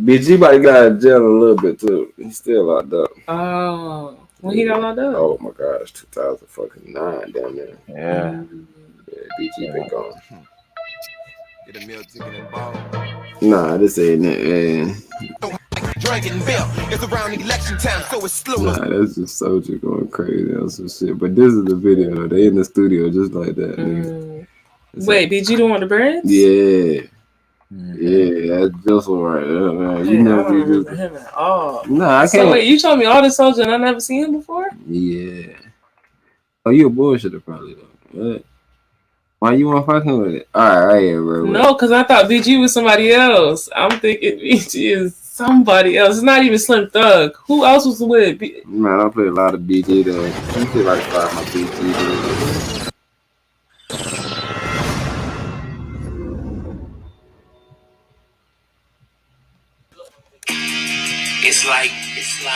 BG about to get out of jail in a little bit too. He's still locked up. Oh, when he got locked up? Oh my gosh, 2009 down there. Yeah. BG been gone. Nah, this ain't it, man. It's around election time, so it's slow. Nah, that's just Soulja going crazy on some shit. But this is the video, though. They in the studio just like that. Wait, BG the one the birds? Yeah. Yeah, that's just right there, man. You know, I don't remember him at all. Nah, I can't. So wait, you told me all this Soulja and I never seen him before? Yeah. Oh, you a bullshitter probably though. What? Why you want fucking with it? All right, bro. No, because I thought BG was somebody else. I'm thinking BG is somebody else. It's not even Slim Thug. Who else was with? Man, I play a lot of BG though. You feel like 5 my BG though. It's like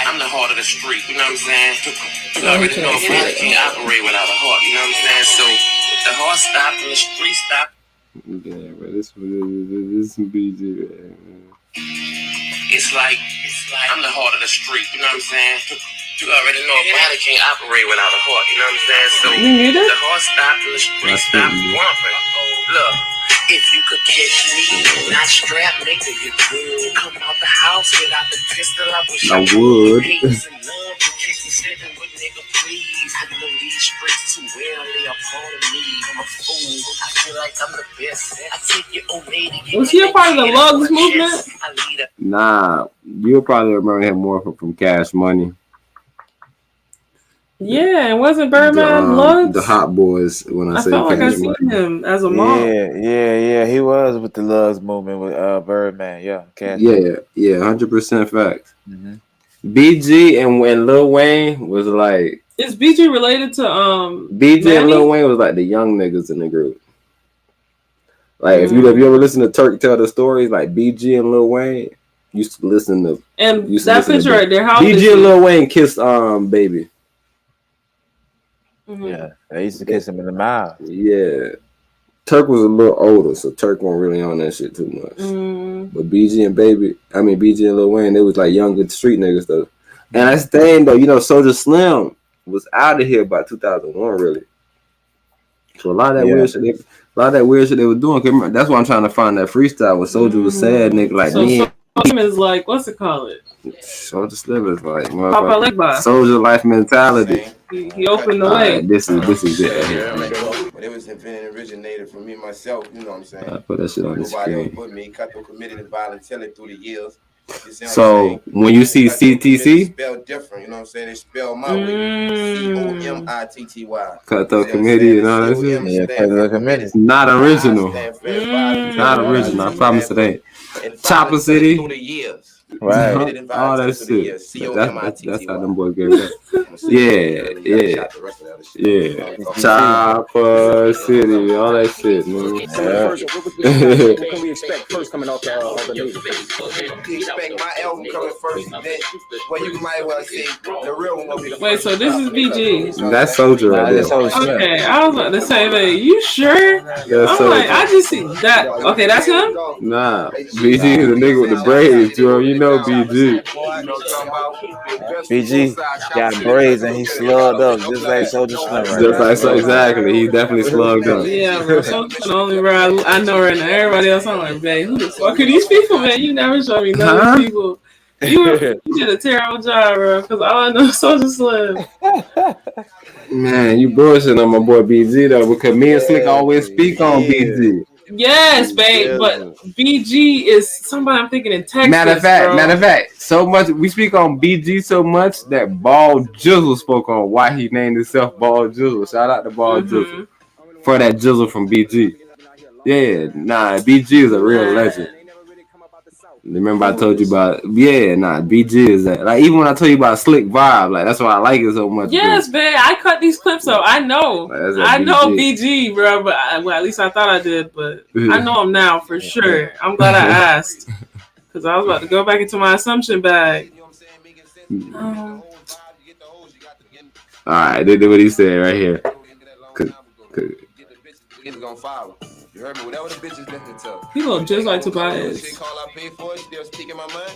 I'm the heart of the street, you know what I'm saying? You already know a body can't operate without a heart, you know what I'm saying? So if the heart stopped and the street stopped. Yeah, but this is some BG, man. It's like I'm the heart of the street, you know what I'm saying? You already know a body can't operate without a heart, you know what I'm saying? So if the heart stopped and the street stopped bumping. Look. If you could catch me, not strap, nigga, you could come out the house without the pistol. I wish I would. Haters in love, you catch me slipping with nigga, please. I know these streets too well, they are part of me. I'm a fool, I feel like I'm the best. I take your old lady. Was he a part of the Lugs movement? Nah, you'll probably remember him more from Cash Money. Yeah, and wasn't Birdman Lugs? The Hot Boys. When I say felt like I Cash seen Money. him as a mom. Yeah. He was with the Lugs movement with Birdman. Yeah, Cash. Yeah, 100% facts. Mm-hmm. BG and when Lil Wayne was like, is BG related to BG Manny? and Lil Wayne was like the young niggas in the group. Like if you ever listen to Turk tell the stories, like BG and Lil Wayne used to listen to. And that picture right there, how BG and Lil Wayne kissed Baby. Mm-hmm. Yeah, they used to kiss him in the mouth. Yeah, Turk was a little older, so Turk wasn't really on that shit too much. But BG and Lil Wayne, they was like younger street niggas though. And that's the thing though, Soulja Slim was out of here by 2001, really. So a lot of that weird shit they were doing. That's why I'm trying to find that freestyle when Soulja was sad, nigga. Like Soulja Slim is like, what's it called? Soulja Slim is like Soulja life mentality. He opened the way. This is it. But it was originated from me myself, you know what I'm saying? I put that shit on the screen. Put me, Cutthroat committed it voluntarily through the years. So when you see CTC, spelled different, you know what I'm saying? They spell my way. COMITTY. Cutthroat Committee and all that shit. Yeah, Cutthroat Committee. Not original. Not original. I promise it ain't. Chopper City. Right. All that shit. That's how them boys get it. Yeah. Chopper City. All that shit, man. What can we expect first coming off the label? You expect my album coming first, then well, you might well see the real one will be the Wait, so this is BG. That's Soulja right there. Okay, I was about to say, man, you sure? I'm like, I just see that. Okay, that's him? Nah, BG is a nigga with the braids, you know BG. BG got braids and he slugged up just like Soulja Slim. Exactly. He definitely slugged up. Yeah, bro. Soulja's the only bro I know right now. Everybody else, I'm like, man, who the fuck are these people, man? You never show me none of these people. You did a terrible job, bro, because all I know is Soulja Slim. Man, you bullshitting on my boy BG, though, because me and Slick always speak on BG. Yes, babe, but BG is somebody I'm thinking in Texas. Matter of fact, so much we speak on BG so much that Ball Jizzle spoke on why he named himself Ball Jizzle. Shout out to Ball Jizzle for that Jizzle from BG. Yeah, BG is a real legend. Remember I told you about BG is that. Like even when I told you about Slick Vibe, like that's why I like it so much. Yes, man, I cut these clips up. I know, I know BG, bro. But at least I thought I did. But I know him now for sure. I'm glad I asked because I was about to go back into my assumption bag. All right, they did what he said right here. It's gonna follow. You heard me? Whatever the bitches listen to. He look just like Tobias. Shit call I paid for it, still speaking my mind.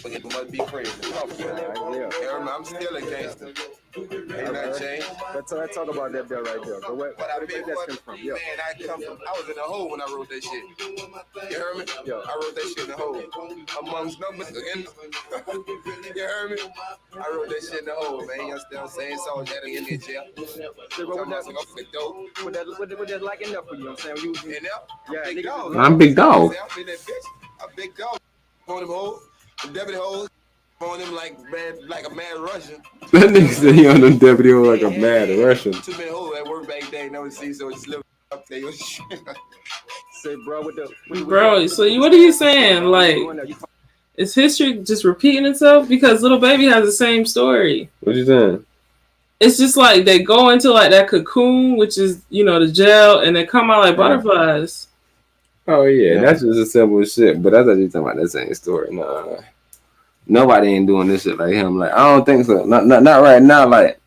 But it must be crazy. You heard me? I'm still a gangster. Ain't that changed? Let's talk about that there right there. But where did that come from? Man, I was in the hole when I wrote that shit. You heard me? I wrote that shit in the hole. Amongst numbers. You heard me? I wrote that shit in the hole, man. You still saying so that in the jail. What that like enough for you? I'm saying you in there? Yeah, I'm big dog. I'm big dog. On them hoes, the deputy hoes. On him like a mad Russian. That nigga said he on them deputy hoes like a mad Russian. Too many hoes at work back then. Never see, so just live up there. Say, bro, bro. So what are you saying? Like, is history just repeating itself? Because Lil Baby has the same story. What you saying? It's just like they go into like that cocoon, which is the jail, and they come out like butterflies. Oh yeah, that's just a simple shit. But that's what you talking about. That same story. Nah. Nobody ain't doing this shit like him. Like I don't think so. Not right now. Like,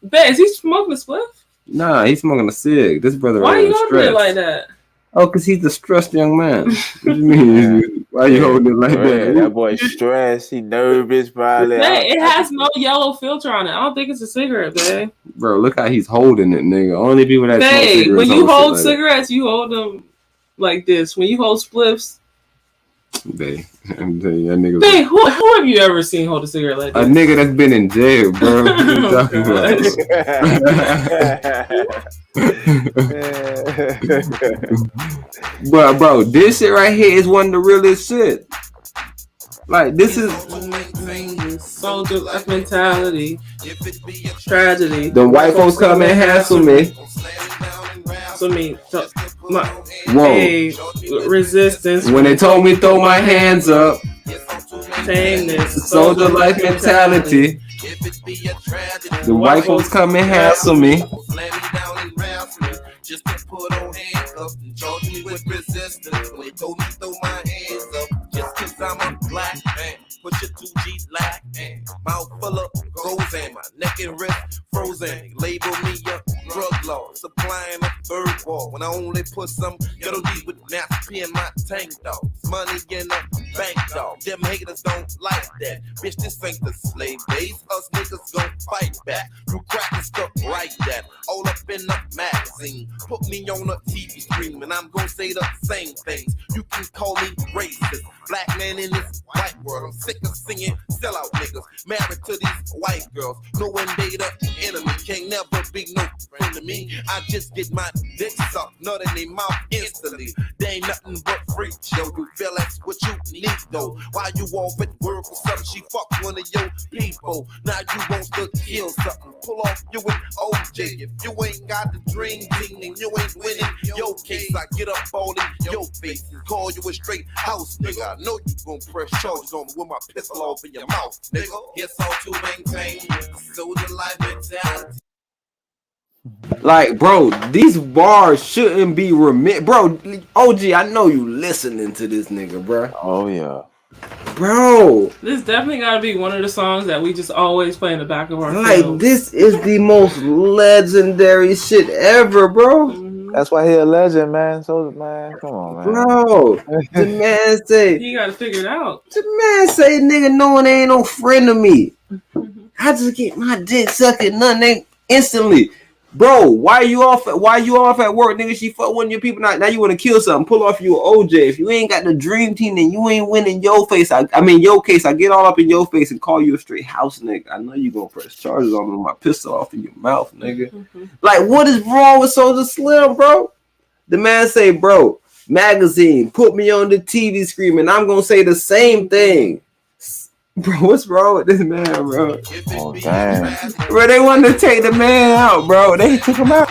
bet is he smoking a spliff? Nah, he's smoking a cig. This brother. Why you holding it like that? Oh, cause he's a stressed young man. What you mean? Why you holding it like that? That boy stressed. He nervous probably. Hey, it has no yellow filter on it. I don't think it's a cigarette, babe. Bro, look how he's holding it, nigga. Only people that smoke cigarettes when you hold cigarettes, you hold them like this when you hold spliffs? I'm telling you, that nigga. Hey, who have you ever seen hold a cigarette like this? A nigga that's been in jail, bro. What you talking about? But bro, this shit right here is one of the realest shit. Like this is soldier life mentality. Tragedy. The white folks come and hassle me. So me, resistance. When they told me throw my hands up. Tameness. Soldier life mentality. The white folks come and hassle me. Just to put on handcuffs and charge me with resistance. When they told me throw my hands up, just cause I'm a black man. Push a 2G black man. Mouth full of goals and my neck and wrist frozen. Label me a drug lord, supplying a third wall. When I only put some ghetto D with math P in my tank dog. Money in the bank dog. Them haters don't like that. Bitch, this ain't the slave days. Us niggas gon' fight back. You crackers stuff like that. All up in the magazine. Put me on a TV screen and I'm gonna say the same things. You can call me racist. Black man in this white world. I'm sick of singing sellout niggas. Married to these white girls. Knowing they the enemy. Can't never be no friend to me. I just get my dick sucked. Nut in their mouth instantly. They ain't nothing but freaks, yo. You feel that's what you need though. While you off at work or something, she fuck one of your people. Now you want to kill something. Pull off you with OJ. If you ain't got the dream team, then you ain't winning your case. I get up all in your face and call you a straight house nigga. I know you gon' press charges on me with my pistol off in your mouth, nigga. It's all to maintain soldier life mentality. Like, bro, these bars shouldn't be bro, OG, I know you listening to this nigga, bro. Oh yeah. Bro, this definitely gotta be one of the songs that we just always play in the back of our like field. This is the most legendary shit ever, bro. That's why he a legend, man. So man, come on, man. Bro, the man say you gotta figure it out. The man say, nigga, no one ain't no friend of me. I just get my dick sucked and nothing ain't instantly. Bro, why you off at work, nigga? She fuck one of your people. Now you want to kill something. Pull off you OJ. If you ain't got the dream team, then you ain't winning your face. I mean your case. I get all up in your face and call you a straight house nigga. I know you gonna press charges on me with my pistol off in your mouth, nigga. Like, what is wrong with Soulja Slim, bro? The man say, bro, magazine, put me on the TV screen, and I'm gonna say the same thing. Bro, what's wrong with this man, bro? Oh, damn. Bro, they wanted to take the man out, bro. They took him out.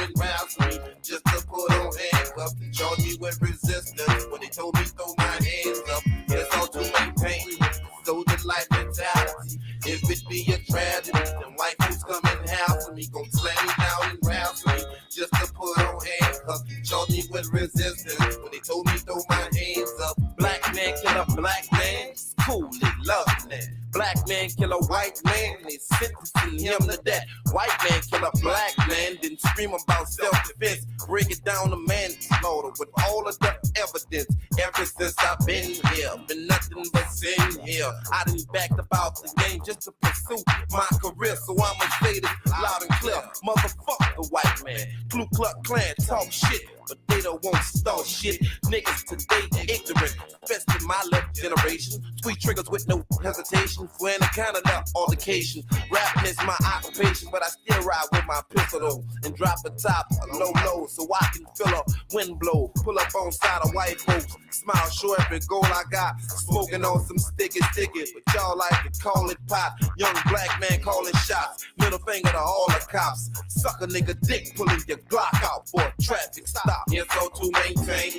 Just to put on handcuffs and charge me with resistance. When they told me throw my hands up, it's all to maintain soldier life mentality. If it be a tragedy, then white folks come in house and me gon' slam me down and rouse me. Just to put on handcuffs and charge me with resistance. When they told me throw my hands up, black man kill a black man. It's cool, they love that. Black man kill a white man, they sentencing him to death. White man kill a black man, then scream about self-defense. Break it down to manslaughter with all of the evidence. Ever since I've been here, been nothing but sin here. I done backed about the game just to pursue my career, so I'ma say this loud and clear. Motherfuck the white man. Ku Klux Klan talk shit, but they don't want to start shit. Niggas today ignorant, especially my left generation. Sweet triggers with no hesitation for any kind of altercation. Rapping is my occupation, but I still ride with my pistol though, and drop the top low so I can feel a wind blow. Pull up on side of white folks, smile, show every goal I got. Smoking on some sticky, but y'all like to call it pot. Young black man calling shots, middle finger to all the cops. Suck a nigga dick, pulling your Glock out for a traffic stop. Here's so to maintain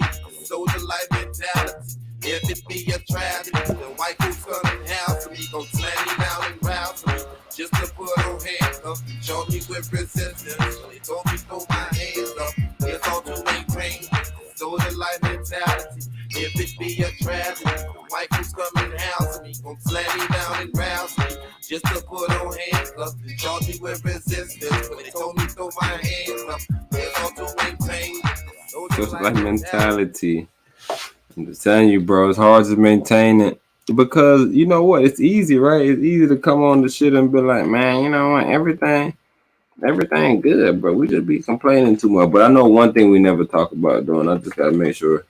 soldier life mentality. If it be a tragedy, then white folks come in house and he gon' slam me down and rouse me. Just to put on handcuffs, show me with resistance. They told me throw my hands up. It's all to maintain soldier life mentality. If it be a tragedy, then white folks come in house and he gon' slam me down and rouse me. Just to put on handcuffs, show me with resistance. When they told me throw my hands up, it's all to maintain Soldier life mentality. I'm just telling you, bro, it's hard to maintain it because you know what? It's easy, right? It's easy to come on the shit and be like, man, you know what? Everything good, bro. We just be complaining too much. But I know one thing we never talk about doing. I just gotta make sure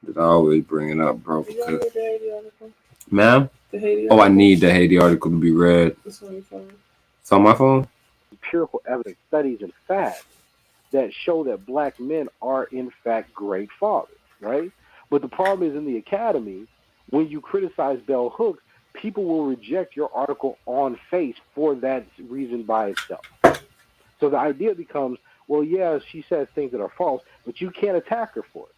that I always bring it up, bro. You don't Because, need the Haiti article. ma'am? The Haiti Oh, I article? need the Haiti article to be read. It's on your phone. It's on my phone? Empirical evidence, studies, and facts that show that black men are in fact great fathers, right? But the problem is in the academy, when you criticize Bell Hooks, people will reject your article on face for that reason by itself. So the idea becomes, well, yeah, she says things that are false, but you can't attack her for it.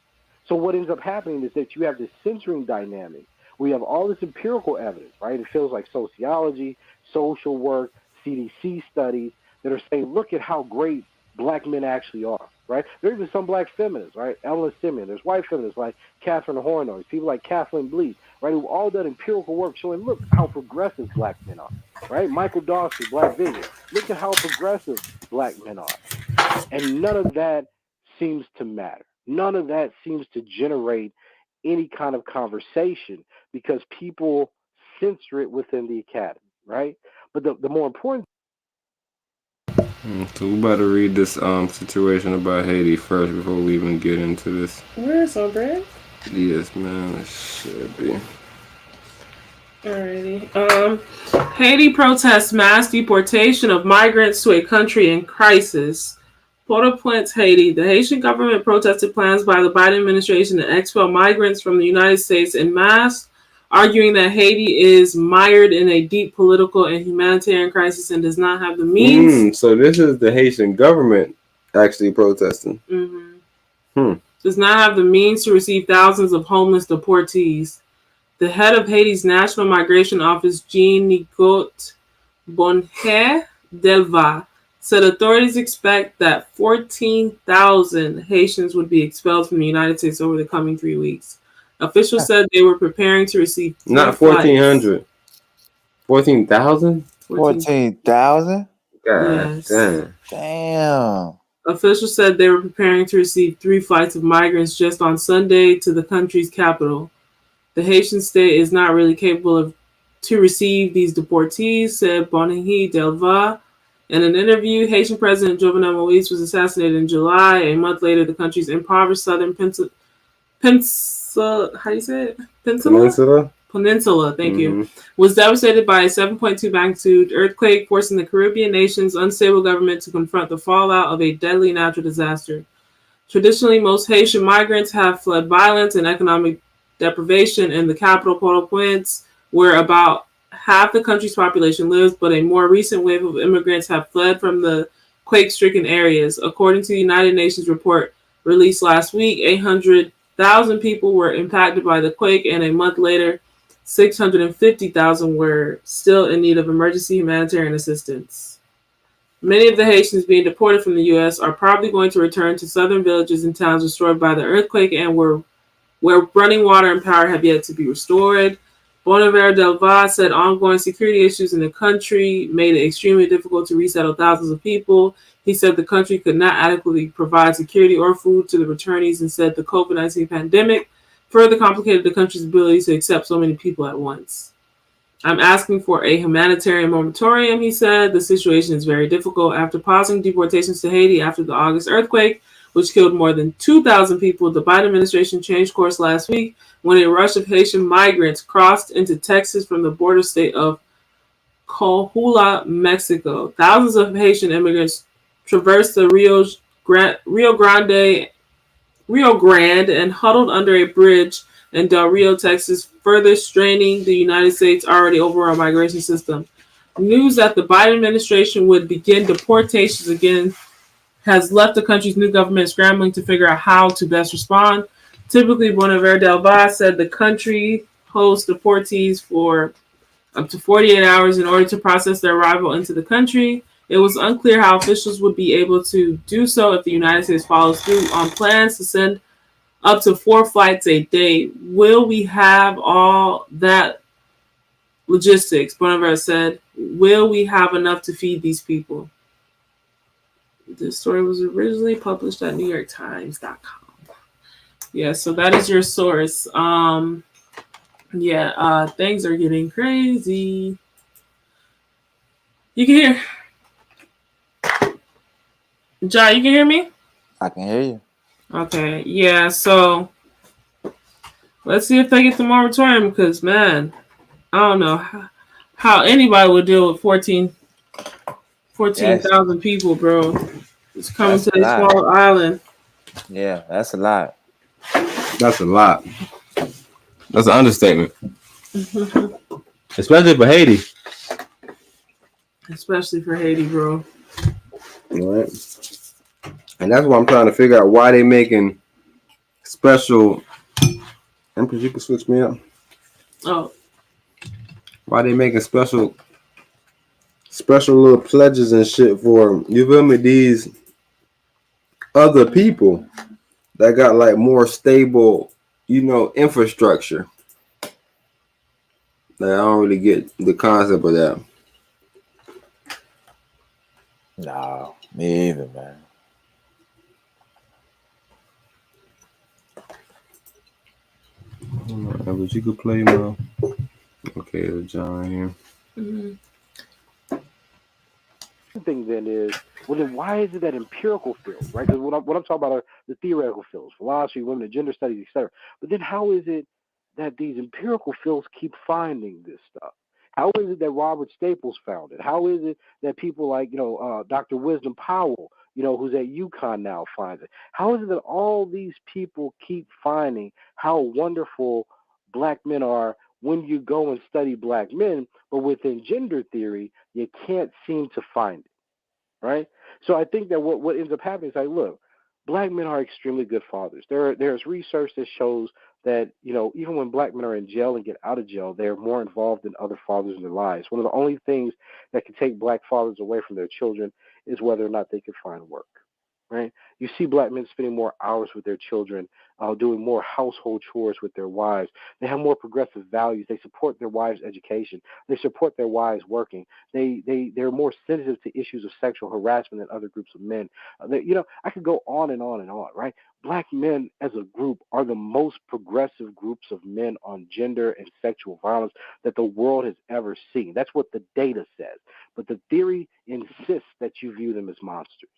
So what ends up happening is that you have this censoring dynamic. We have all this empirical evidence, right? It feels like sociology, social work, CDC studies that are saying, look at how great black men actually are, right? There are even some black feminists, right? Ellen Simmons. There's white feminists like Catherine Hornoy, people like Kathleen Bleeth, right, who've all done empirical work showing, look how progressive black men are, right? Michael Dawson, Black Vision. Look at how progressive black men are. And none of that seems to matter. None of that seems to generate any kind of conversation because people censor it within the academy, right? But the more important. So we better read this situation about Haiti first before we even get into this. Where's on bread? Yes, man. It should be. Alrighty. Haiti protests mass deportation of migrants to a country in crisis. Port-au-Prince, Haiti. The Haitian government protested plans by the Biden administration to expel migrants from the United States en masse, arguing that Haiti is mired in a deep political and humanitarian crisis and does not have the means. So this is the Haitian government actually protesting. Does not have the means to receive thousands of homeless deportees. The head of Haiti's National Migration Office, Jean-Nicot Bonher Delva, said authorities expect that 14,000 Haitians would be expelled from the United States over the coming 3 weeks. Officials said they were preparing to receive Not 1,400. 14,000? 14,000? God damn. Damn. Officials said they were preparing to receive 3 flights of migrants just on Sunday to the country's capital. The Haitian state is not really capable to receive these deportees, said Bonhi Delva. In an interview, Haitian President Jovenel Moïse was assassinated in July. A month later, the country's impoverished southern Peninsula, thank you, was devastated by a 7.2 magnitude earthquake, forcing the Caribbean nation's unstable government to confront the fallout of a deadly natural disaster. Traditionally, most Haitian migrants have fled violence and economic deprivation in the capital, Port-au-Prince, where about half the country's population lives, but a more recent wave of immigrants have fled from the quake-stricken areas. According to the United Nations report released last week, 800,000 people were impacted by the quake, and a month later, 650,000 were still in need of emergency humanitarian assistance. Many of the Haitians being deported from the U.S. are probably going to return to southern villages and towns destroyed by the earthquake and where running water and power have yet to be restored. Bonaventure Delva said ongoing security issues in the country made it extremely difficult to resettle thousands of people. He said the country could not adequately provide security or food to the returnees and said the COVID-19 pandemic further complicated the country's ability to accept so many people at once. I'm asking for a humanitarian moratorium, he said. The situation is very difficult. After pausing deportations to Haiti after the August earthquake, which killed more than 2,000 people, the Biden administration changed course last week when a rush of Haitian migrants crossed into Texas from the border state of Coahuila, Mexico. Thousands of Haitian immigrants traversed the Rio Grande and huddled under a bridge in Del Rio, Texas, further straining the United States' already overall migration system. News that the Biden administration would begin deportations again has left the country's new government scrambling to figure out how to best respond. Typically, Bonaventure Delva said the country hosts deportees for up to 48 hours in order to process their arrival into the country. It was unclear how officials would be able to do so if the United States follows through on plans to send up to 4 flights a day. Will we have all that logistics? Bonaventure said, will we have enough to feed these people? This story was originally published at NewYorkTimes.com. Yeah, so that is your source. Things are getting crazy. You can hear. Jai, you can hear me? I can hear you. Okay, yeah, so Let's see if they get the moratorium, because, man, I don't know how anybody would deal with 14,000 people, bro. It's coming to a small island. Yeah, that's a lot. That's a lot. That's an understatement. Especially for Haiti. Especially for Haiti, bro. All right. And that's why I'm trying to figure out why they making special. Empress, you can switch me up. Oh. Why they making special little pledges and shit for, you feel me, these other people that got like more stable, infrastructure. Like, I don't really get the concept of that. No, me either, man. But you could play now. Okay, John here. The thing then is, well, then why is it that empirical fields, right? Because what I'm talking about are the theoretical fields, philosophy, women, gender studies, etc. But then how is it that these empirical fields keep finding this stuff? How is it that Robert Staples found it? How is it that people like, Dr. Wisdom Powell, who's at UConn now, finds it? How is it that all these people keep finding how wonderful black men are when you go and study black men, but within gender theory, you can't seem to find it, right? So I think that what ends up happening is like, look, black men are extremely good fathers. There's research that shows that, even when black men are in jail and get out of jail, they're more involved than other fathers in their lives. One of the only things that can take black fathers away from their children is whether or not they can find work, right? You see black men spending more hours with their children, doing more household chores with their wives. They have more progressive values. They support their wives' education. They support their wives working. They're more sensitive to issues of sexual harassment than other groups of men. I could go on and on and on, right? Black men as a group are the most progressive groups of men on gender and sexual violence that the world has ever seen. That's what the data says. But the theory insists that you view them as monsters.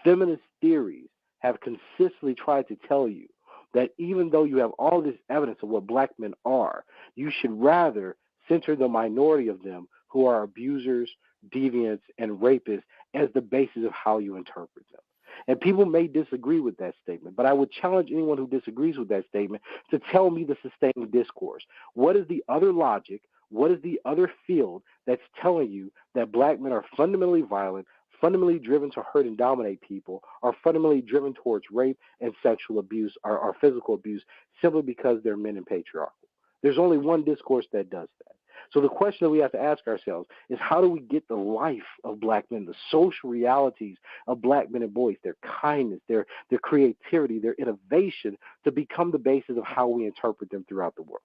Feminist theories have consistently tried to tell you that even though you have all this evidence of what black men are, you should rather center the minority of them who are abusers, deviants, and rapists as the basis of how you interpret them. And people may disagree with that statement, but I would challenge anyone who disagrees with that statement to tell me the sustaining discourse. What is the other logic? What is the other field that's telling you that black men are fundamentally violent, fundamentally driven to hurt and dominate people, are fundamentally driven towards rape and sexual abuse or physical abuse simply because they're men and patriarchal? There's only one discourse that does that. So the question that we have to ask ourselves is, how do we get the life of black men, the social realities of black men and boys, their kindness, their creativity, their innovation, to become the basis of how we interpret them throughout the world,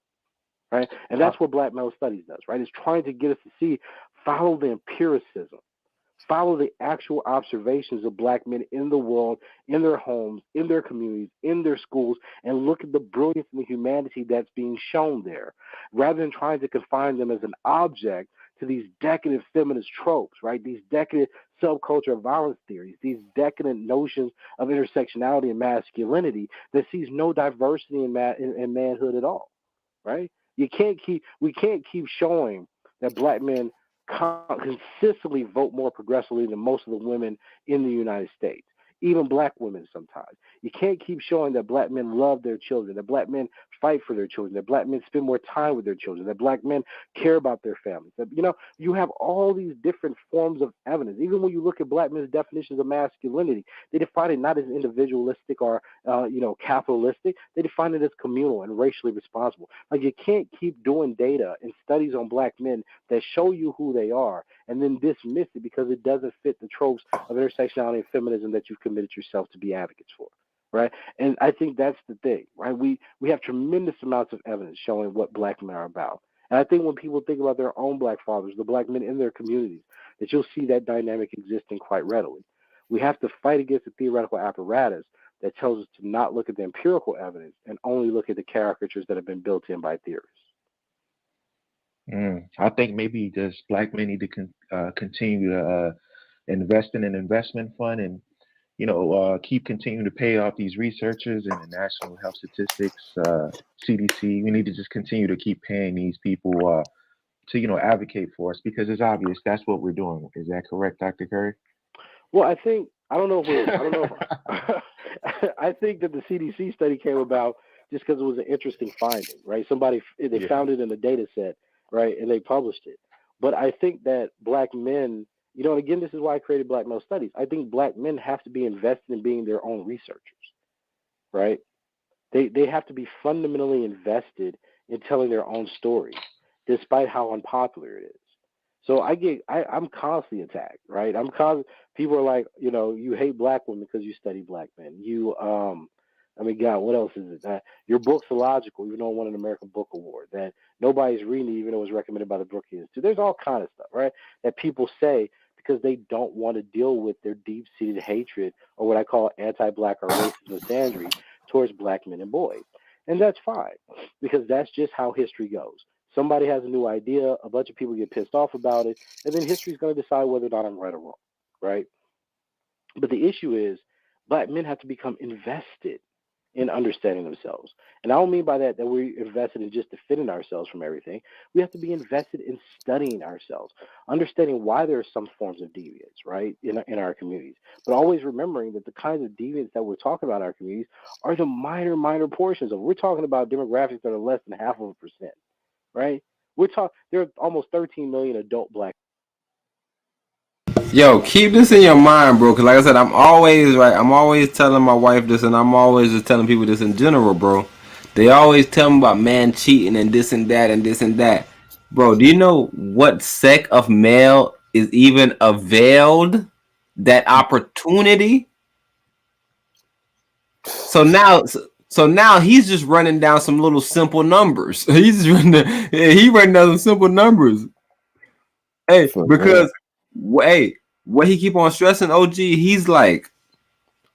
right? And that's what Black Male Studies does, right? It's trying to get us to see, follow the empiricism, follow the actual observations of black men in the world, in their homes, in their communities, in their schools, and look at the brilliance and the humanity that's being shown there, rather than trying to confine them as an object to these decadent feminist tropes, right? These decadent subculture of violence theories, these decadent notions of intersectionality and masculinity that sees no diversity in manhood at all, right? We can't keep showing that black men consistently vote more progressively than most of the women in the United States, even black women sometimes. You can't keep showing that black men love their children, that black men fight for their children, that black men spend more time with their children, that black men care about their families. That, you have all these different forms of evidence. Even when you look at black men's definitions of masculinity, they define it not as individualistic or capitalistic. They define it as communal and racially responsible. Like, you can't keep doing data and studies on black men that show you who they are and then dismiss it because it doesn't fit the tropes of intersectionality and feminism that you've committed yourself to be advocates for, right? And I think that's the thing, right? We have tremendous amounts of evidence showing what black men are about. And I think when people think about their own black fathers, the black men in their communities, that you'll see that dynamic existing quite readily. We have to fight against the theoretical apparatus that tells us to not look at the empirical evidence and only look at the caricatures that have been built in by theorists. I think maybe black men need to continue to invest in an investment fund and keep continuing to pay off these researchers and the National Health Statistics, CDC. We need to just continue to keep paying these people to advocate for us, because it's obvious that's what we're doing. Is that correct, Dr. Curry? Well, I think I don't know if I think that the CDC study came about just because it was an interesting finding, right? They found it in a data set, right, and they published it. But I think that black men, and again, this is why I created Black Male Studies. I think black men have to be invested in being their own researchers, right? They have to be fundamentally invested in telling their own story, despite how unpopular it is. So I'm constantly attacked, right? People are like, you hate black women because you study black men. God, what else is it? Your book's illogical, even though it won an American Book Award. That nobody's reading, even though it was recommended by the Brookings Institute. There's all kind of stuff, right? That people say because they don't want to deal with their deep-seated hatred, or what I call anti-black or racist misandry towards black men and boys. And that's fine, because that's just how history goes. Somebody has a new idea, a bunch of people get pissed off about it, and then history's going to decide whether or not I'm right or wrong, right? But the issue is black men have to become invested in understanding themselves. And I don't mean by that we're invested in just defending ourselves from everything. We have to be invested in studying ourselves, understanding why there are some forms of deviance, right, in our communities. But always remembering that the kinds of deviance that we're talking about in our communities are the minor portions of it. We're talking about demographics that are less than 0.5%, right? There are almost 13 million adult black. Yo, keep this in your mind, bro. Cause like I said, I'm always telling my wife this, and I'm always just telling people this in general, bro. They always tell me about man cheating and this and that and this and that. Bro, do you know what sect of male is even availed that opportunity? So now he's just running down some little simple numbers. He running down some simple numbers. Hey, because what he keep on stressing, OG, he's like,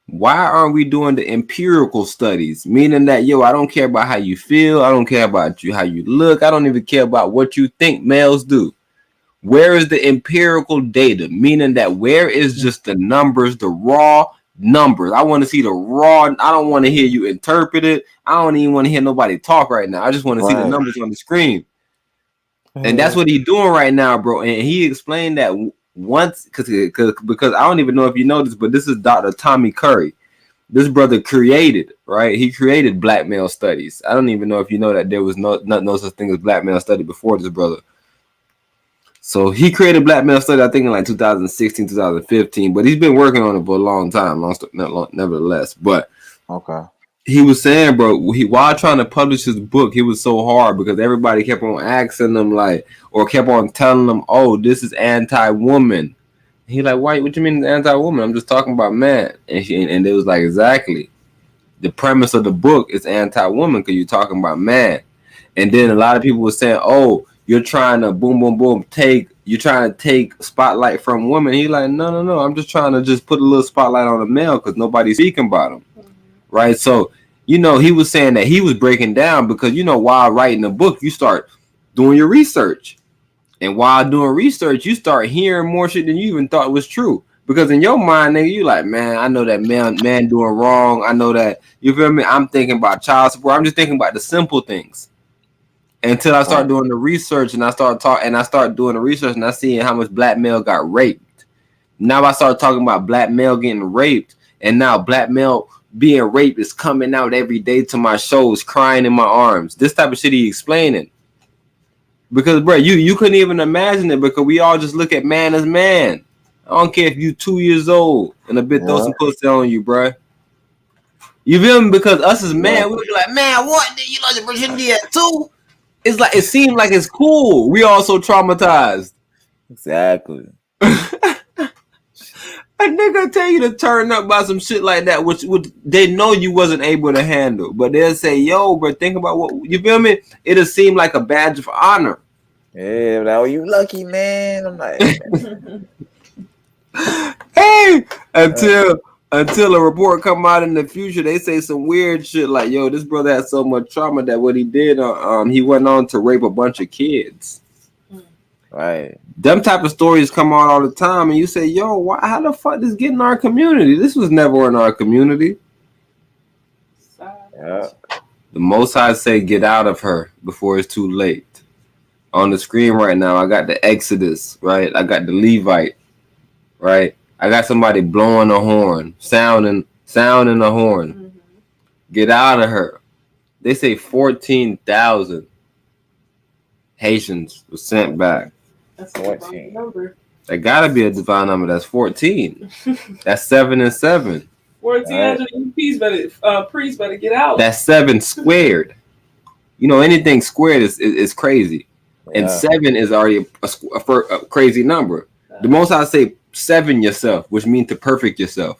why aren't we doing the empirical studies? Meaning that, I don't care about how you feel. I don't care about how you look. I don't even care about what you think males do. Where is the empirical data? Meaning that where is just the numbers, the raw numbers? I want to see the raw. I don't want to hear you interpret it. I don't even want to hear nobody talk right now. I just want to see the numbers on the screen. And that's what he's doing right now, bro. And he explained that once, because I don't even know if you know this, but this is Dr. Tommy Curry. This brother created, right? He created Black Male Studies. I don't even know if you know that there was no such thing as Black Male Study before this brother. So he created Black Male Study, I think in like 2016, 2015, but he's been working on it for a long time, nevertheless. But okay. He was saying, bro, while trying to publish his book, it was so hard because everybody kept on asking him, or kept on telling him, oh, this is anti-woman. He like, why? What you mean anti-woman? I'm just talking about man. And they was like, exactly. The premise of the book is anti-woman because you're talking about man. And then a lot of people were saying, oh, you're trying to you're trying to take spotlight from women. He like, no. I'm just trying to put a little spotlight on a male because nobody's speaking about him. Right, so he was saying that he was breaking down because while writing a book, you start doing your research, and while doing research, you start hearing more shit than you even thought was true. Because in your mind, nigga, you like, man, I know that man doing wrong. I know that, you feel me? I'm thinking about child support. I'm just thinking about the simple things until I start doing the research, and I start doing the research, and I see how much black male got raped. Now I start talking about black male getting raped, and now black male being raped is coming out every day to my shows, crying in my arms. This type of shit he explaining. Because, bro, you couldn't even imagine it because we all just look at man as man. I don't care if you 2 years old and a bit throw some pussy on you, bro. You feel me? Because us as man, we would be like, man, what? You lost your virginity at 2? It's like, it seems like it's cool. We all so traumatized. Exactly. A nigga tell you to turn up by some shit like that, which they know you wasn't able to handle, but they'll say, "Yo, bro, think about what you feel me." It'll seem like a badge of honor. Yeah, like, you lucky, man. I'm like, hey, until a report come out in the future, they say some weird shit like, "Yo, this brother had so much trauma that what he did, he went on to rape a bunch of kids." Right. Them type of stories come out all the time, and you say, "Yo, why? How the fuck this get in our community? This was never in our community." Yeah. The Most High say, "Get out of her before it's too late." On the screen right now, I got the Exodus, right? I got the Levite, right? I got somebody blowing a horn, sounding a horn. Mm-hmm. Get out of her. They say 14,000 Haitians were sent back. That's a divine number. That gotta be a divine number. That's 14. That's 7 and 7. 1,400 EPs priests better get out. That's 7 squared. You know, anything squared is crazy. And 7 is already a crazy number. The Most I say 7 yourself, which means to perfect yourself.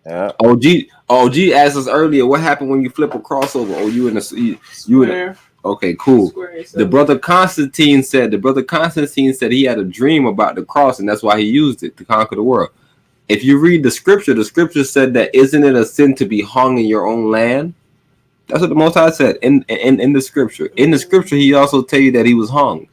Yeah. OG asked us earlier, what happened when you flip a crossover? Oh, you in the okay, cool. The brother Constantine said he had a dream about the cross, and that's why he used it to conquer the world. If you read the scripture said that isn't it a sin to be hung in your own land? That's what the Most High said in the scripture. In the scripture, he also tell you that he was hung.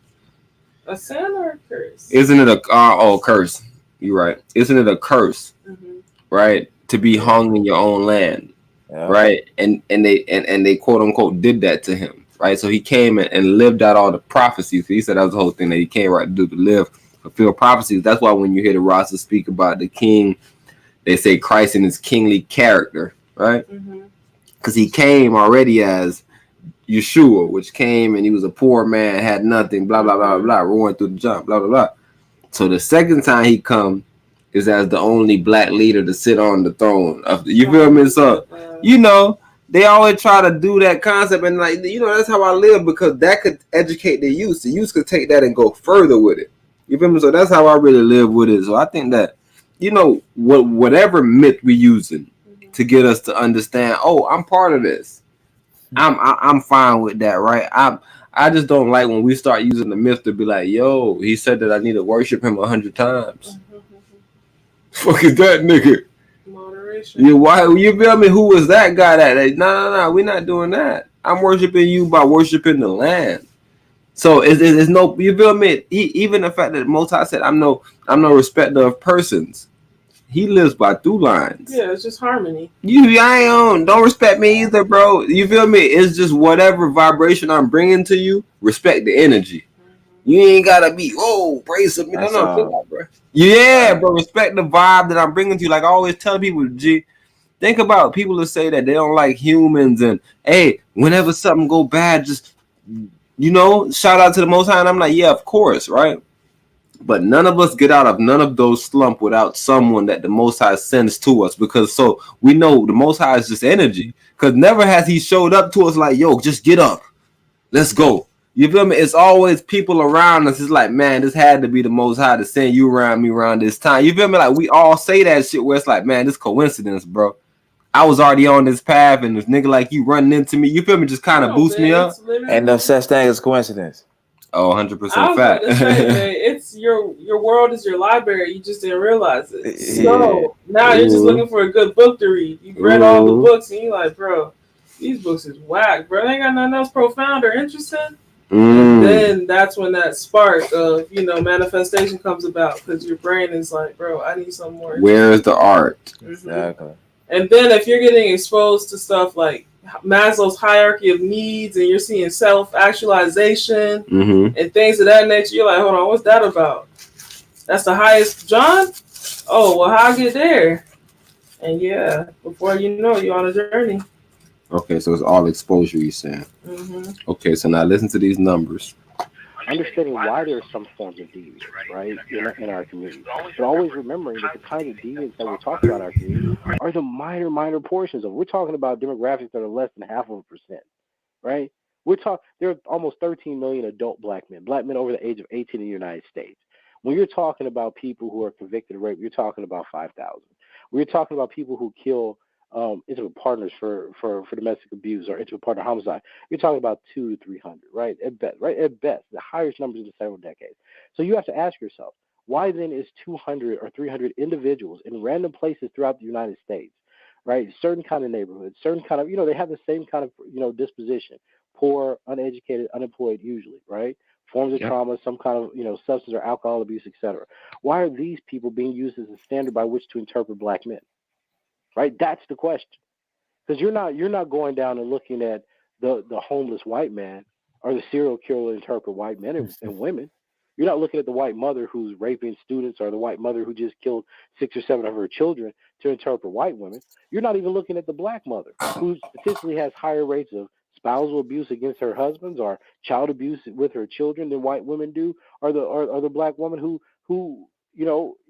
A sin or a curse? Isn't it a curse? You're right. Isn't it a curse? Mm-hmm. Right? To be hung in your own land. Yeah. Right? And they quote unquote did that to him. Right? So he came and lived out all the prophecies. He said that was the whole thing that he came right to do, to live, fulfill prophecies. That's why when you hear the Rasta speak about the king, they say Christ in his kingly character, right? Because he came already as Yeshua, which came and he was a poor man, had nothing, blah, blah, blah, blah, roaring through the jump, blah, blah, blah. So the second time he come is as the only black leader to sit on the throne. You feel me? So, you know, they always try to do that concept, and like, you know, that's how I live, because that could educate the youth. The youth could take that and go further with it. You feel me? So that's how I really live with it. So I think that, you know, whatever myth we using to get us to understand, oh, I'm part of this. I'm fine with that, right? I just don't like when we start using the myth to be like, yo, he said that I need to worship him 100 times. Fuck is that nigga? Moderation. Yeah, why? You feel me? Who was that guy that? No, we're not doing that. I'm worshiping you by worshiping the land. So it's no, you feel me? Even the fact that Most High said, I'm no respecter of persons. He lives by through lines. Yeah, it's just harmony. Don't respect me either, bro. You feel me? It's just whatever vibration I'm bringing to you, respect the energy. You ain't gotta be, praise me. No, bro. Yeah, bro, respect the vibe that I'm bringing to you. Like I always tell people, G, think about people who say that they don't like humans, and hey, whenever something go bad, just, you know, shout out to the Most High. And I'm like, yeah, of course, right? But none of us get out of none of those slump without someone that the Most High sends to us, because so we know the Most High is just energy. Because never has he showed up to us like, yo, just get up, let's go. You feel me? It's always people around us. It's like, man, this had to be the Most High to send you around me around this time. You feel me? Like we all say that shit where it's like, man, this coincidence, bro. I was already on this path, and this nigga like you running into me. You feel me? Just kind of boost me up. Ain't no such thing as coincidence. Oh, 100% fact. It's your world is your library. You just didn't realize it. So now you're just looking for a good book to read. You've read all the books, and you're like, bro, these books is whack, bro. They ain't got nothing else profound or interesting. Then that's when that spark of, you know, manifestation comes about, because your brain is like, bro, I need some more. Where's the art? Exactly. And then if you're getting exposed to stuff like Maslow's hierarchy of needs, and you're seeing self-actualization and things of that nature, you're like, hold on, what's that about? That's the highest John? Oh, well, how I get there? And yeah, before you know, you're on a journey. Okay, so it's all exposure, you're saying. Okay, so now listen to these numbers. Understanding why there are some forms of deviance, right, in our community. But always remembering that the kind of deviance that we're talking about in our community are the minor portions of it. We're talking about demographics that are less than 0.5%, right? There are almost 13 million adult black men over the age of 18 in the United States. When you're talking about people who are convicted of rape, you're talking about 5,000. We're talking about people who kill intimate partners for domestic abuse or intimate partner homicide. You're talking about 200 to 300, right? At best, the highest numbers in several decades. So you have to ask yourself, why then is 200 or 300 individuals in random places throughout the United States, right? Certain kind of neighborhoods, certain kind of, they have the same kind of, disposition, poor, uneducated, unemployed usually, right? forms of trauma, some kind of, substance or alcohol abuse, etc. Why are these people being used as a standard by which to interpret black men? Right? That's the question. Because you're not going down and looking at the homeless white man or the serial killer interpret white men and women. You're not looking at the white mother who's raping students or the white mother who just killed 6 or 7 of her children to interpret white women. You're not even looking at the black mother who statistically has higher rates of spousal abuse against her husbands or child abuse with her children than white women do, or the black woman who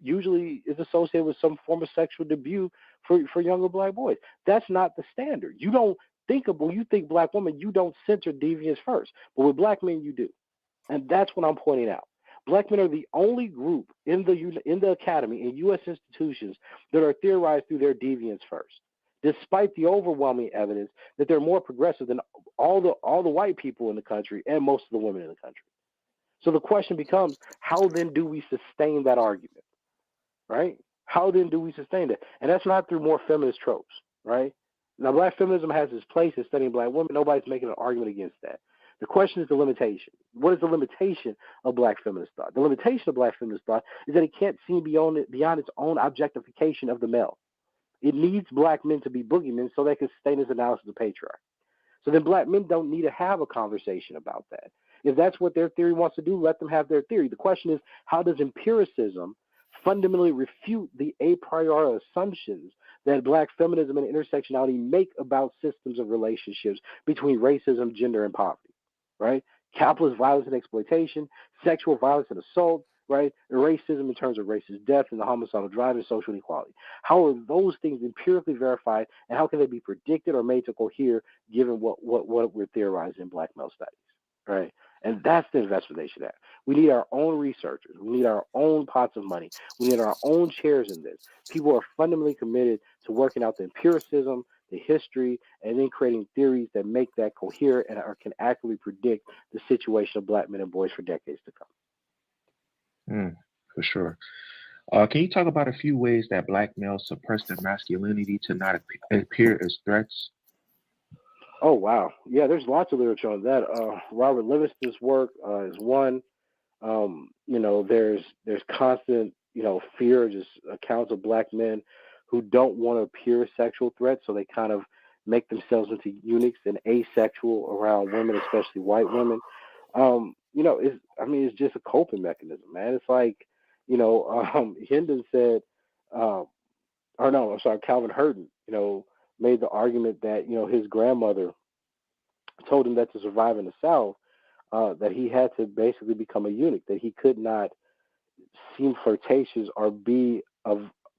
usually is associated with some form of sexual debut for younger black boys. That's not the standard. You don't think of, when you think black woman, you don't center deviance first. But with black men, you do. And that's what I'm pointing out. Black men are the only group in the academy, in U.S. institutions, that are theorized through their deviance first, despite the overwhelming evidence that they're more progressive than all the white people in the country and most of the women in the country. So the question becomes, how then do we sustain that argument, right? How then do we sustain that? And that's not through more feminist tropes, right? Now, black feminism has its place in studying black women. Nobody's making an argument against that. The question is the limitation. What is the limitation of black feminist thought? The limitation of black feminist thought is that it can't see beyond its own objectification of the male. It needs black men to be boogeymen so they can sustain its analysis of patriarchy. So then black men don't need to have a conversation about that. If that's what their theory wants to do, let them have their theory. The question is, how does empiricism fundamentally refute the a priori assumptions that black feminism and intersectionality make about systems of relationships between racism, gender, and poverty, right? Capitalist violence and exploitation, sexual violence and assault, right? And racism in terms of racist death and the homicidal drive and social inequality. How are those things empirically verified, and how can they be predicted or made to cohere given what we're theorizing in black male studies, right? And that's the investment they should have. We need our own researchers. We need our own pots of money. We need our own chairs in this. People are fundamentally committed to working out the empiricism, the history, and then creating theories that make that coherent and can accurately predict the situation of black men and boys for decades to come. For sure. Can you talk about a few ways that black males suppress their masculinity to not appear as threats? Oh, wow. Yeah, there's lots of literature on that. Robert Livingston's work is one. There's constant, fear, just accounts of black men who don't want to appear sexual threats, so they kind of make themselves into eunuchs and asexual around women, especially white women. It's just a coping mechanism, man. It's like, Hendon said, Calvin Hurton, made the argument that, his grandmother told him that to survive in the South, that he had to basically become a eunuch, that he could not seem flirtatious or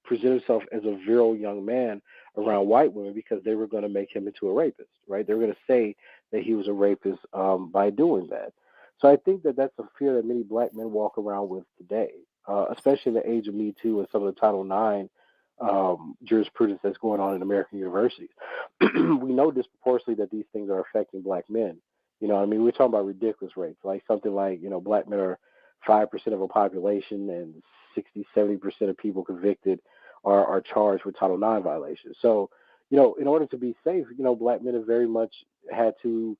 present himself as a virile young man around white women because they were going to make him into a rapist, right? They were going to say that he was a rapist by doing that. So I think that that's a fear that many black men walk around with today, especially in the age of Me Too and some of the Title IX jurisprudence that's going on in American universities. We know disproportionately that these things are affecting black men. We're talking about ridiculous rates, like something like, black men are 5% of a population and 60-70% of people convicted are charged with Title IX violations. So, in order to be safe, black men have very much had to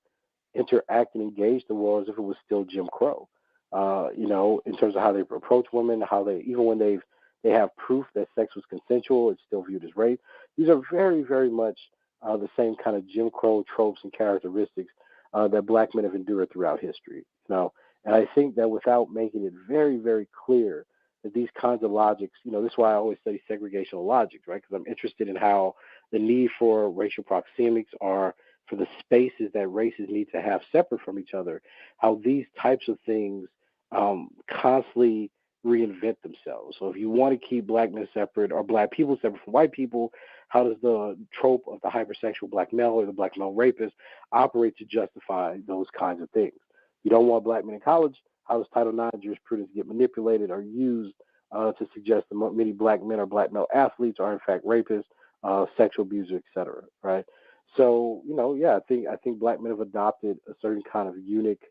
interact and engage the world as if it was still Jim Crow, in terms of how they approach women, how they, even when they have proof that sex was consensual, it's still viewed as rape. These are very, very much the same kind of Jim Crow tropes and characteristics that black men have endured throughout history. And I think that without making it very, very clear that these kinds of logics, this is why I always study segregational logics, right? Because I'm interested in how the need for racial proxemics are for the spaces that races need to have separate from each other, how these types of things constantly reinvent themselves. So if you want to keep black men separate or black people separate from white people, how does the trope of the hypersexual black male or the black male rapist operate to justify those kinds of things? You don't want black men in college. How does Title IX jurisprudence get manipulated or used to suggest that many black men or black male athletes are in fact rapists, sexual abusers, etc. Right? So I think black men have adopted a certain kind of eunuch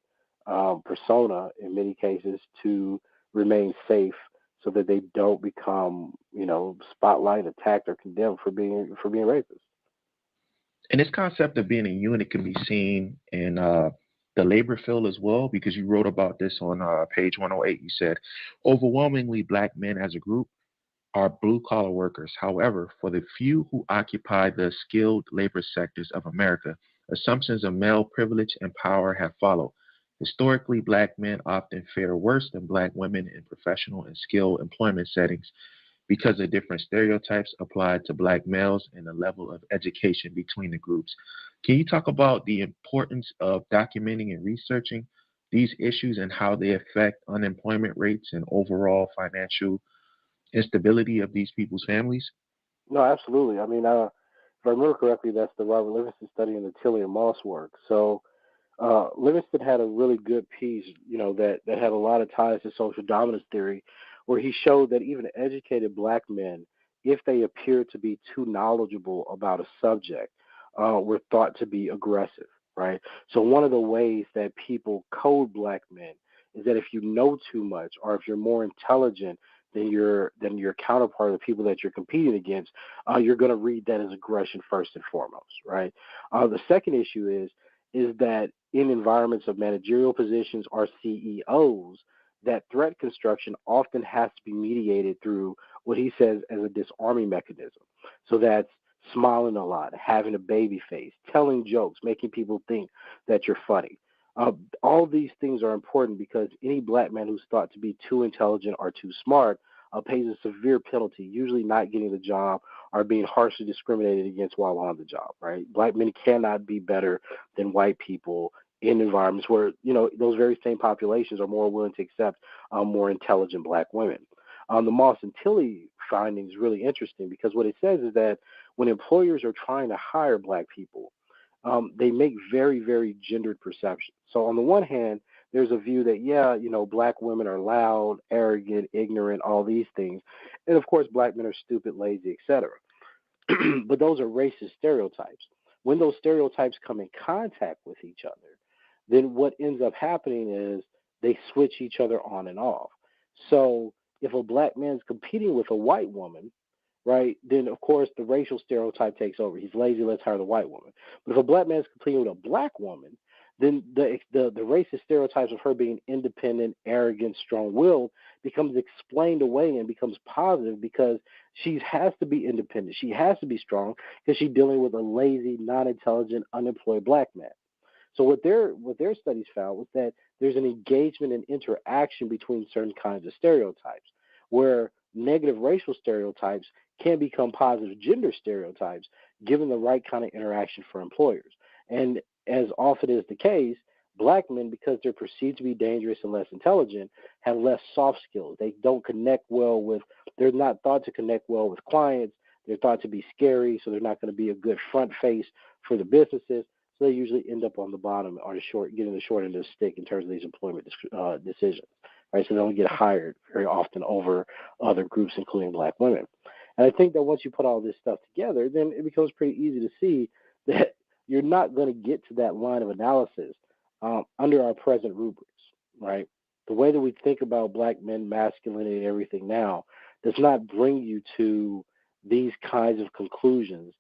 persona in many cases to remain safe, so that they don't become spotlight, attacked, or condemned for being rapists. And this concept of being a eunuch can be seen in the labor field as well? Because you wrote about this on page 108. You said, overwhelmingly black men as a group are blue-collar workers. However, for the few who occupy the skilled labor sectors of America, assumptions of male privilege and power have followed. Historically, black men often fare worse than black women in professional and skilled employment settings because of different stereotypes applied to black males and the level of education between the groups. Can you talk about the importance of documenting and researching these issues and how they affect unemployment rates and overall financial instability of these people's families? No, absolutely. I mean, if I remember correctly, that's the Robert Livingston study and the Tilly and Moss work. So Livingston had a really good piece, that had a lot of ties to social dominance theory, where he showed that even educated black men, if they appeared to be too knowledgeable about a subject, were thought to be aggressive, right? So one of the ways that people code black men is that if you know too much, or if you're more intelligent than your counterpart, the people that you're competing against, you're going to read that as aggression first and foremost, right? The second issue is that in environments of managerial positions or CEOs, that threat construction often has to be mediated through what he says as a disarming mechanism. So that's smiling a lot, having a baby face, telling jokes, making people think that you're funny. All these things are important because any black man who's thought to be too intelligent or too smart pays a severe penalty, usually not getting the job or being harshly discriminated against while on the job, right? Black men cannot be better than white people in environments where, those very same populations are more willing to accept more intelligent black women. The Moss and Tilly finding is really interesting because what it says is that when employers are trying to hire black people, they make very, very gendered perceptions. So on the one hand, there's a view that, black women are loud, arrogant, ignorant, all these things. And of course, black men are stupid, lazy, etc. But those are racist stereotypes. When those stereotypes come in contact with each other, then what ends up happening is they switch each other on and off. So if a black man's competing with a white woman, right, then of course the racial stereotype takes over. He's lazy, let's hire the white woman. But if a black man's competing with a black woman, then the racist stereotypes of her being independent, arrogant, strong-willed becomes explained away and becomes positive because she has to be independent. She has to be strong because she's dealing with a lazy, non-intelligent, unemployed black man. So what their studies found was that there's an engagement and interaction between certain kinds of stereotypes, where negative racial stereotypes can become positive gender stereotypes given the right kind of interaction for employers. And as often is the case, black men, because they're perceived to be dangerous and less intelligent, have less soft skills. They don't connect well with, they're not thought to connect well with clients. They're thought to be scary, so they're not going to be a good front face for the businesses. So they usually end up on the bottom or getting the short end of the stick in terms of these employment decisions. Right? So they don't get hired very often over other groups, including black women. And I think that once you put all this stuff together, then it becomes pretty easy to see that you're not going to get to that line of analysis under our present rubrics, right? The way that we think about black men, masculinity, and everything now does not bring you to these kinds of conclusions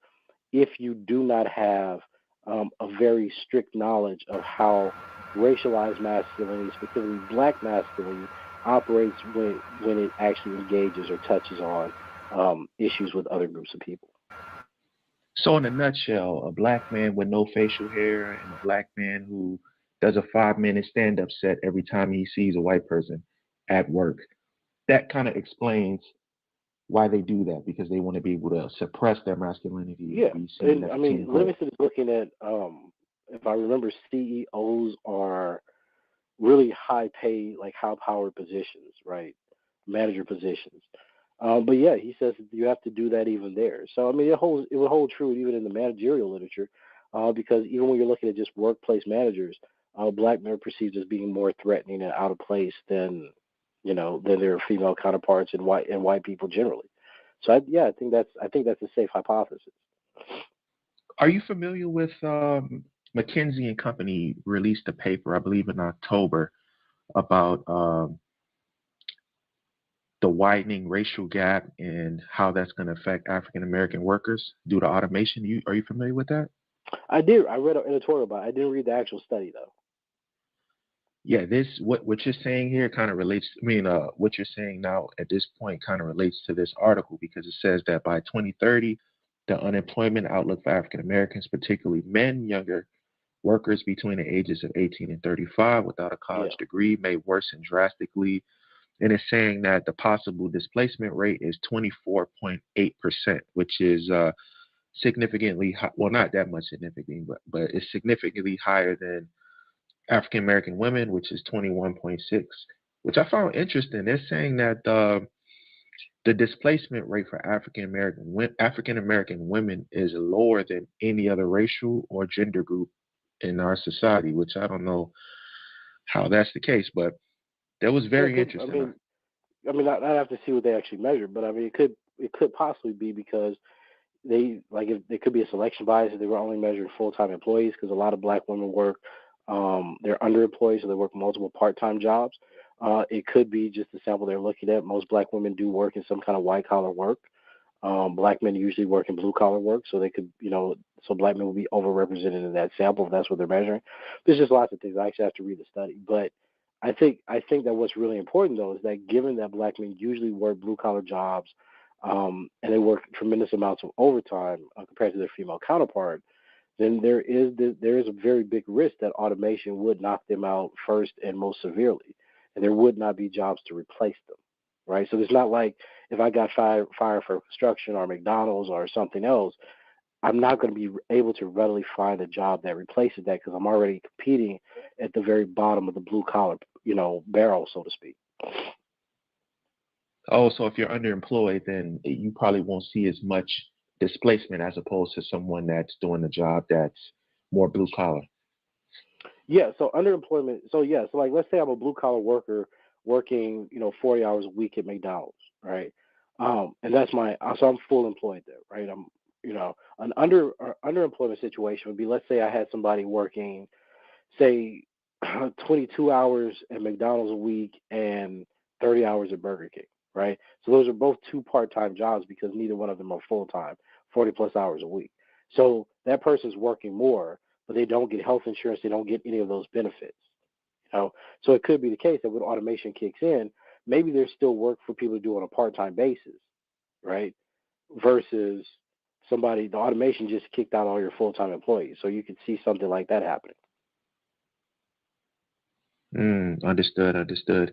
if you do not have a very strict knowledge of how racialized masculinity, specifically black masculinity, operates when it actually engages or touches on issues with other groups of people. So in a nutshell, a black man with no facial hair and a black man who does a 5-minute stand-up set every time he sees a white person at work, that kind of explains why they do that, because they want to be able to suppress their masculinity. Yeah, and I mean, Livingston is looking at, if I remember, CEOs are really high paid, like high-powered positions, right? Manager positions. But yeah, he says you have to do that even there. So I mean, it would hold true even in the managerial literature, because even when you're looking at just workplace managers, black men are perceived as being more threatening and out of place than their female counterparts and white people generally. So I think that's a safe hypothesis. Are you familiar with McKinsey and Company released a paper, I believe in October, about the widening racial gap and how that's going to affect African American workers due to automation? Are you familiar with that? I did. I read an editorial about it. I didn't read the actual study though. Yeah, this what you're saying here kind of relates. I mean, what you're saying now at this point kind of relates to this article because it says that by 2030, the unemployment outlook for African Americans, particularly men, younger workers between the ages of 18 and 35 without a college degree, may worsen drastically. And it's saying that the possible displacement rate is 24.8%, which is significantly well, not that much significant, but it's significantly higher than African American women, which is 21.6, which I found interesting. They're saying that the displacement rate for African American women is lower than any other racial or gender group in our society, which I don't know how that's the case, but that was very interesting. I'd have to see what they actually measure, but I mean, it could possibly be because if there could be a selection bias if they were only measuring full-time employees, because a lot of black women work, they're underemployed, so they work multiple part-time jobs. It could be just the sample they're looking at. Most black women do work in some kind of white-collar work. Black men usually work in blue-collar work, so they could, so black men will be overrepresented in that sample if that's what they're measuring. There's just lots of things. I actually have to read the study, but I think that what's really important though is that given that black men usually work blue-collar jobs, and they work tremendous amounts of overtime compared to their female counterpart, then there is a very big risk that automation would knock them out first and most severely, and there would not be jobs to replace them, right? So it's not like if I got fired for construction or McDonald's or something else, I'm not going to be able to readily find a job that replaces that because I'm already competing at the very bottom of the blue collar, barrel, so to speak. Oh, so if you're underemployed, then you probably won't see as much displacement as opposed to someone that's doing a job that's more blue collar. Yeah, so underemployment. So like let's say I'm a blue collar worker working, 40 hours a week at McDonald's, right? And that's so I'm full employed there, right? I'm, an underemployment situation would be, let's say I had somebody working, say, 22 hours at McDonald's a week and 30 hours at Burger King, right? So those are both two part-time jobs because neither one of them are full-time, 40 plus hours a week. So that person's working more, but they don't get health insurance. They don't get any of those benefits, So it could be the case that when automation kicks in, maybe there's still work for people to do on a part-time basis, right? Versus the automation just kicked out all your full-time employees. So you could see something like that happening. Understood.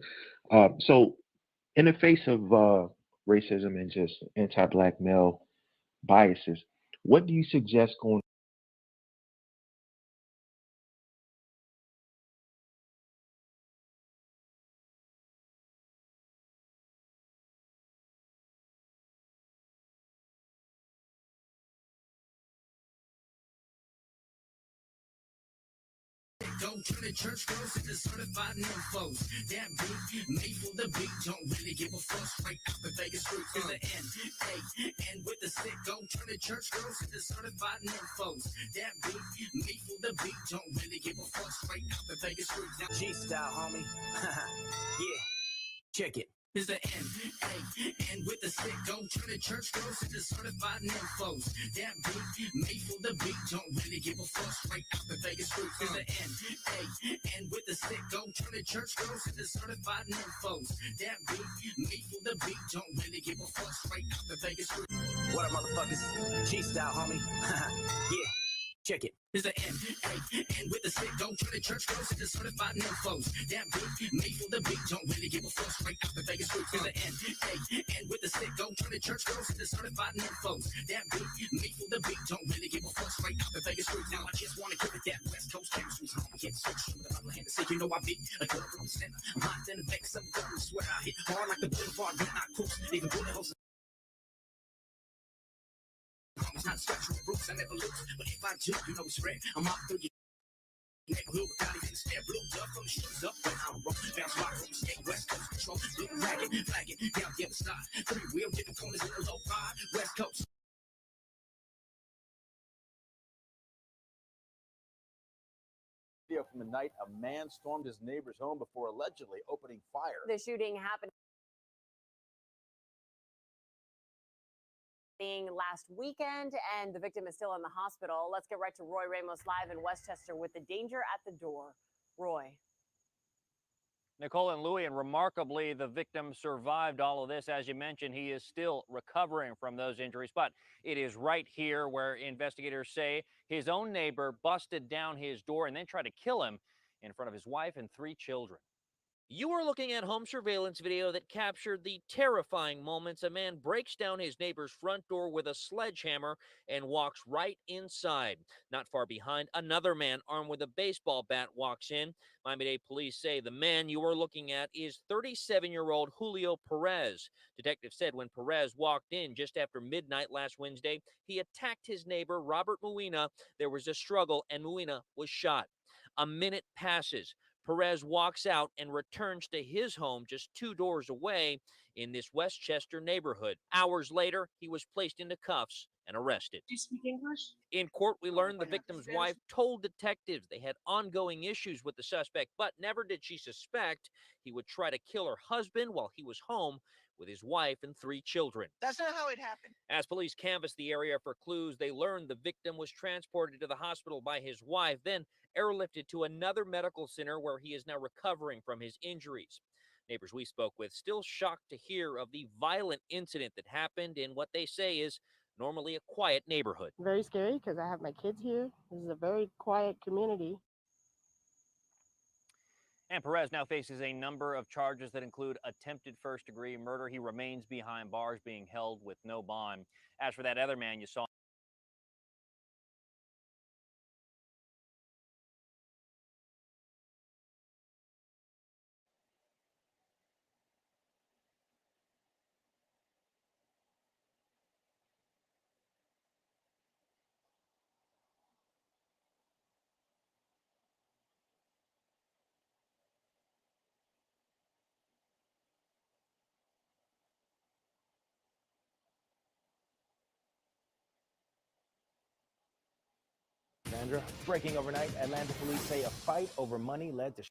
So in the face of racism and just anti-black male biases, what do you suggest going? Go turn the church girls into certified nymphos. That beat, made for the beat, don't really give a fuck. Straight out the Vegas streets to the end. And with the sick, go turn the church girls into certified nymphos. That beat, made for the beat, don't really give a fuck. Straight out the Vegas streets. Now G-style, homie. Yeah, check it. Is the and with the sick, go turn the church girls into certified nymphos. That beat, made for the beat, don't really give a fuck. Straight out the Vegas streets to the and with the sick, go turn the church girls into certified nymphos. That beat, made for the beat, don't really give a fuck. Straight out the Vegas streets. What up, motherfuckers? G-style, homie. Yeah. Check it. Is the and with the sick, go turn the church girls into certified nymphos. That beat, made for the beat, don't really give a fuck. Straight out the Vegas streets to the and with the sick, go turn the church girls into certified nymphos. That beat, made for the beat, don't really give a fuck. Straight out the Vegas streets. Now I just wanna give it that West Coast chemistry. I can't switch from the other hand to say, I beat a girl from the center. I'm hot in the Vegas, I'm going to swear I hit hard like the boulevard when I cruise. Even bullet holes. It's not structural roots, I never lose. But if I do, it's red. I'm out through your neighborhood without even stare. Blue up from the shoes up when I roll. Bounce rock from the skate, West Coast control. Blue ragged, flagging, down the other side. 3-wheel, different corners in the low ride. West Coast. Video from the night a man stormed his neighbor's home before allegedly opening fire. The shooting happened last weekend, and the victim is still in the hospital. Let's get right to Roy Ramos live in Westchester with the danger at the door. Roy. Nicole and Louie, and remarkably, the victim survived all of this. As you mentioned, he is still recovering from those injuries, but it is right here where investigators say his own neighbor busted down his door and then tried to kill him in front of his wife and 3 children. You are looking at home surveillance video that captured the terrifying moments a man breaks down his neighbor's front door with a sledgehammer and walks right inside. Not far behind, another man armed with a baseball bat walks in. Miami-Dade police say the man you are looking at is 37-year-old Julio Perez. Detectives said when Perez walked in just after midnight last Wednesday, he attacked his neighbor, Robert Muina. There was a struggle, and Muina was shot. A minute passes. Perez walks out and returns to his home just 2 doors away in this Westchester neighborhood. Hours later, he was placed into cuffs and arrested. Do you speak English? In court, we learned the victim's wife told detectives they had ongoing issues with the suspect, but never did she suspect he would try to kill her husband while he was home with his wife and 3 children. That's not how it happened. As police canvassed the area for clues, they learned the victim was transported to the hospital by his wife, then airlifted to another medical center where he is now recovering from his injuries. Neighbors we spoke with still shocked to hear of the violent incident that happened in what they say is normally a quiet neighborhood. Very scary because I have my kids here. This is a very quiet community. And Perez now faces a number of charges that include attempted first-degree murder. He remains behind bars, being held with no bond. As for that other man you saw, Sandra, breaking overnight, Atlanta police say a fight over money led to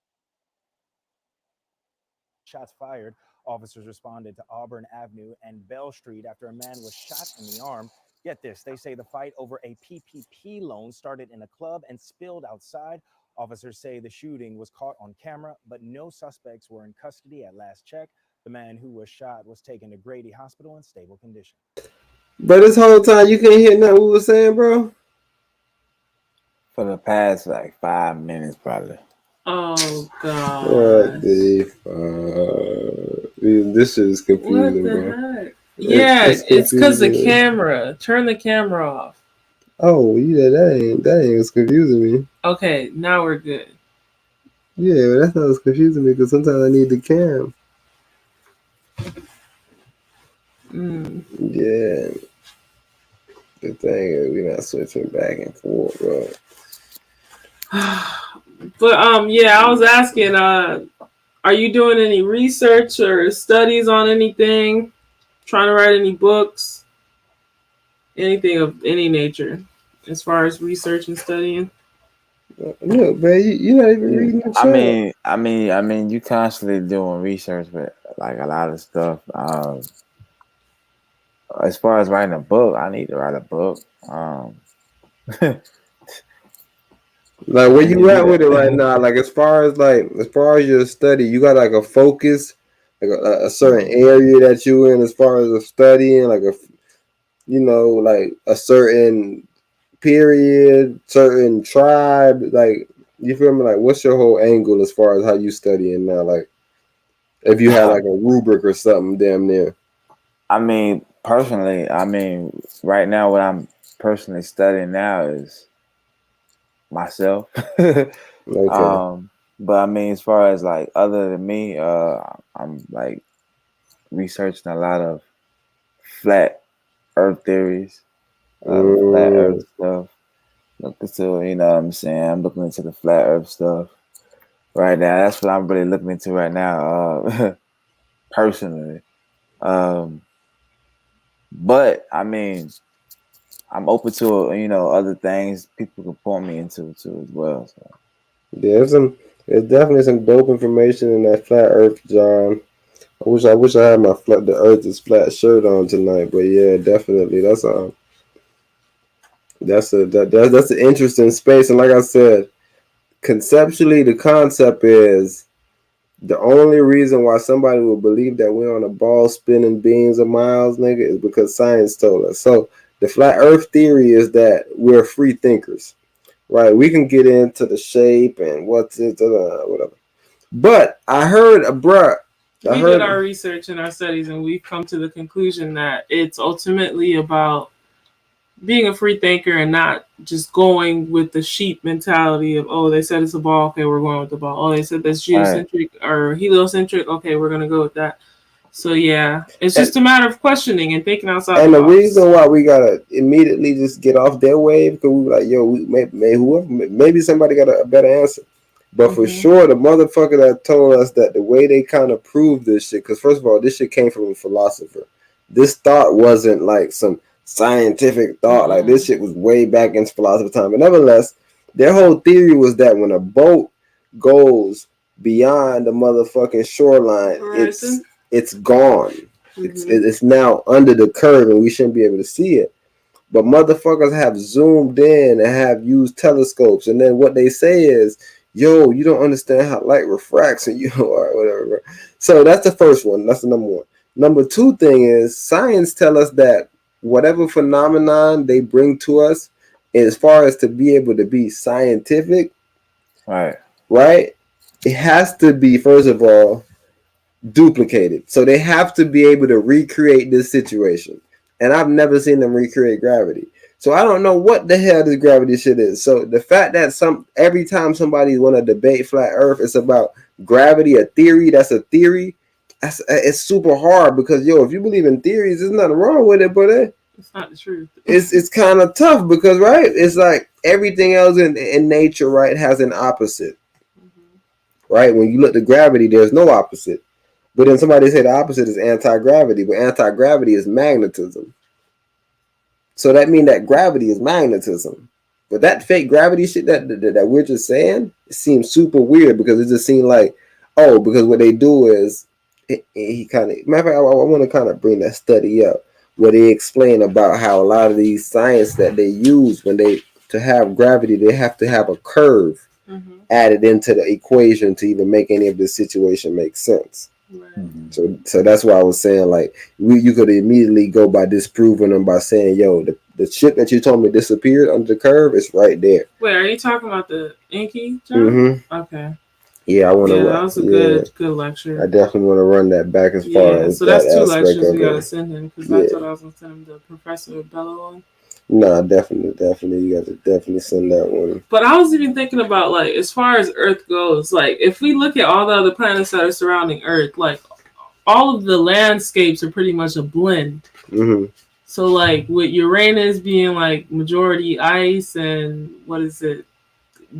shots fired. Officers responded to Auburn Avenue and Bell Street after a man was shot in the arm. Get this, they say the fight over a PPP loan started in a club and spilled outside. Officers say the shooting was caught on camera, but no suspects were in custody at last check. The man who was shot was taken to Grady Hospital in stable condition. But this whole time you can't hear nothing we were saying, bro? For the past like 5 minutes, probably. Oh God! What the fuck? This shit is confusing, What the bro. heck? Yeah, it's because the confusing. camera. Turn the camera off. Oh yeah, that ain't what's confusing me. Okay, now we're good. Yeah, but that's not what's confusing me because sometimes I need the cam. Yeah. The thing is, we're not switching back and forth, bro. But yeah, I was asking, are you doing any research or studies on anything? Trying to write any books? Anything of any nature as far as research and studying? Look, man, you're not even reading the chat. I mean, you constantly doing research, but like a lot of stuff. As far as writing a book, I need to write a book. Like where you at with it right now? Like as far as your study, you got like a focus, like a certain area that you in as far as studying, like like a certain period, certain tribe. Like you feel me? Like what's your whole angle as far as how you studying now? Like if you had like a rubric or something, damn near. I mean, personally, right now what I'm personally studying now is myself. Okay. But I mean, as far as like other than me, I'm like researching a lot of flat Earth theories, flat Earth stuff. Looking to, you know what I'm saying? I'm looking into the flat Earth stuff right now. That's what I'm really looking into right now, personally. But I mean, I'm open to other things people can point me into too as well. So. Yeah, there's definitely some dope information in that flat Earth, John. I wish I had my the Earth is flat shirt on tonight, but yeah, definitely that's an interesting space. And like I said, conceptually, the concept is The only reason why somebody would believe that we're on a ball spinning billions of miles, nigga, is because science told us. So the flat Earth theory is that we're free thinkers, right? We can get into the shape and what's it, whatever. But I heard, We did our research and our studies, and we've come to the conclusion that it's ultimately about being a free thinker and not just going with the sheep mentality of, oh, they said it's a ball, okay, we're going with the ball. Oh, they said that's geocentric or heliocentric, okay, we're gonna go with that. So yeah, it's just a matter of questioning and thinking outside And the the box. reason why we gotta immediately just get off their wave because we were like, yo, maybe somebody got a better answer. But for sure, the motherfucker that told us that the way they kind of proved this shit, because first of all, this shit came from a philosopher. This thought wasn't like some scientific thought. Like this shit was way back in philosophy time. But nevertheless, their whole theory was that when a boat goes beyond the motherfucking shoreline, it's gone. It's now under the curve and we shouldn't be able to see it. But motherfuckers have zoomed in and have used telescopes, and then what they say is, yo, you don't understand how light refracts, and you or whatever. So that's the first one. That's the number one. Number two thing is science tell us that whatever phenomenon they bring to us, as far as to be able to be scientific, right, it has to be, first of all, duplicated. So they have to be able to recreate this situation. And I've never seen them recreate gravity. So I don't know what the hell this gravity shit is. So the fact that every time somebody want to debate flat Earth, it's about gravity, a theory. That's a theory. It's super hard because if you believe in theories, there's nothing wrong with it, but it's not the truth. It's kind of tough because it's like everything else in nature, right, has an opposite. Right? When you look at gravity, there's no opposite. But then somebody say the opposite is anti-gravity, but anti-gravity is magnetism. So that means that gravity is magnetism. But that fake gravity shit that we're just saying, it seems super weird because it just seems like, because what they do is, he kind of, matter of fact, I want to kind of bring that study up where they explain about how a lot of these science that they use to have gravity, they have to have a curve added into the equation to even make any of this situation make sense. Right. So that's why I was saying, like, you could immediately go by disproving them by saying, yo, the shit that you told me disappeared under the curve is right there. Wait, are you talking about the Inky job? Okay. Yeah, I want to. Yeah, that was a good lecture. I definitely want to run that back as far as so that's that two aspect lectures of we gotta it. send him because that's what I was gonna send him, the Professor Bello on. No, definitely, you got to definitely send that one. But I was even thinking about, like, as far as Earth goes, like, if we look at all the other planets that are surrounding Earth, like, all of the landscapes are pretty much a blend. So, like, with Uranus being, like, majority ice and,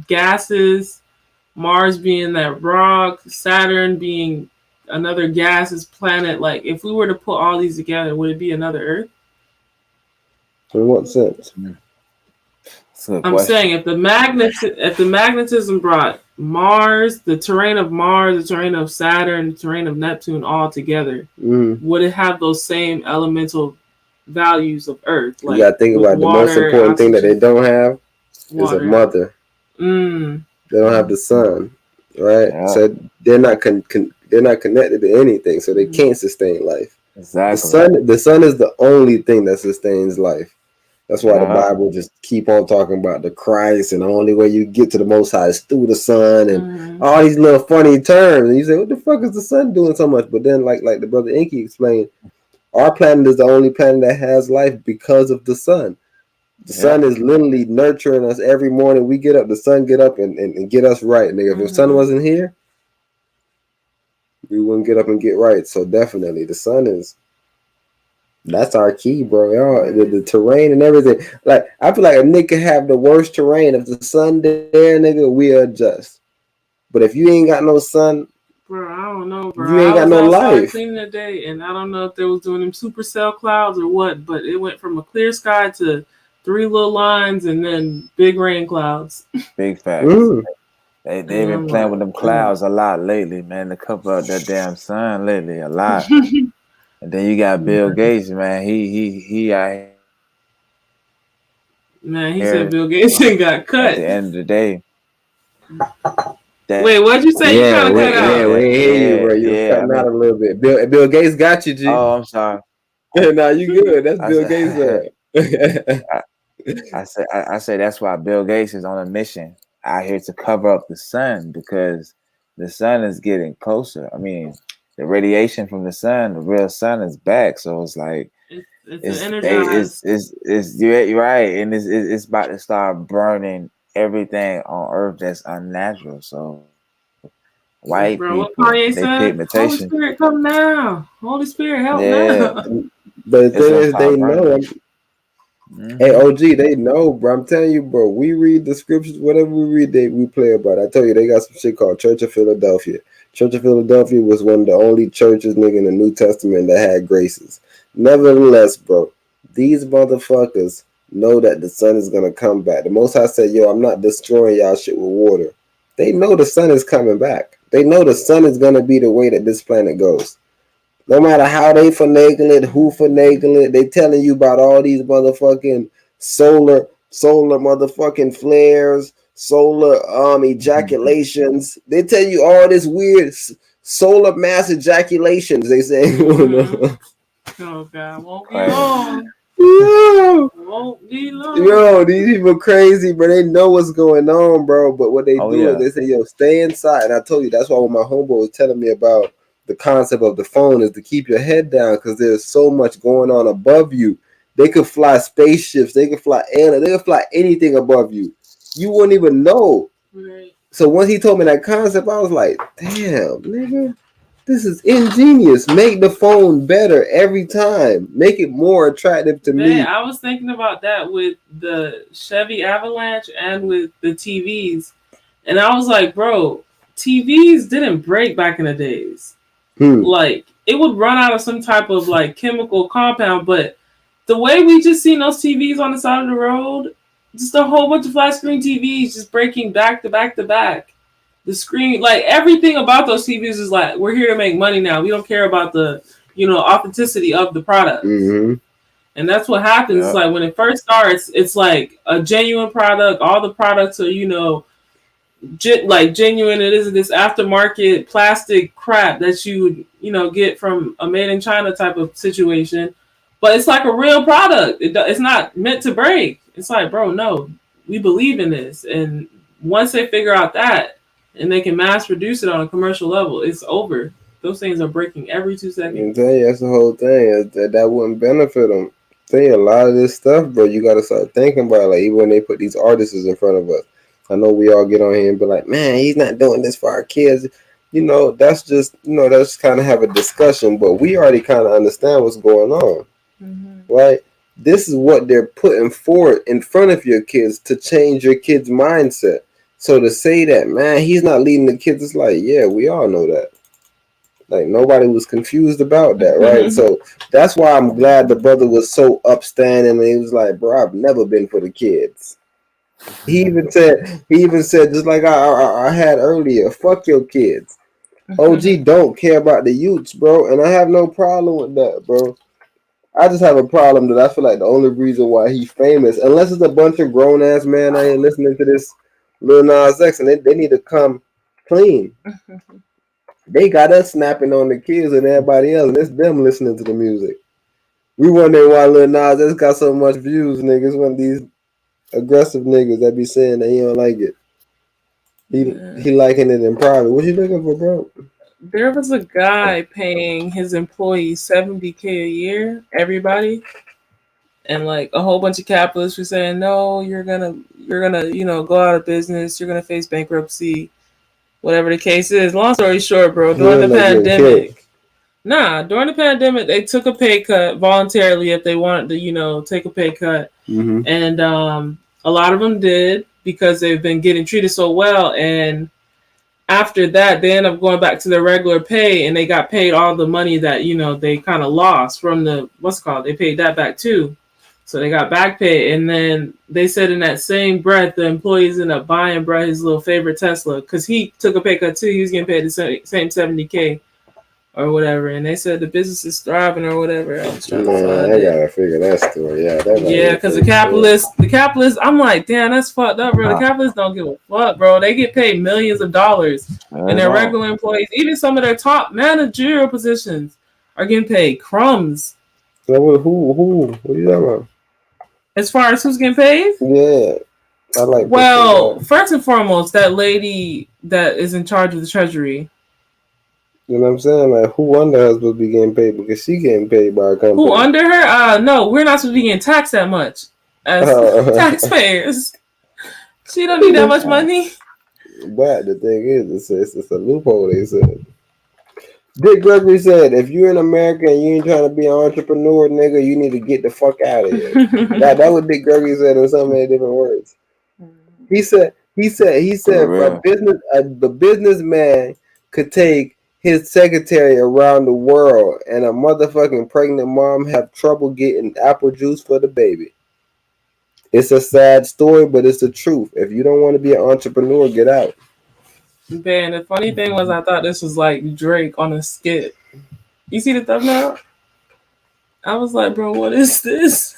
gases, Mars being that rock, Saturn being another gaseous planet, like, if we were to put all these together, would it be another Earth? In what sense? I'm saying if the magnetism brought Mars, the terrain of Mars, the terrain of Saturn, the terrain of Neptune all together, would it have those same elemental values of Earth? Like, you got to think about the most important thing that they don't have is a mother. They don't have the sun, right? Yeah. So they're not connected to anything, so they can't sustain life. Exactly. The sun is the only thing that sustains life. That's why the Bible just keep on talking about the Christ, and the only way you get to the Most High is through the sun, and all these little funny terms. And you say, what the fuck is the sun doing so much? But then, like the brother Inky explained, our planet is the only planet that has life because of the sun. The sun is literally nurturing us every morning. We get up, the sun get up and get us right. Nigga, if the sun wasn't here, we wouldn't get up and get right. So definitely, the sun that's our key, bro. Y'all, the terrain and everything. Like, I feel like a nigga can have the worst terrain. If the sun there, nigga, we adjust. But if you ain't got no sun, bro, I don't know, bro. You ain't got no life. I was cleaning today, and I don't know if they was doing them supercell clouds or what, but it went from a clear sky to 3 little lines and then big rain clouds. Big facts. They've been playing with them clouds a lot lately, man. To cover up that damn sun lately, a lot. And then you got Bill Gates, man. He out here. Man, he said Bill Gates ain't got cut. At the end of the day, Wait, what'd you say? You kind of cut out. Yeah, we ain't hear you, bro. You was cutting out a little bit. Bill Gates got you, G. Oh, I'm sorry. Nah, you good. That's Bill Gates. I say that's why Bill Gates is on a mission out here to cover up the sun, because the sun is getting closer. I mean, the radiation from the sun, the real sun, is back. So it's like you're right, and it's about to start burning everything on Earth that's unnatural. So white people, they pigmentation. Holy Spirit, come now. Holy Spirit, help now. But the thing is, they know. Hey, OG, they know, bro. I'm telling you, bro. We read the scriptures, whatever we read, we play about. I tell you, they got some shit called Church of Philadelphia. Church of Philadelphia was one of the only churches, nigga, in the New Testament that had graces. Nevertheless, bro, these motherfuckers know that the sun is gonna come back. The Most High said, yo, I'm not destroying y'all shit with water. They know the sun is coming back. They know the sun is gonna be the way that this planet goes. No matter how they finagle it, who finagle it, they telling you about all these motherfucking solar motherfucking flares, solar ejaculations. They tell you all this weird solar mass ejaculations. They say, oh God, won't be long. Won't be long. Yo, these people crazy, bro. They know what's going on, bro. But what they do is they say, yo, stay inside. And I told you that's why when my homeboy was telling me about the concept of the phone is to keep your head down, because there's so much going on above you. They could fly spaceships, they could fly aliens, they could fly anything above you. You wouldn't even know. Right. So once he told me that concept, I was like, damn, nigga, this is ingenious. Make the phone better every time. Make it more attractive to me. I was thinking about that with the Chevy Avalanche and with the TVs. And I was like, bro, TVs didn't break back in the days. Like, it would run out of some type of like chemical compound, but the way we just seen those TVs on the side of the road, just a whole bunch of flat screen TVs just breaking back to back to back. The screen, like everything about those TVs is like, we're here to make money now. We don't care about the, authenticity of the product. Mm-hmm. And that's what happens. It's like when it first starts, it's like a genuine product. All the products are, genuine. It isn't this aftermarket plastic crap that you would get from a made in China type of situation, but it's like a real product. It's not meant to break. It's like, bro, no, we believe in this, and once they figure out that and they can mass produce it on a commercial level, it's over. Those things are breaking every 2 seconds. That's the whole thing. That wouldn't benefit them. A lot of this stuff, bro, you gotta start thinking about it. Like, even when they put these artists in front of us. I know we all get on here and be like, man, he's not doing this for our kids. That's just, that's kind of have a discussion, but we already kind of understand what's going on, right? This is what they're putting forward in front of your kids to change your kids' mindset. So to say that, man, he's not leading the kids, it's like, yeah, we all know that. Like, nobody was confused about that, right? So that's why I'm glad the brother was so upstanding, and he was like, bro, I've never been for the kids. He even said, just like I had earlier, fuck your kids. OG don't care about the youths, bro, and I have no problem with that, bro. I just have a problem that I feel like the only reason why he's famous, unless it's a bunch of grown ass man out here listening to this Lil Nas X, and they need to come clean. They got us snapping on the kids and everybody else, and it's them listening to the music. We wondering why Lil Nas X got so much views, niggas. One of these aggressive niggas that be saying that he don't like it. He liking it in private. What you looking for, bro? There was a guy paying his employees $70K a year, everybody, and like a whole bunch of capitalists were saying, "No, you're gonna, go out of business. You're gonna face bankruptcy, whatever the case is." Long story short, bro, during the pandemic, they took a pay cut voluntarily if they wanted to, take a pay cut, and a lot of them did because they've been getting treated so well, and after that, they end up going back to their regular pay, and they got paid all the money that, they kind of lost from they paid that back too. So they got back pay. And then they said in that same breath, the employees ended up buying Brett his little favorite Tesla because he took a pay cut too. He was getting paid the same $70K or whatever, and they said the business is thriving or whatever. I was trying to find I gotta figure that story. Yeah, because the capitalists, I'm like, damn, that's fucked up, bro. The capitalists don't give a fuck, bro. They get paid millions of dollars, and their regular employees, even some of their top managerial positions, are getting paid crumbs. So who? What are you talking about? As far as who's getting paid? Yeah, I like. Well, first and foremost, that lady that is in charge of the treasury. You know what I'm saying? Like, who under her is supposed to be getting paid because she getting paid by a company? Who under her? No, we're not supposed to be getting taxed that much as taxpayers. She don't need that much money. But the thing is, it's a loophole. They said. Dick Gregory said, "If you're in America and you ain't trying to be an entrepreneur, nigga, you need to get the fuck out of here." that what Dick Gregory said in so many different words. He said, the businessman could take his secretary around the world, and a motherfucking pregnant mom have trouble getting apple juice for the baby. It's a sad story, but it's the truth. If you don't want to be an entrepreneur, get out. Man, the funny thing was, I thought this was like Drake on a skit. You see the thumbnail? I was like, bro, what is this?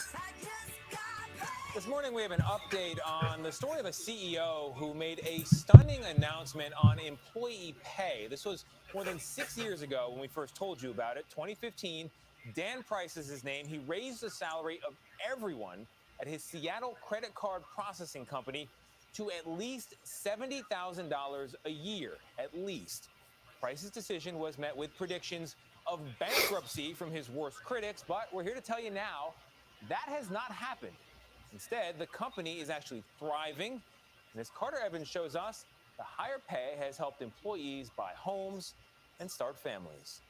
This morning we have an update on the story of a CEO who made a stunning announcement on employee pay. This was more than 6 years ago when we first told you about it. 2015, Dan Price is his name. He raised the salary of everyone at his Seattle credit card processing company to at least $70,000 a year, at least. Price's decision was met with predictions of bankruptcy from his worst critics, but we're here to tell you now that has not happened. Instead, the company is actually thriving, and as Carter Evans shows us, the higher pay has helped employees buy homes and start families.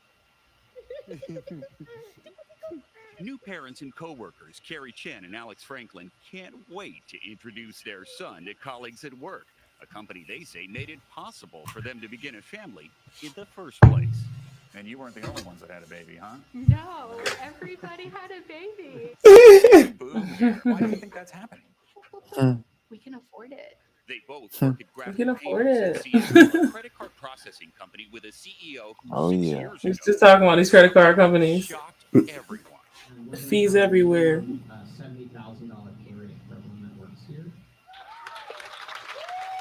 New parents and co-workers Carrie Chen and Alex Franklin can't wait to introduce their son to colleagues at work, a company they say made it possible for them to begin a family in the first place. And you weren't the only ones that had a baby, huh? No, everybody had a baby. Why do you think that's happening? We can afford it. They both work at Graphic We can afford Payments it. in Seattle, a credit card processing company with a CEO who 6 years He's ago just talking about these credit card companies. shocked everyone. Fees everywhere. $70,000 pay rate for everyone that works here.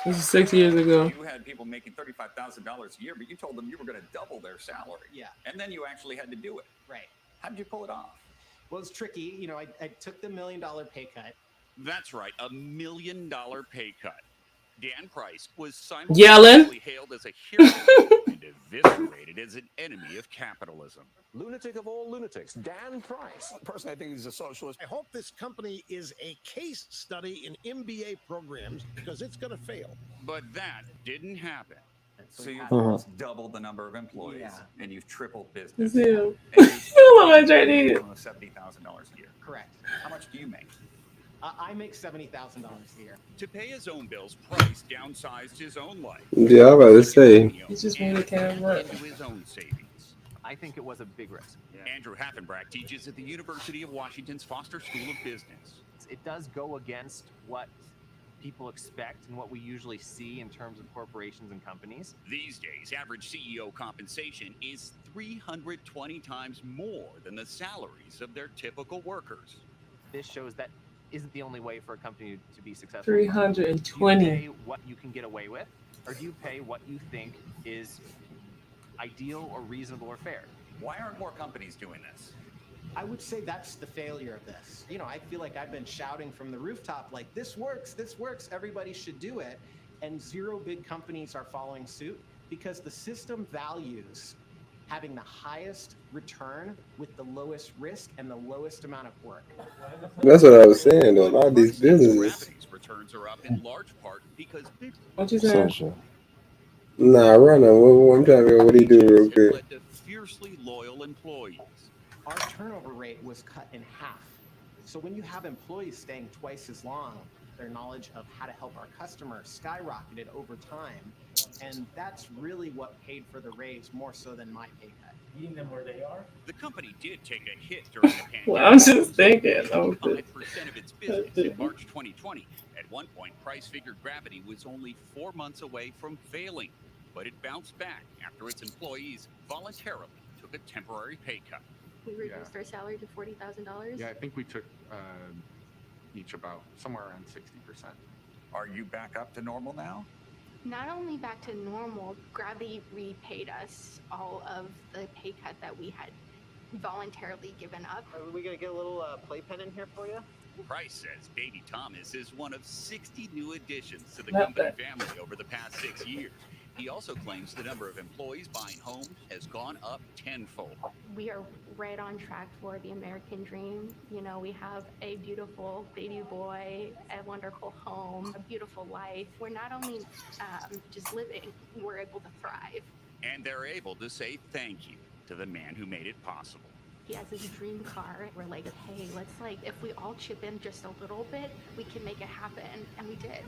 This is 6 years ago. You had people making $35,000 a year, but you told them you were going to double their salary. Yeah. And then you actually had to do it. Right. How did you pull it off? Well, it's tricky. You know, I took the $1 million pay cut. That's right, $1 million pay cut. Dan Price was Yelling. simultaneously hailed as a hero and eviscerated as an enemy of capitalism. Lunatic of all lunatics, Dan Price. Personally, I think he's a socialist. I hope this company is a case study in MBA programs because it's going to fail. But that didn't happen. So you've almost doubled the number of employees, and you've tripled business. Ew. And I love that JD. almost $70,000 a year. Correct. How much do you make? I make $70,000 a year. To pay his own bills, Price downsized his own life. Yeah, I was about to say. He just made a camera. Into his own savings. I think it was a big risk. Andrew Haffenbrack teaches at the University of Washington's Foster School of Business. It does go against what people expect and what we usually see in terms of corporations and companies. These days, average CEO compensation is 320 times more than the salaries of their typical workers. This shows that isn't the only way for a company to be successful. 320. Do you pay what you can get away with, or do you pay what you think is ideal or reasonable or fair? Why aren't more companies doing this? I would say that's the failure of this. You know, I feel like I've been shouting from the rooftop, like, this works, everybody should do it. And 0 big companies are following suit because the system values having the highest return with the lowest risk and the lowest amount of work. That's what I was saying, though. A lot of these businesses. Returns are up in large part because what you saying? Nah, run on. I'm trying to figure out what he do real quick. led to fiercely loyal employees. Our turnover rate was cut in half. So when you have employees staying twice as long, their knowledge of how to help our customers skyrocketed over time. And that's really what paid for the raise more so than my pay cut. Meeting them where they are? The company did take a hit during the pandemic. Well, I'm just thinking. 5% of its business in March 2020. At one point, Price figured Gravity was only 4 months away from failing, but it bounced back after its employees voluntarily took took a temporary pay cut. We reduced our salary to $40,000. Yeah, I think we took each about somewhere around 60%. Are you back up to normal now? Not only back to normal, Gravity repaid us all of the pay cut that we had voluntarily given up. Are we gonna get a little playpen in here for you? Price says Baby Thomas is one of 60 new additions to the company family over the past 6 years. He also claims the number of employees buying homes has gone up tenfold. We are right on track for the American dream. You know, we have a beautiful baby boy, a wonderful home, a beautiful life. We're not only just living, we're able to thrive. And they're able to say thank you to the man who made it possible. He has his dream car. We're like, hey, let's if we all chip in just a little bit, we can make it happen. And we did.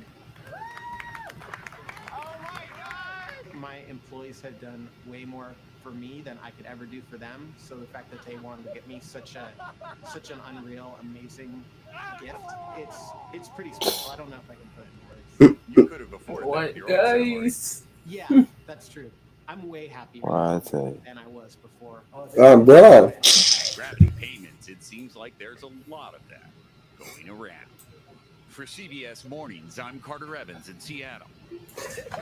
My employees had done way more for me than I could ever do for them. So the fact that they wanted to get me such an unreal, amazing gift, it's pretty special. I don't know if I can put it in words. You could have afforded What, that with your own salary. guys? Yeah, that's true. I'm way happier than I was before. Bro. Gravity payments, it seems like there's a lot of that going around. For CBS Mornings, I'm Carter Evans in Seattle.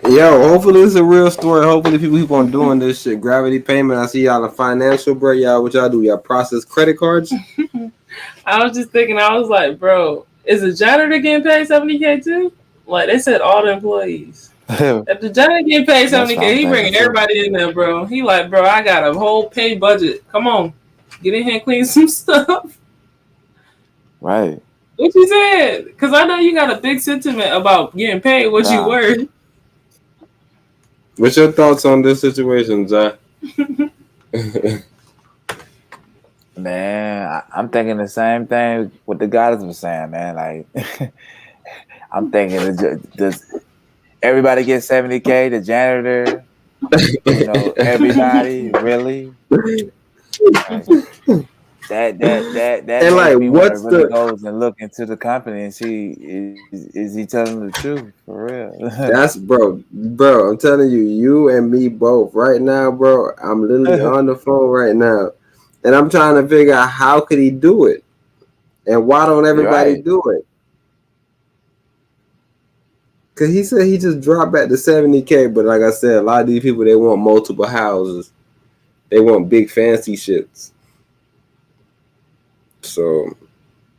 Yo, hopefully it's a real story. Hopefully people keep on doing this shit. Gravity payment. I see y'all in financial, bro. Y'all, what y'all do? Y'all process credit cards? I was just thinking, I was like, bro, is the janitor getting paid $70K too? Like they said, all the employees. If the janitor getting paid $70K, he bringing everybody in there, bro. He like, bro, I got a whole pay budget. Come on, get in here and clean some stuff. Right. What you said? Because I know you got a big sentiment about getting paid what you worth. What's your thoughts on this situation, Zach? Man, I'm thinking the same thing what the guys were saying, man. Like, I'm thinking, does everybody get $70K? The janitor, you know, everybody, really? Like, that and like, what's really the goes and look into the company and see is he telling the truth for real? That's bro. I'm telling you, you and me both right now, bro. I'm literally on the phone right now, and I'm trying to figure out how could he do it, and why don't everybody do it? Cause he said he just dropped back to $70K, but like I said, a lot of these people they want multiple houses, they want big fancy shits. So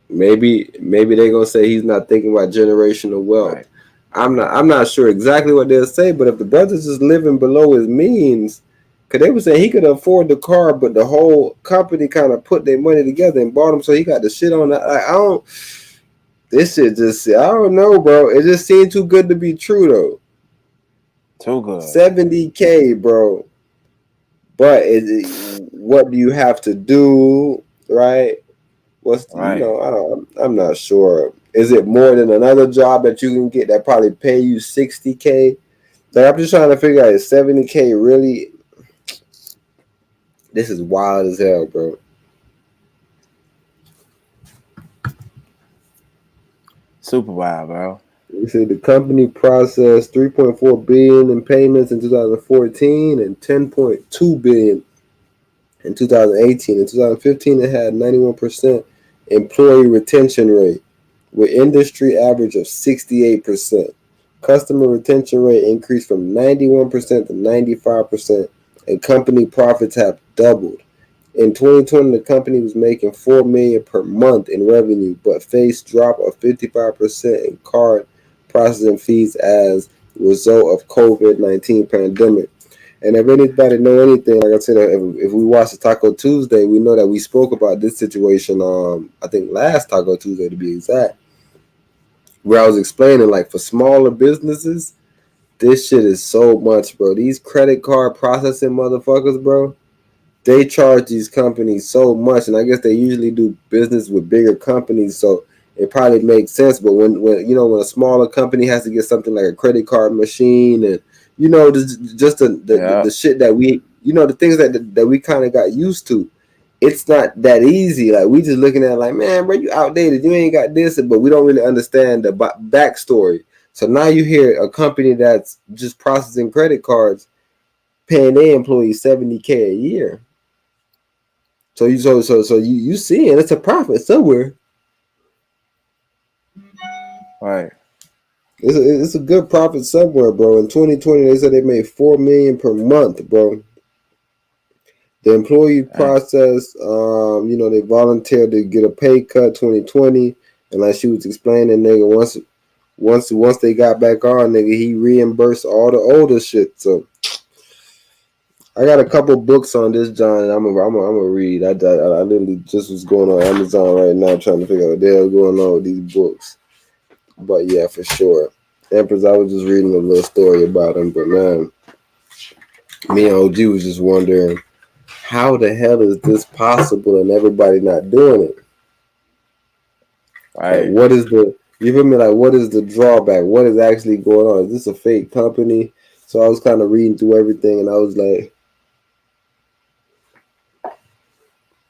maybe they gonna say he's not thinking about generational wealth. Right. I'm not sure exactly what they'll say, but if the brother's just living below his means, because they were saying he could afford the car, but the whole company kind of put their money together and bought him, so he got the shit on that. Like, this shit just, I don't know, bro. It just seemed too good to be true, though. Too good. $70K, bro. But what do you have to do, right? What's the, right. You know, I'm not sure. Is it more than another job that you can get that probably pay you $60K? Like, I'm just trying to figure out, is $70K really? This is wild as hell, bro. Super wild, bro. You see, the company processed $3.4 billion in payments in 2014 and $10.2 billion in 2018. In 2015, it had 91% employee retention rate, with industry average of 68%. Customer retention rate increased from 91% to 95%, and company profits have doubled. In 2020, the company was making $4 million per month in revenue, but faced drop of 55% in card processing fees as a result of COVID-19 pandemic. And if anybody know anything, like I said, if we watched the Taco Tuesday, we know that we spoke about this situation. I think last Taco Tuesday to be exact, where I was explaining, like, for smaller businesses, this shit is so much, bro. These credit card processing motherfuckers, bro, they charge these companies so much, and I guess they usually do business with bigger companies, so it probably makes sense. But when a smaller company has to get something like a credit card machine, and just the shit that we, the things that we kind of got used to, it's not that easy. Like, we just looking at it like, man, bro, you outdated, you ain't got this, but we don't really understand the backstory. So now you hear a company that's just processing credit cards paying their employees $70K a year. So you seeing it's a profit somewhere. Right. It's a good profit somewhere, bro. In 2020, they said they made $4 million per month, bro. The employee process, they volunteered to get a pay cut 2020, and like she was explaining, nigga, once they got back on, nigga, he reimbursed all the older shit. So I got a couple books on this, John, and I'm gonna read. I literally just was going on Amazon right now trying to figure out what the hell going on with these books. But yeah, for sure. Empress, I was just reading a little story about him, but man, me and OG was just wondering, how the hell is this possible and everybody not doing it? Right. Like, what is the, you feel me? Like, what is the drawback? What is actually going on? Is this a fake company? So I was kind of reading through everything, and I was like,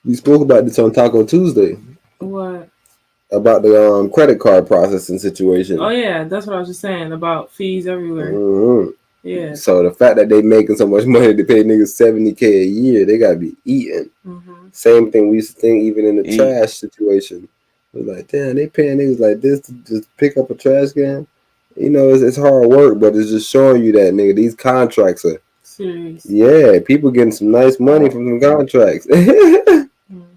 we spoke about this on Taco Tuesday. What? About the credit card processing situation. Oh yeah, that's what I was just saying about fees everywhere. Mm-hmm. Yeah. So the fact that they making so much money to pay niggas $70K a year, they gotta be eating. Mm-hmm. Same thing we used to think even in the trash situation. It was like, damn, they paying niggas like this to just pick up a trash can. You know, it's hard work, but it's just showing you that, nigga, these contracts are serious. Yeah, people getting some nice money from some contracts.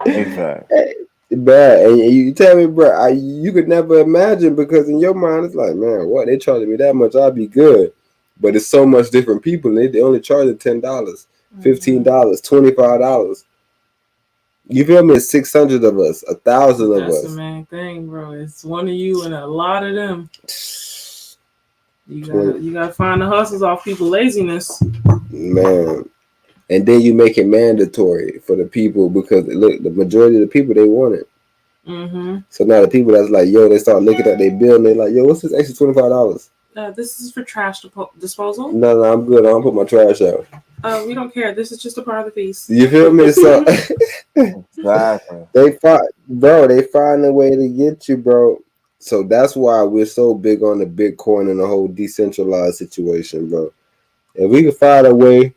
Exactly. Bad, and you tell me, bro, you could never imagine, because in your mind it's like, man, what, they charging me that much, I'll be good. But it's so much different people. They only charging $10, $15, $25. You feel me? It's 600 of us, 1,000 of That's us. the main thing, bro. It's one of you and a lot of them. You gotta find the hustles off people's laziness. Man. And then you make it mandatory for the people, because look, the majority of the people, they want it. Mm-hmm. So now the people that's like, yo, they start looking at their bill and they like, yo, what's this extra $25? This is for trash disposal. No, I'm good. I don't put my trash out. We don't care. This is just a part of the fees. You feel me? So Exactly. they find a way to get you, bro. So that's why we're so big on the Bitcoin and the whole decentralized situation, bro. If we can find a way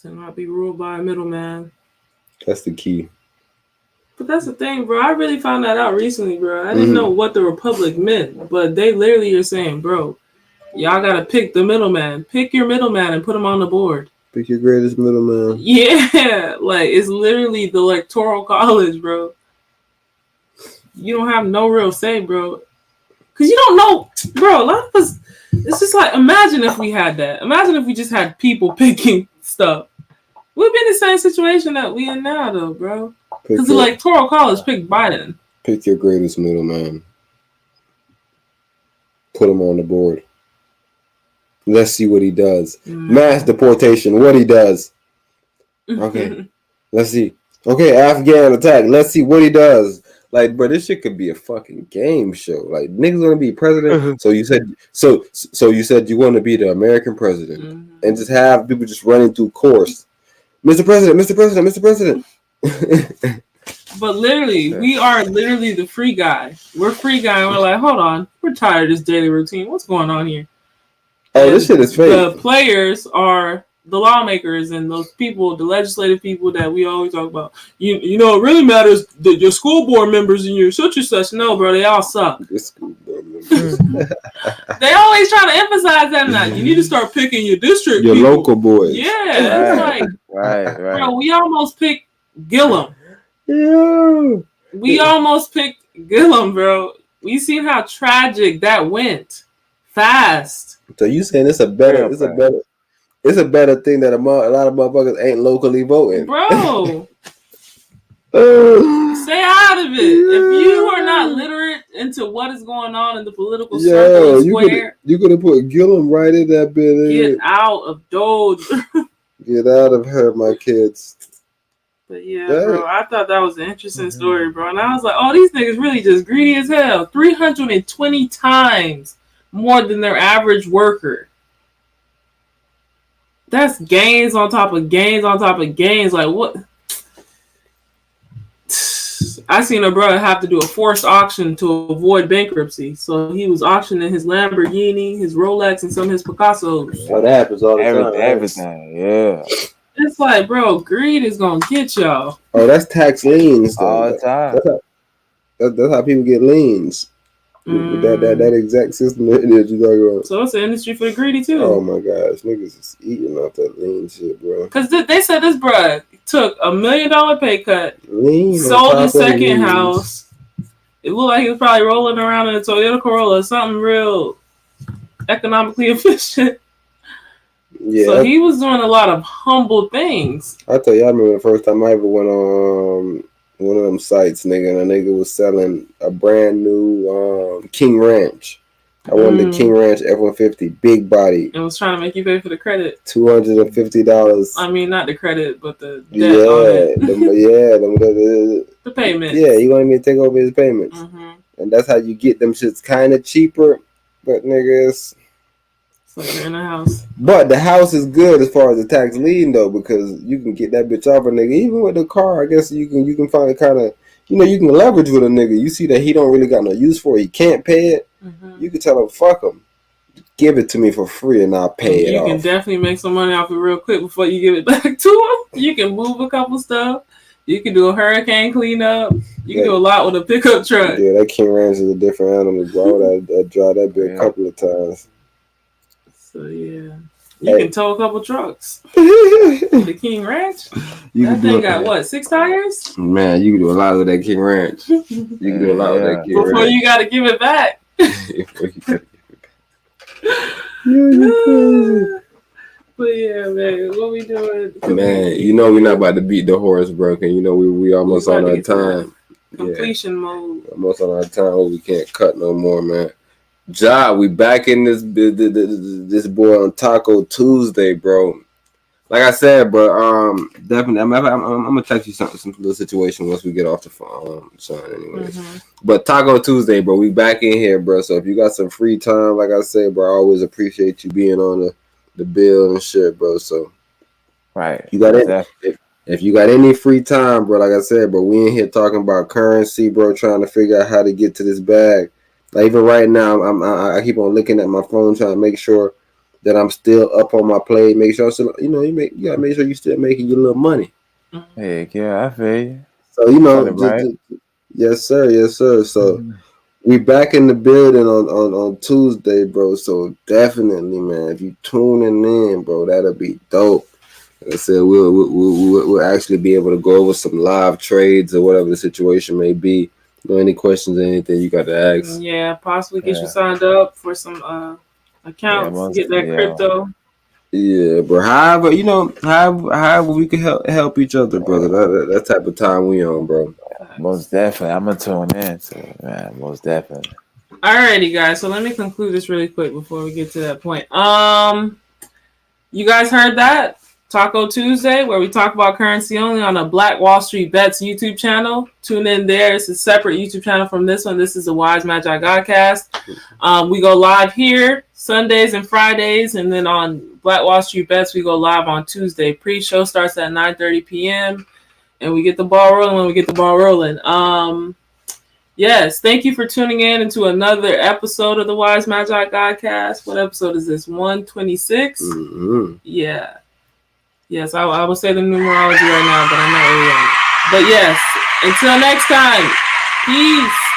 to not be ruled by a middleman. That's the key. But that's the thing, bro. I really found that out recently, bro. I didn't know what the Republic meant, but they literally are saying, bro, y'all gotta pick the middleman. Pick your middleman and put him on the board. Pick your greatest middleman. Yeah, like it's literally the electoral college, bro. You don't have no real say, bro. Because you don't know, bro. A lot of us, it's just like, imagine if we had that. Imagine if we just had people picking stuff. We'd be in the same situation that we in now, though, bro. Because the electoral college picked Biden. Pick your greatest middleman. Put him on the board. Let's see what he does. Mass deportation, what he does. Okay. Let's see. Okay, Afghan attack. Let's see what he does. Like, bro, this shit could be a fucking game show. Like, niggas gonna be president. So you said you want to be the American president and just have people just running through course. Mr. President, Mr. President, Mr. President. But literally, we are literally the free guy. We're free guy, and we're like, hold on, we're tired of this daily routine. What's going on here? Oh, this shit is fake. The players are the lawmakers and those people, the legislative people that we always talk about. You know, it really matters that your school board members and your such and such. No, bro, they all suck. Your school board members. They always try to emphasize that. Now you need to start picking your district, your people. local boys. Yeah, Right. it's like, Right. bro, we almost picked Gillum. Yeah. We almost picked Gillum, bro. We seen how tragic that went. Fast. So you saying it's a better thing that a lot of motherfuckers ain't locally voting, bro. Stay out of it. If you are not literate into what is going on in the political circle and square, you could have put Gillum right in that bit. Get out of Doge. Get out of her, my kids. But yeah, bro, I thought that was an interesting story, bro. And I was like, oh, these niggas really just greedy as hell. 320 times more than their average worker. That's gains on top of gains on top of gains. Like, what? I seen a brother have to do a forced auction to avoid bankruptcy. So he was auctioning his Lamborghini, his Rolex, and some of his Picassos. Oh, that happens all the time. Everything, yeah. It's like, bro, greed is gonna get y'all. Oh, that's tax liens though. All the time. That's how people get liens. That exact system that you talking about. So it's an industry for the greedy too. Oh my gosh, niggas is eating off that lien shit, bro. Because they said this bruh took $1 million pay cut, Lien sold his second house. It looked like he was probably rolling around in a Toyota Corolla, something real economically efficient. Yeah. So he was doing a lot of humble things. I tell you, I remember the first time I ever went on one of them sites, nigga, and a nigga was selling a brand new King Ranch. I wanted the King Ranch F-150, big body. And was trying to make you pay for the credit. $250. I mean, not the credit, but the debt on it. The payments. Yeah, he wanted me to take over his payments. And that's how you get them shits kind of cheaper. But niggas, it's like you're in a house. But the house is good as far as the tax lien though, because you can get that bitch off a nigga. Even with the car, I guess you can find kind of, you can leverage with a nigga. You see that he don't really got no use for it. He can't pay it. You can tell him, fuck him. Give it to me for free and I'll pay it off. You can definitely make some money off it real quick before you give it back to him. You can move a couple stuff. You can do a hurricane cleanup. You can do a lot with a pickup truck. Yeah, that King Ranch is a different animal, bro. I drive that bitch a couple of times. So yeah, you can tow a couple trucks. The King Ranch. That thing got what, 6 tires? Man, you can do a lot with that King Ranch. You can do a lot with that King Ranch. Before you got to give it back. But yeah, man, what we doing? Man, we're not about to beat the horse, bro. And we almost on our time. Completion mode. Almost on our time. We can't cut no more, man. Ja, we back in this boy on Taco Tuesday, bro. Like I said, bro, definitely. I'm gonna text you some little situation once we get off the phone, son. Anyways, but Taco Tuesday, bro, we back in here, bro. So if you got some free time, like I said, bro, I always appreciate you being on the bill and shit, bro. So right, you got it. If you got any free time, bro, like I said, bro, we in here talking about currency, bro, trying to figure out how to get to this bag. Like even right now, I keep on looking at my phone trying to make sure that I'm still up on my plate. Make sure I'm still, you gotta make sure you still making your little money. Heck yeah, I feel you. So yes sir. So we back in the building on Tuesday, bro. So definitely, man, if you tuning in, bro, that'll be dope. Like I said, we'll actually be able to go over some live trades or whatever the situation may be. Any questions or anything you got to ask? Yeah, possibly get you signed up for some accounts, get that crypto. Yeah, bro. However we can help each other, brother. That type of time we on, bro. Most definitely. I'm gonna tune in to man. Most definitely. Alrighty, guys. So let me conclude this really quick before we get to that point. You guys heard that? Taco Tuesday, where we talk about currency only on a Black Wall Street Bets YouTube channel. Tune in there. It's a separate YouTube channel from this one. This is the Wise Magi Godcast. We go live here Sundays and Fridays, and then on Black Wall Street Bets, we go live on Tuesday. Pre-show starts at 9:30 p.m., and we get the ball rolling when we get the ball rolling. Yes, thank you for tuning in into another episode of the Wise Magi Godcast. What episode is this? 126? Yeah. Yes, I will say the numerology right now, but I'm not really on it. But yes, until next time, peace.